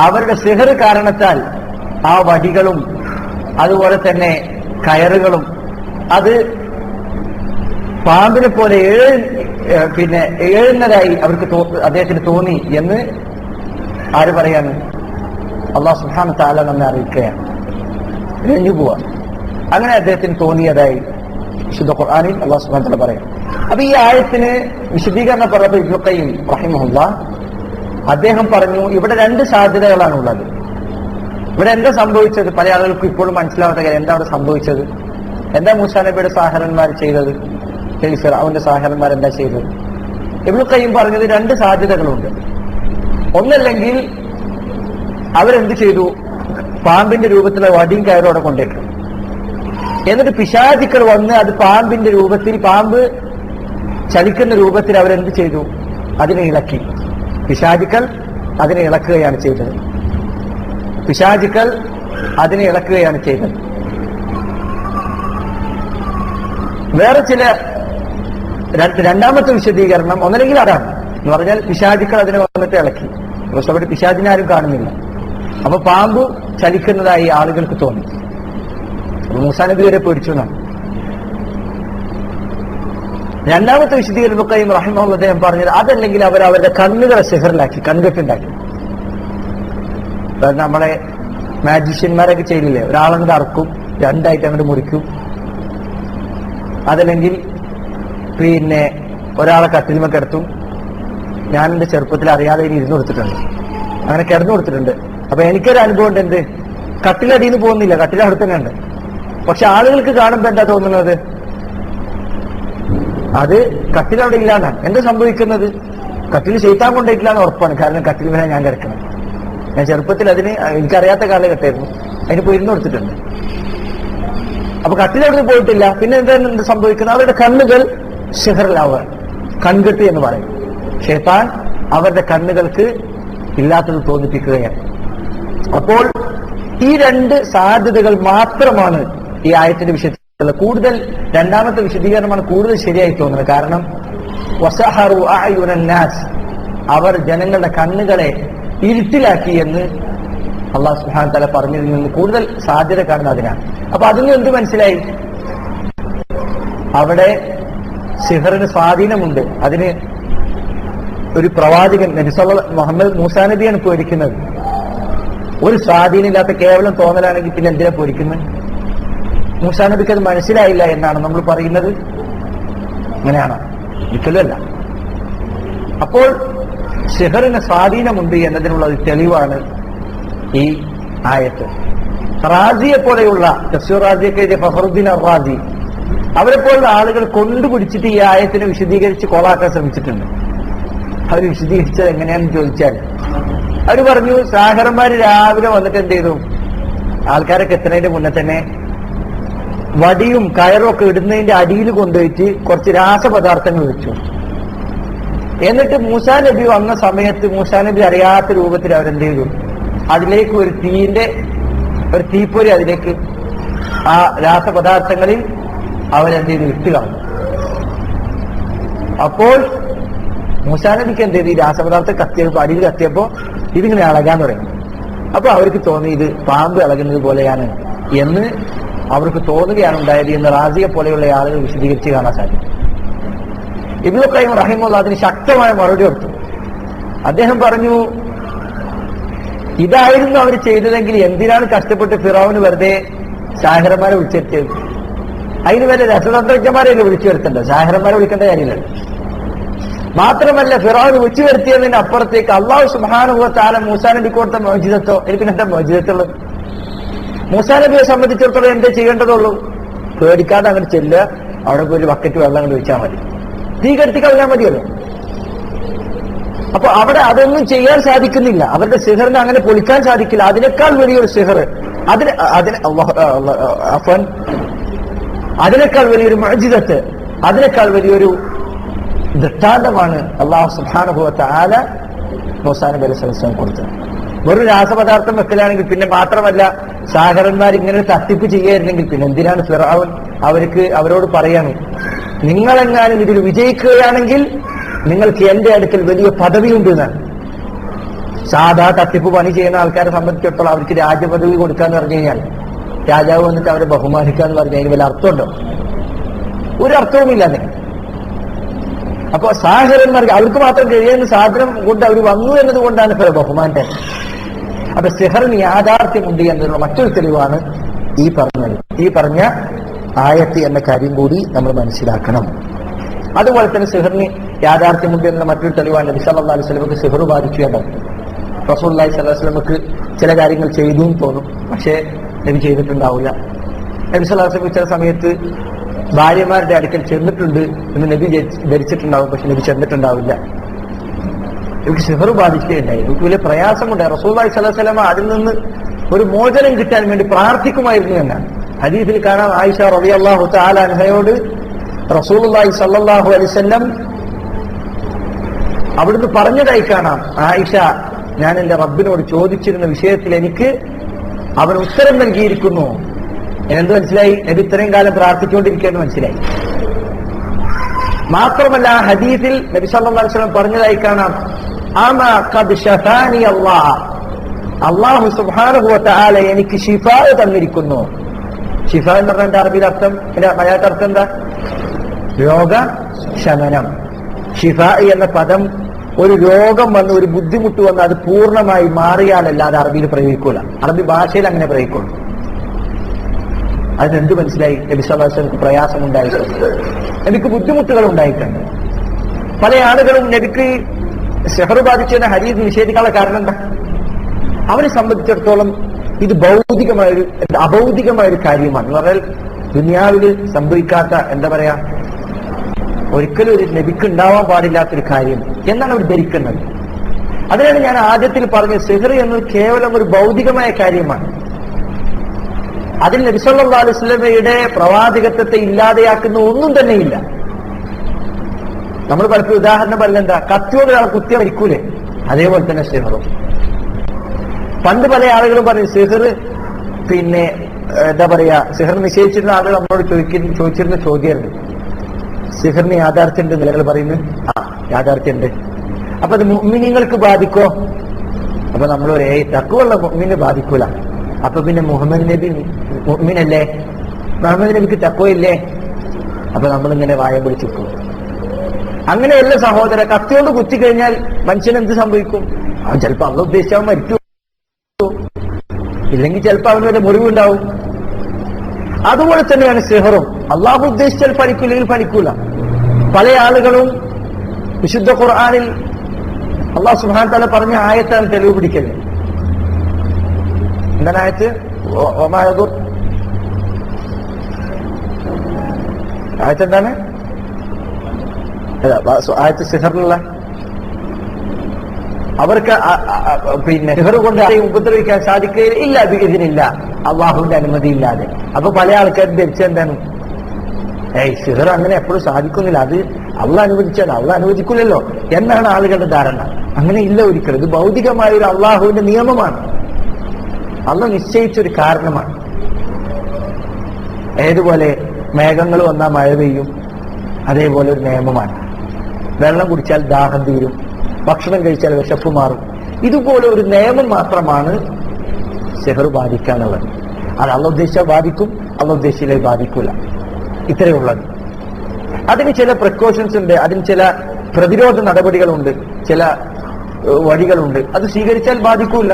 അവരുടെ സിഹർ കാരണത്താൽ ആ വടികളും അതുപോലെ തന്നെ കയറുകളും അത് പാമ്പിനെ പോലെ ഏഴുന്നതായി അവർക്ക് അദ്ദേഹത്തിന് തോന്നി എന്ന് ആര് പറയാണ്? അല്ലാഹു സുബ്ഹാനഹു വ തആല നമ്മെ അറിയിക്കുകയാണ്. രഞ്ജു പോവാ അങ്ങനെ അദ്ദേഹത്തിന് തോന്നിയതായി വിശുദ്ധ ഖുർആനിൽ അല്ലാഹു സുബ്ഹാനഹു വ തആല പറയും. അപ്പൊ ഈ ആയത്തിന് വിശദീകരണം പറഞ്ഞപ്പോൾ ഇബ്നു ഖയ്യിം റഹിമഹുല്ലാഹ് അദ്ദേഹം പറഞ്ഞു, ഇവിടെ രണ്ട് സാധ്യതകളാണ് ഉള്ളത്. ഇവിടെ എന്താ സംഭവിച്ചത്? പല ആളുകൾക്കും ഇപ്പോഴും മനസ്സിലാവാത്ത കാര്യം, എന്താ അവിടെ സംഭവിച്ചത്? എന്താ മൂസാ നബിയുടെ സാഹിറന്മാർ ചെയ്തത്? ഫിർഔന്റെ സാഹിറന്മാർ എന്താ ചെയ്തത്? ഇബ്നു ഖയ്യിം പറഞ്ഞത് രണ്ട് സാധ്യതകളുണ്ട്. ഒന്നല്ലെങ്കിൽ അവരെന്ത് ചെയ്തു? പാമ്പിന്റെ രൂപത്തിലുള്ള വടിയും കയറോടെ കൊണ്ടേക്കും. എന്നിട്ട് പിശാചുക്കൾ വന്ന് അത് പാമ്പിന്റെ രൂപത്തിൽ, പാമ്പ് ചലിക്കുന്ന രൂപത്തിൽ അവരെന്ത് ചെയ്തു? അതിനെ ഇളക്കി. പിശാചുക്കൾ അതിനെ ഇളക്കുകയാണ് ചെയ്തത്. പിശാചുക്കൾ അതിനെ ഇളക്കുകയാണ് ചെയ്തത്. വേറെ ചില രണ്ടാമത്തെ വിശദീകരണം ഒന്നല്ലെങ്കിൽ അതാണ്, എന്ന് പറഞ്ഞാൽ പിശാചുക്കൾ അതിനെ വന്നിട്ട് ഇളക്കി. പക്ഷെ അവിടെ പിശാചിനെ ആരും കാണുന്നില്ല. അപ്പൊ പാമ്പ് ചലിക്കുന്നതായി ആളുകൾക്ക് തോന്നി. മൂസാ നബി വരെ പേടിച്ചു എന്നാണ്. രണ്ടാമത്തെ വിശദീകരണം ഇബ്നു ഖയ്യിം റഹിമഹുല്ലാഹ് അദ്ദേഹം പറഞ്ഞത്, അതല്ലെങ്കിൽ അവർ അവരുടെ കണ്ണുകളെ സിഹറിലാക്കി, കൺകെട്ടുണ്ടാക്കി. നമ്മളെ മാജിഷ്യന്മാരൊക്കെ ചെയ്യില്ലേ, ഒരാളങ്ങോട്ട് അറക്കും, രണ്ടായിട്ട് അങ്ങോട്ട് മുറിക്കും. അതല്ലെങ്കിൽ ഒരാളെ കട്ടിലുമ കിടത്തും. ഞാൻ എന്റെ ചെറുപ്പത്തിൽ അറിയാതെ ഇരുന്ന് കൊടുത്തിട്ടുണ്ട്, അങ്ങനെ കിടന്നു കൊടുത്തിട്ടുണ്ട്. അപ്പൊ എനിക്കൊരു അനുഭവം ഉണ്ട്. എന്ത്? കട്ടിലടിയിൽ നിന്ന് പോകുന്നില്ല, കട്ടിലവിടെ തന്നെ ഉണ്ട്. പക്ഷെ ആളുകൾക്ക് കാണുമ്പോ എന്താ തോന്നുന്നത്? അത് കട്ടിലവിടെ ഇല്ലാന്നാണ്. എന്താ സംഭവിക്കുന്നത്? കട്ടിൽ ശൈത്താൻ കൊണ്ടിട്ടില്ല എന്ന് ഉറപ്പാണ്. കാരണം കട്ടിൽ വരെ ഞാൻ കിടക്കണം. ഞാൻ ചെറുപ്പത്തിൽ അതിന് എനിക്കറിയാത്ത കാലഘട്ടമായിരുന്നു, അതിന് പോയി ഇരുന്ന് കൊടുത്തിട്ടുണ്ട്. അപ്പൊ കട്ടിലവിടെ പോയിട്ടില്ല. പിന്നെ എന്താ സംഭവിക്കുന്നത്? അവരുടെ കണ്ണുകൾ സിഹറിലാവുക, കൺകെട്ട് എന്ന് പറയും. ശൈത്താൻ അവരുടെ കണ്ണുകൾക്ക് ഇല്ലാത്തത് തോന്നിപ്പിക്കുകയാണ്. അപ്പോൾ ഈ രണ്ട് സാധ്യതകൾ മാത്രമാണ് ഈ ആയത്തിന്റെ വിഷയത്തിലുള്ള. കൂടുതൽ രണ്ടാമത്തെ വിശദീകരണമാണ് കൂടുതൽ ശരിയായി തോന്നുന്നത്. കാരണം വസഹറു അഅയുനൻ നാസ്, അവർ ജനങ്ങളുടെ കണ്ണുകളെ ഇരുട്ടിലാക്കി എന്ന് അല്ലാഹു സുബ്ഹാനഹു വ തആല പറഞ്ഞതിൽ നിന്ന് കൂടുതൽ സാധ്യത കാണുന്നത് അതിനാണ്. അപ്പൊ അതിന് എന്ത് മനസ്സിലായി? അവിടെ സിഹറിന് സ്വാധീനമുണ്ട്. അതിന് ഒരു പ്രവാചകൻ മുഹമ്മദ് മൂസാ നബിയാണ് പേടിക്കുന്നത്. ഒരു സ്വാധീനമില്ലാത്ത കേവലം തോന്നലാണെങ്കിൽ പിന്നെ എന്തിനാ പേടിക്കുന്നത്? മൂസാ നബിക്ക് അത് മനസ്സിലായില്ല എന്നാണ് നമ്മൾ പറയുന്നത്. അങ്ങനെയാണോ? ഒരിക്കലുമല്ല. അപ്പോൾ സിഹറിന് സ്വാധീനമുണ്ട് എന്നതിനുള്ള ഒരു തെളിവാണ് ഈ ആയത്ത്. റാസിയെ പോലെയുള്ള തഫ്സീർ റാസിയൊക്കെ എഴുതിയ ഫഖറുദ്ദീൻ അർ-റാസി, അവരെ പോലുള്ള ആളുകൾ കൊണ്ടുപിടിച്ചിട്ട് ഈ ആയത്തിനെ വിശദീകരിച്ച് കോളാക്കാൻ ശ്രമിച്ചിട്ടുണ്ട്. അവർ വിശദീകരിച്ചത് എങ്ങനെയാണെന്ന് ചോദിച്ചാൽ അവർ പറഞ്ഞു, സാഹറന്മാര് രാവിലെ വന്നിട്ട് എന്ത് ചെയ്തു? ആൾക്കാരൊക്കെ എത്തുന്നതിന്റെ മുന്നേ തന്നെ വടിയും കയറും ഒക്കെ ഇടുന്നതിന്റെ അടിയിൽ കൊണ്ടുപോയിട്ട് കുറച്ച് രാസപദാർത്ഥങ്ങൾ വെച്ചു. എന്നിട്ട് മൂസാ നബി വന്ന സമയത്ത് മൂസാ നബി അറിയാത്ത രൂപത്തിൽ അവരെന്ത് ചെയ്തു? അതിലേക്ക് ഒരു തീപ്പൊരി അതിലേക്ക് ആ രാസപദാർത്ഥങ്ങളിൽ അവരെന്ത് ചെയ്തു? ഇട്ട് കളഞ്ഞു. അപ്പോൾ മൂസാ നബിക്ക് എന്ത് ചെയ്തു? ഈ രാസപദാർത്ഥം കത്തിയപ്പോ അടിയിൽ കത്തിയപ്പോ ഇതിങ്ങനെ ഇളകാൻ തുടങ്ങി. അപ്പൊ അവർക്ക് തോന്നി ഇത് പാമ്പ് ഇളകുന്നത് പോലെയാണ് എന്ന് അവർക്ക് തോന്നുകയാണ് ഉണ്ടായത് എന്ന് റാസിയെ പോലെയുള്ള ആളുകൾ വിശദീകരിച്ച് കാണാൻ സാധിക്കും. ഇബ്നു ഖയ്യിം റഹിമഹുല്ലാഹ് അതിന് ശക്തമായ മറുപടി കൊടുത്തു. അദ്ദേഹം പറഞ്ഞു, ഇതായിരുന്നു അവർ ചെയ്തതെങ്കിൽ എന്തിനാണ് കഷ്ടപ്പെട്ട് ഫിറഔന് വെറുതെ സാഹിറന്മാരെ വിളിച്ചെത്തിയത്? അതിന് വല്ല രസതന്ത്രജ്ഞന്മാരെയല്ലേ വിളിച്ചു വരുത്തേണ്ടത്, സാഹിറന്മാരെ വിളിക്കേണ്ട കാര്യമില്ല. മാത്രമല്ല ഫിറഔന് വിളിച്ചു വരുത്തിയതിന് അപ്പുറത്തേക്ക് അല്ലാഹു സുബ്ഹാനഹു വ തആല മൂസാ നബിക്ക് കൊടുത്ത മുഅ്ജിസത്തോ, എനിക്ക് എന്താ മുഅ്ജിസത്തുള്ളത്? മൂസാ നബിയെ സംബന്ധിച്ചിടത്തോളം എന്താ ചെയ്യേണ്ടതുള്ളൂ? പേടിക്കാതെ അങ്ങോട്ട് ചെല്ലുക, അവിടെ പോയി ഒരു ബക്കറ്റ് വെള്ളം അങ്ങോട്ട് വെച്ചാൽ മതി, തീ കെടുത്തി കളഞ്ഞാൽ മതിയല്ലോ. അപ്പൊ അവിടെ അതൊന്നും ചെയ്യാൻ സാധിക്കുന്നില്ല. അവരുടെ സിഹറിനെ അങ്ങനെ പൊളിക്കാൻ സാധിക്കില്ല. അതിനേക്കാൾ വലിയൊരു സിഹർ, അതിനേക്കാൾ വലിയൊരു മുഅ്ജിസത്ത്, അതിനേക്കാൾ വലിയൊരു ദൃഷ്ടാന്തമാണ് അല്ലാഹു സുബ്ഹാനഹു വ തആല മൂസാ നബി അലൈഹി സ്വലാം കൊടുത്തത്. വെറും രാസപദാർത്ഥം വെക്കലാണെങ്കിൽ, പിന്നെ മാത്രമല്ല സാഗരന്മാർ ഇങ്ങനെ തട്ടിപ്പ് ചെയ്യായിരുന്നെങ്കിൽ പിന്നെ എന്തിനാണ് ഫിറഔൻ അവരോട് പറയാണ്, നിങ്ങളെങ്ങാനും ഇതിൽ വിജയിക്കുകയാണെങ്കിൽ നിങ്ങൾക്ക് എന്റെ അടുക്കൽ വലിയ പദവിയുണ്ട് എന്നാണ്. സാധാ തട്ടിപ്പ് പണി ചെയ്യുന്ന ആൾക്കാരെ സംബന്ധിച്ചിടത്തോളം അവർക്ക് രാജപദവി കൊടുക്കാന്ന് പറഞ്ഞു കഴിഞ്ഞാൽ, രാജാവ് വന്നിട്ട് അവരെ ബഹുമാനിക്കാന്ന് പറഞ്ഞു കഴിഞ്ഞാൽ വല്ല അർത്ഥമുണ്ടോ? ഒരു അർത്ഥവുമില്ല അതിന്. അപ്പൊ സാഹചര്യന്മാർക്ക് അവർക്ക് മാത്രം കഴിയുന്ന സാധനം കൊണ്ട് അവർ വന്നു എന്നതുകൊണ്ടാണ് ബഹുമാനത്തെ. അപ്പൊ സിഹറിന് യാഥാർത്ഥ്യമുണ്ട് എന്നതിനുള്ള മറ്റൊരു തെളിവാണ് ഈ പറഞ്ഞ ആയത്ത് എന്ന കാര്യം കൂടി നമ്മൾ മനസ്സിലാക്കണം. അതുപോലെ തന്നെ സിഹറിന് യാഥാർത്ഥ്യമുണ്ട് എന്ന മറ്റൊരു തെളിവാണ് നബി സല്ലല്ലാഹു അലൈഹി വസല്ലമക്ക് സിഹർ ബാധിച്ചു എന്നാണ്. റസൂലുള്ളാഹി സ്വല്ലല്ലാഹു അലൈഹി വസല്ലമക്ക് ചില കാര്യങ്ങൾ ചെയ്തു എന്ന് തോന്നും, പക്ഷേ നബി ചെയ്തിട്ടുണ്ടാവില്ല. നബി സല്ലല്ലാഹു അലൈഹി വസല്ലം ചില സമയത്ത് ഭാര്യമാരുടെ അടുക്കൽ ചെന്നിട്ടുണ്ട് എന്ന് നബി ധരിച്ചിട്ടുണ്ടാവും, പക്ഷെ നബി ചെന്നിട്ടുണ്ടാവില്ല. എനിക്ക് സിഹർ ബാധിക്കുകയുണ്ടായി, എനിക്ക് വലിയ പ്രയാസമുണ്ടായി. റസൂലുള്ളാഹി സ്വല്ലല്ലാഹു അലൈഹി വസല്ലം അതിൽ നിന്ന് ഒരു മോചനം കിട്ടാൻ വേണ്ടി പ്രാർത്ഥിക്കുമായിരുന്നു എന്നാണ് ഹദീസിൽ കാണാം. ആയിഷ റളിയല്ലാഹു തആല അൻഹയോട് റസൂലുള്ളാഹി സ്വല്ലല്ലാഹു അലൈഹി വസല്ലം അവിടുന്ന് പറഞ്ഞതായി കാണാം, ആയിഷ, ഞാൻ എന്റെ റബ്ബിനോട് ചോദിച്ചിരുന്ന വിഷയത്തിൽ എനിക്ക് അവൻ ഉത്തരം നൽകിയിരിക്കുന്നു. എന്ത് മനസ്സിലായി? നബി ഇത്രയും കാലം പ്രാർത്ഥിച്ചുകൊണ്ടിരിക്കുകയെന്ന് മനസ്സിലായി. മാത്രമല്ല ഹദീസിൽ നബി സല്ലല്ലാഹു അലൈഹി വസല്ലം പറഞ്ഞതായി കാണാം, അമാ ഖദ് ശഫാനി അല്ലാഹ്, അല്ലാഹു സുബ്ഹാനഹു വ തആല എനിക്ക് ശിഫാ തന്നിരിക്കുന്നു. ശിഫാ എന്ന് പറഞ്ഞ അറബിയിൽ അർത്ഥം, മലയാള അർത്ഥം എന്താ? രോഗശമനം. ശിഫാ എന്ന പദം ഒരു രോഗം വന്ന് ഒരു ബുദ്ധിമുട്ട് വന്ന് അത് പൂർണ്ണമായി മാറിയാലല്ലാതെ അറബിയിൽ പ്രയോഗിക്കൂല. അറബി ഭാഷയിൽ അങ്ങനെ പ്രയോഗിക്കുള്ളൂ. അതിനെന്ത് മനസ്സിലായി? നബി സല്ലല്ലാഹു അലൈഹി വസല്ലം പ്രയാസം ഉണ്ടായിട്ടുണ്ട്, നബിക്ക് ബുദ്ധിമുട്ടുകൾ ഉണ്ടായിട്ടുണ്ട്. പല ആളുകളും നബിക്ക് സിഹർ ബാധിച്ചതിനെ ഹദീസ് നിഷേധിക്കാനുള്ള കാരണം എന്താ? അവനെ സംബന്ധിച്ചിടത്തോളം ഇത് അഭൗതികമായൊരു കാര്യമാണ്. എന്ന് പറഞ്ഞാൽ ദുനിയാവിൽ സംഭവിക്കാത്ത, എന്താ പറയാ, ഒരിക്കലും ഒരു നബിക്ക് ഉണ്ടാവാൻ പാടില്ലാത്തൊരു കാര്യം എന്നാണ് അവർ ധരിക്കുന്നത്. അതിനാണ് ഞാൻ ആദ്യത്തിൽ പറഞ്ഞത്, സിഹർ എന്നത് കേവലം ഒരു ഭൗതികമായ കാര്യമാണ്. അതിൽ നബി സല്ലല്ലാഹു അലൈഹി വസല്ലമയുടെ പ്രവാചകത്വത്തെ ഇല്ലാതെയാക്കുന്ന ഒന്നും തന്നെയില്ല. നമ്മൾ പലപ്പോഴും ഉദാഹരണം പറഞ്ഞ എന്താ, കത്തിയോട് ഒരാൾ കുത്തിയ മരിക്കൂലേ, അതേപോലെ തന്നെ സിഹറും. പണ്ട് പല ആളുകളും പറയും സിഹർ, പിന്നെ എന്താ പറയാ, സിഹർ നിശ്ചയിച്ചിരുന്ന ആളുകൾ നമ്മളോട് ചോദിച്ചിരുന്ന ചോദ്യമുണ്ട്, സിഹറിന് യാഥാർത്ഥ്യമുണ്ട് നിലകൾ പറയുന്നു. യാഥാർത്ഥ്യമുണ്ട്. അപ്പൊ അത് മുഅ്മിനീങ്ങൾക്ക് ബാധിക്കോ? അപ്പൊ നമ്മൾ തഖ്വയുള്ള മുഅ്മിനെ ബാധിക്കൂല. അപ്പൊ പിന്നെ മുഹമ്മദ് നബി മുഅ്മിനല്ലേ, മുഹമ്മദ് നബിക്ക് തഖ്വയില്ലേ? അപ്പൊ നമ്മളിങ്ങനെ വായ പിടിച്ചിരിക്കും. അങ്ങനെയല്ല സഹോദര. കത്തിയോണ്ട് കുത്തിക്കഴിഞ്ഞാൽ മനുഷ്യൻ എന്ത് സംഭവിക്കും? അവൻ ചിലപ്പോ അള്ളാഹ് ഉദ്ദേശിച്ചാൽ മരിച്ചു, ഇല്ലെങ്കിൽ ചിലപ്പോ അവന് വല്ല മുറിവുണ്ടാവും. അതുപോലെ തന്നെയാണ് സിഹറും. അള്ളാഹു ഉദ്ദേശിച്ചാൽ ഫലിക്കില്ലെങ്കിൽ ഫലിക്കൂല. പല ആളുകളും വിശുദ്ധ ഖുർആനിൽ അള്ളാഹു സുബ്ഹാനഹു വ തആല പറഞ്ഞ ആയത്താണ് തെളിവ് പിടിക്കല്. എന്താണ് ആയത്ത്? ആയത്ത് എന്താണ്? ആയത്ത് സിഹറിലുള്ള അവർക്ക് പിന്നെ സിഹർ കൊണ്ട് ആരെയും ഉപദ്രവിക്കാൻ സാധിക്കുകയില്ല ഇതിനില്ല, അള്ളാഹുവിന്റെ അനുമതി ഇല്ലാതെ. അപ്പൊ പല ആൾക്കാരും ധരിച്ചെന്താണ്, സിഹർ അങ്ങനെ എപ്പോഴും സാധിക്കുന്നില്ല, അത് അള്ളാഹ് അനുവദിച്ചാൽ അള്ളാഹ് അനുവദിക്കില്ലല്ലോ എന്നാണ് ആളുകളുടെ ധാരണ. അങ്ങനെ ഇല്ല ഒരിക്കലും. ഇത് ഭൗതികമായ ഒരു അള്ളാഹുവിന്റെ നിയമമാണ്, അള്ളാഹ് നിശ്ചയിച്ചൊരു കാരണമാണ്. ഏതുപോലെ മേഘങ്ങൾ വന്നാൽ മഴ പെയ്യും, അതേപോലെ ഒരു നിയമമാണ്. വെള്ളം കുടിച്ചാൽ ദാഹം തീരും, ഭക്ഷണം കഴിച്ചാൽ വിശപ്പ് മാറും. ഇതുപോലെ ഒരു നിയമം മാത്രമാണ് സിഹർ ബാധിക്കാനുള്ളത്. അത് അള്ളാഹു ഉദ്ദേശിച്ചാൽ ബാധിക്കും, അള്ളാഹു ഉദ്ദേശിച്ചാൽ ബാധിക്കൂല. ഇത്രയേ ഉള്ളത്. അതിന് ചില പ്രിക്കോഷൻസ് ഉണ്ട്, അതിന് ചില പ്രതിരോധ നടപടികളുണ്ട്, ചില വഴികളുണ്ട്. അത് സ്വീകരിച്ചാൽ ബാധിക്കൂല.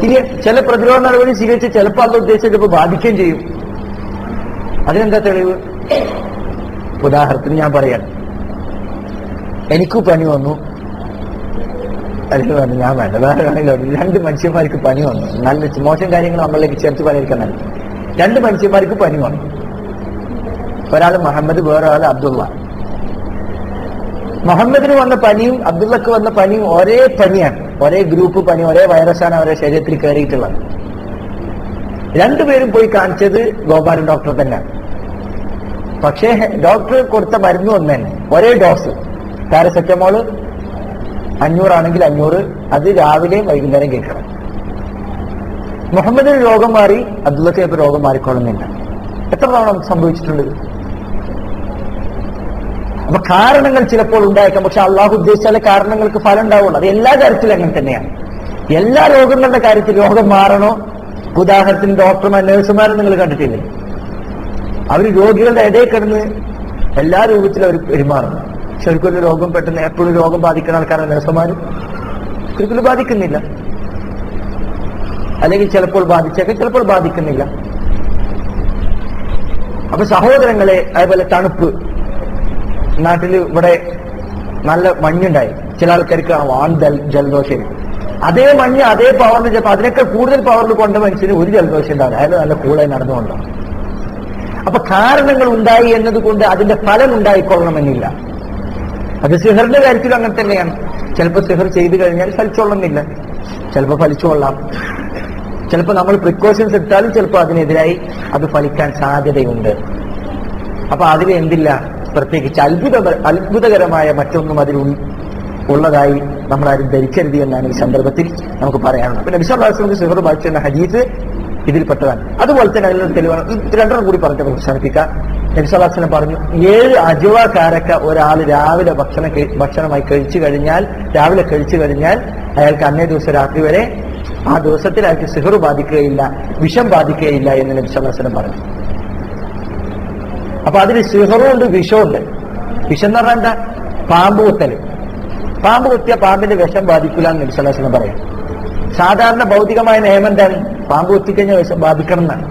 ഇനി ചില പ്രതിരോധ നടപടി സ്വീകരിച്ച് ചിലപ്പോൾ അള്ളാഹു ഉദ്ദേശിച്ചപ്പോൾ ബാധിക്കുകയും ചെയ്യും. അതിനെന്താ തെളിവ്? ഉദാഹരണത്തിന് ഞാൻ പറയാം, എനിക്ക് പനി വന്നു, അല്ലെങ്കിൽ ഞാൻ വേണ്ട വേറെ ആണെങ്കിലും 2 മനുഷ്യന്മാർക്ക് പനി വന്നു. നല്ല മോശം കാര്യങ്ങൾ നമ്മളിലേക്ക് ചേർത്ത് പറയാതിരിക്കാൻ. 2 മനുഷ്യന്മാർക്ക് പനി വന്നു. ഒരാൾ മുഹമ്മദ്, വേറെ ആൾ അബ്ദുള്ള. മുഹമ്മദിന് വന്ന പനിയും അബ്ദുള്ളക്ക് വന്ന പനിയും ഒരേ പനിയാണ്, ഒരേ ഗ്രൂപ്പ് പനി, ഒരേ വൈറസാണ് അവരുടെ ശരീരത്തിൽ കയറിയിട്ടുള്ളത്. 2 പേരും പോയി കാണിച്ചത് ഗോപാലൻ ഡോക്ടർ തന്നെയാണ്. പക്ഷേ ഡോക്ടർ കൊടുത്ത മരുന്ന് ഒന്ന് തന്നെ, ഒരേ ഡോസ്. പാരസെറ്റമോള് 500 ആണെങ്കിൽ 500, അത് രാവിലെയും വൈകുന്നേരം കേൾക്കണം. മുഹമ്മദിന് രോഗം മാറി, അബ്ദുള്ളക്ക് ചിലപ്പോൾ രോഗം മാറിക്കൊള്ളുന്നില്ല. എത്ര തവണ സംഭവിച്ചിട്ടുണ്ട്? അപ്പൊ കാരണങ്ങൾ ചിലപ്പോൾ ഉണ്ടായേക്കാം, പക്ഷെ അള്ളാഹു ഉദ്ദേശിച്ചാലേ കാരണങ്ങൾക്ക് ഫലം ഉണ്ടാവുള്ളൂ. അത് എല്ലാ കാര്യത്തിലും അങ്ങനെ തന്നെയാണ്. എല്ലാ രോഗങ്ങളുടെ കാര്യത്തിൽ രോഗം മാറണോ? ഉദാഹരണത്തിന് ഡോക്ടർമാർ, നഴ്സുമാരും നിങ്ങൾ കണ്ടിട്ടില്ലേ? അവർ രോഗികളുടെ ഇടയിൽ കിടന്ന് എല്ലാ രൂപത്തിലും അവർ പെരുമാറുന്നു. പക്ഷെ അവർക്കൊരു രോഗം പെട്ടെന്ന് എപ്പോഴും രോഗം ബാധിക്കുന്ന ആൾക്കാരാണ് നഴ്സുമാർ. ഒരിക്കലും ബാധിക്കുന്നില്ല. അല്ലെങ്കിൽ ചിലപ്പോൾ ബാധിച്ചേക്കാം, ചിലപ്പോൾ ബാധിക്കുന്നില്ല. അപ്പൊ സഹോദരങ്ങളെ, അതേപോലെ തണുപ്പ്. നാട്ടിൽ ഇവിടെ നല്ല മഞ്ഞുണ്ടായി, ചില ആൾക്കാർക്ക് വാൻ ജലദോഷം. അതേ മഞ്ഞ് അതേ പവറിൽ, ചിലപ്പോൾ അതിനേക്കാൾ കൂടുതൽ പവറിൽ കൊണ്ട മനുഷ്യന് ഒരു ജലദോഷം ഉണ്ടാവില്ല, അയാൾ നല്ല കൂളായി നടന്നുകൊണ്ടാണ്. അപ്പൊ കാരണങ്ങൾ ഉണ്ടായി എന്നതുകൊണ്ട് അതിന്റെ ഫലം ഉണ്ടായിക്കൊള്ളണമെന്നില്ല. അത് സിഹറിന്റെ കാര്യത്തിലും അങ്ങനെ തന്നെയാണ്. ചിലപ്പോൾ സിഹർ ചെയ്തു കഴിഞ്ഞാൽ ഫലിച്ചോളുന്നില്ല, ചിലപ്പോൾ ഫലിച്ചുകൊള്ളാം. ചിലപ്പോൾ നമ്മൾ പ്രിക്കോഷൻസ് എടുത്താലും ചിലപ്പോൾ അതിനെതിരായി അത് ഫലിക്കാൻ സാധ്യതയുണ്ട്. അപ്പൊ അതിൽ എന്തില്ല, പ്രത്യേകിച്ച് അത്ഭുതകരമായ മറ്റൊന്നും അതിൽ ഉള്ളതായി നമ്മൾ ആരും ധരിക്കരുത് എന്നാണ് ഈ സന്ദർഭത്തിൽ നമുക്ക് പറയാനുള്ളത്. പിന്നെ നബി സല്ലല്ലാഹു അലൈഹി വസല്ലം സിഹർ ബാധിച്ചെന്ന ഹദീസ് ഇതിൽപ്പെട്ടതാണ്. അതുപോലെ തന്നെ അതിൽ തെളിവാണ്. 2 കൂടി പറഞ്ഞിട്ട് അവസാനിപ്പിക്കാം. നബി സല്ലല്ലാഹു അലൈഹി വസല്ലം പറഞ്ഞു, 7 അജ്വ കാരക്ക ഒരാൾ രാവിലെ ഭക്ഷണമായി കഴിച്ചു കഴിഞ്ഞാൽ, രാവിലെ കഴിച്ചു കഴിഞ്ഞാൽ അയാൾക്ക് അന്നേ ദിവസം രാത്രി വരെ ആ ദിവസത്തിൽ അയാൾക്ക് സിഹർ ബാധിക്കുകയില്ല, വിഷം ബാധിക്കുകയില്ല എന്ന് നബി സല്ലല്ലാഹു അലൈഹി വസല്ലം പറഞ്ഞു. അപ്പൊ അതിൽ സിഹറുണ്ട്, വിഷമുണ്ട്. വിഷം എന്ന് പറഞ്ഞാൽ എന്താ? പാമ്പ് കുത്തല്. പാമ്പ് കുത്തിയ പാമ്പിന്റെ വിഷം ബാധിക്കില്ല എന്ന് നബി സല്ലല്ലാഹു അലൈഹി വസല്ലം പറയാം. സാധാരണ ഭൗതികമായ നിയമം എന്താണ്? പാമ്പ് കുത്തിക്കഴിഞ്ഞാൽ വിഷം ബാധിക്കണം എന്നാണ്.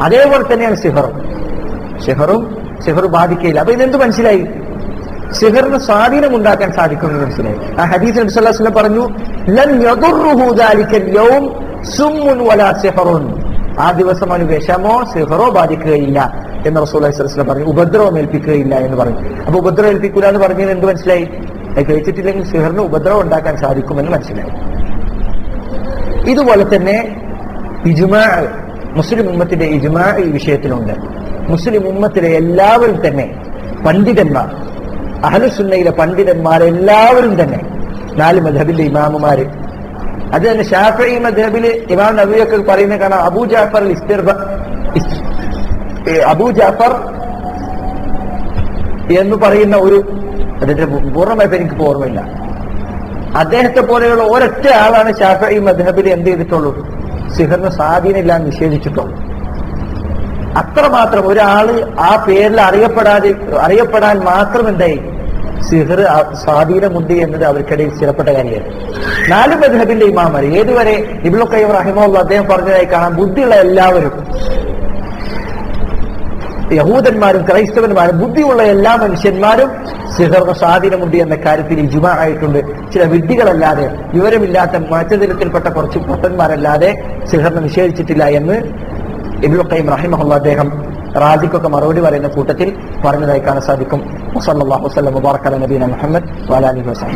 അതേപോലെ തന്നെയാണ് സിഹറും സിഹർ ബാധിക്കയില്ല. അപ്പൊ ഇതെന്ത് മനസ്സിലായി? സിഹറിന് സ്വാധീനം ഉണ്ടാക്കാൻ സാധിക്കുമെന്ന് മനസ്സിലായി. ആ ഹദീസ് നബി സല്ലല്ലാഹു അലൈഹി വസല്ലം പറഞ്ഞു, ലൻ യദുർറുഹു ദാലിക്കൽ യൗം സുമ്മുൻ വലാ സിഹറുൻ. ആ ദിവസം അവന് വിഷമോ സിഹറോ ബാധിക്കുകയില്ല എന്ന് റസൂലുള്ളാഹി സ്വല്ലല്ലാഹു അലൈഹി വസല്ലം പറഞ്ഞു. ഉപദ്രവം ഏൽപ്പിക്കുകയില്ല എന്ന് പറഞ്ഞു. അപ്പൊ ഉപദ്രവം ഏൽപ്പിക്കൂല എന്ന് പറഞ്ഞത് എന്ത് മനസ്സിലായി? അത് കഴിച്ചിട്ടില്ലെങ്കിൽ സിഹറിന് ഉപദ്രവം ഉണ്ടാക്കാൻ സാധിക്കുമെന്ന് മനസ്സിലായി. ഇതുപോലെ തന്നെ ഇജ്മാ, മുസ്ലിം ഉമ്മത്തിന്റെ ഇജ്മാ ഈ വിഷയത്തിലുണ്ട്. മുസ്ലിം ഉമ്മത്തിലെ എല്ലാവരും തന്നെ പണ്ഡിതന്മാർ, അഹ്ലുസുന്നയിലെ പണ്ഡിതന്മാരെല്ലാവരും തന്നെ, 4 മദ്ഹബിലെ ഇമാമുമാര്, അത് തന്നെ ശാഫിഈ മദ്ഹബില് ഇമാം നബവിയൊക്കെ പറയുന്ന കാണാം. അബൂ ജാഫർ എന്ന് പറയുന്ന ഒരു, അതിന്റെ പൂർണ്ണമായി എനിക്ക് ഓർമ്മയില്ല, അദ്ദേഹത്തെ പോലെയുള്ള ഒരൊറ്റ ആളാണ് ശാഫിഈ മദ്ഹബിൽ എന്ത് ചെയ്തിട്ടുള്ളൂ? സിഹറിന് സ്വാധീനമില്ല നിഷേധിച്ചിട്ടുള്ളൂ. അത്രമാത്രം ഒരാള് ആ പേരിൽ അറിയപ്പെടാൻ മാത്രം എന്തായി സിഹർ സ്വാധീനമുണ്ട് എന്നത് അവർക്കിടയിൽ സ്ഥിരപ്പെട്ട കാര്യമാണ്. 4 മദ്ഹബിന്റെ ഇമാമര് ഏതുവരെ ഇബ്നു ഖയ്യിം റഹിമഹുല്ലാഹ് അദ്ദേഹം പറഞ്ഞതായി കാണാം, ബുദ്ധിയുള്ള എല്ലാവരും, യഹൂദന്മാരും ക്രൈസ്തവന്മാരും, ബുദ്ധിയുള്ള എല്ലാ മനുഷ്യന്മാരും സിഹറിന് സ്വാധീനമുണ്ട് എന്ന കാര്യത്തിൽ ഇജ്മാ ആയിട്ടുണ്ട്. ചില വിഡ്ഢികളല്ലാതെ, വിവരമില്ലാത്ത മറ്റതിരത്തിൽപ്പെട്ട കുറച്ച് പൊട്ടന്മാരല്ലാതെ സിഹറിനെ നിഷേധിച്ചിട്ടില്ല എന്ന് ഇബ്നു ഖയ്യിം റഹിമഹുല്ലാഹ് അദ്ദേഹം റാസിക്കൊക്കെ മറുപടി പറയുന്ന കൂട്ടത്തിൽ പറഞ്ഞതായി കാണാൻ സാധിക്കും. വസല്ലല്ലാഹു വസല്ലം വബറക അലാ നബിയിന മുഹമ്മദ് വഅലാ ആലിഹി വസല്ലം.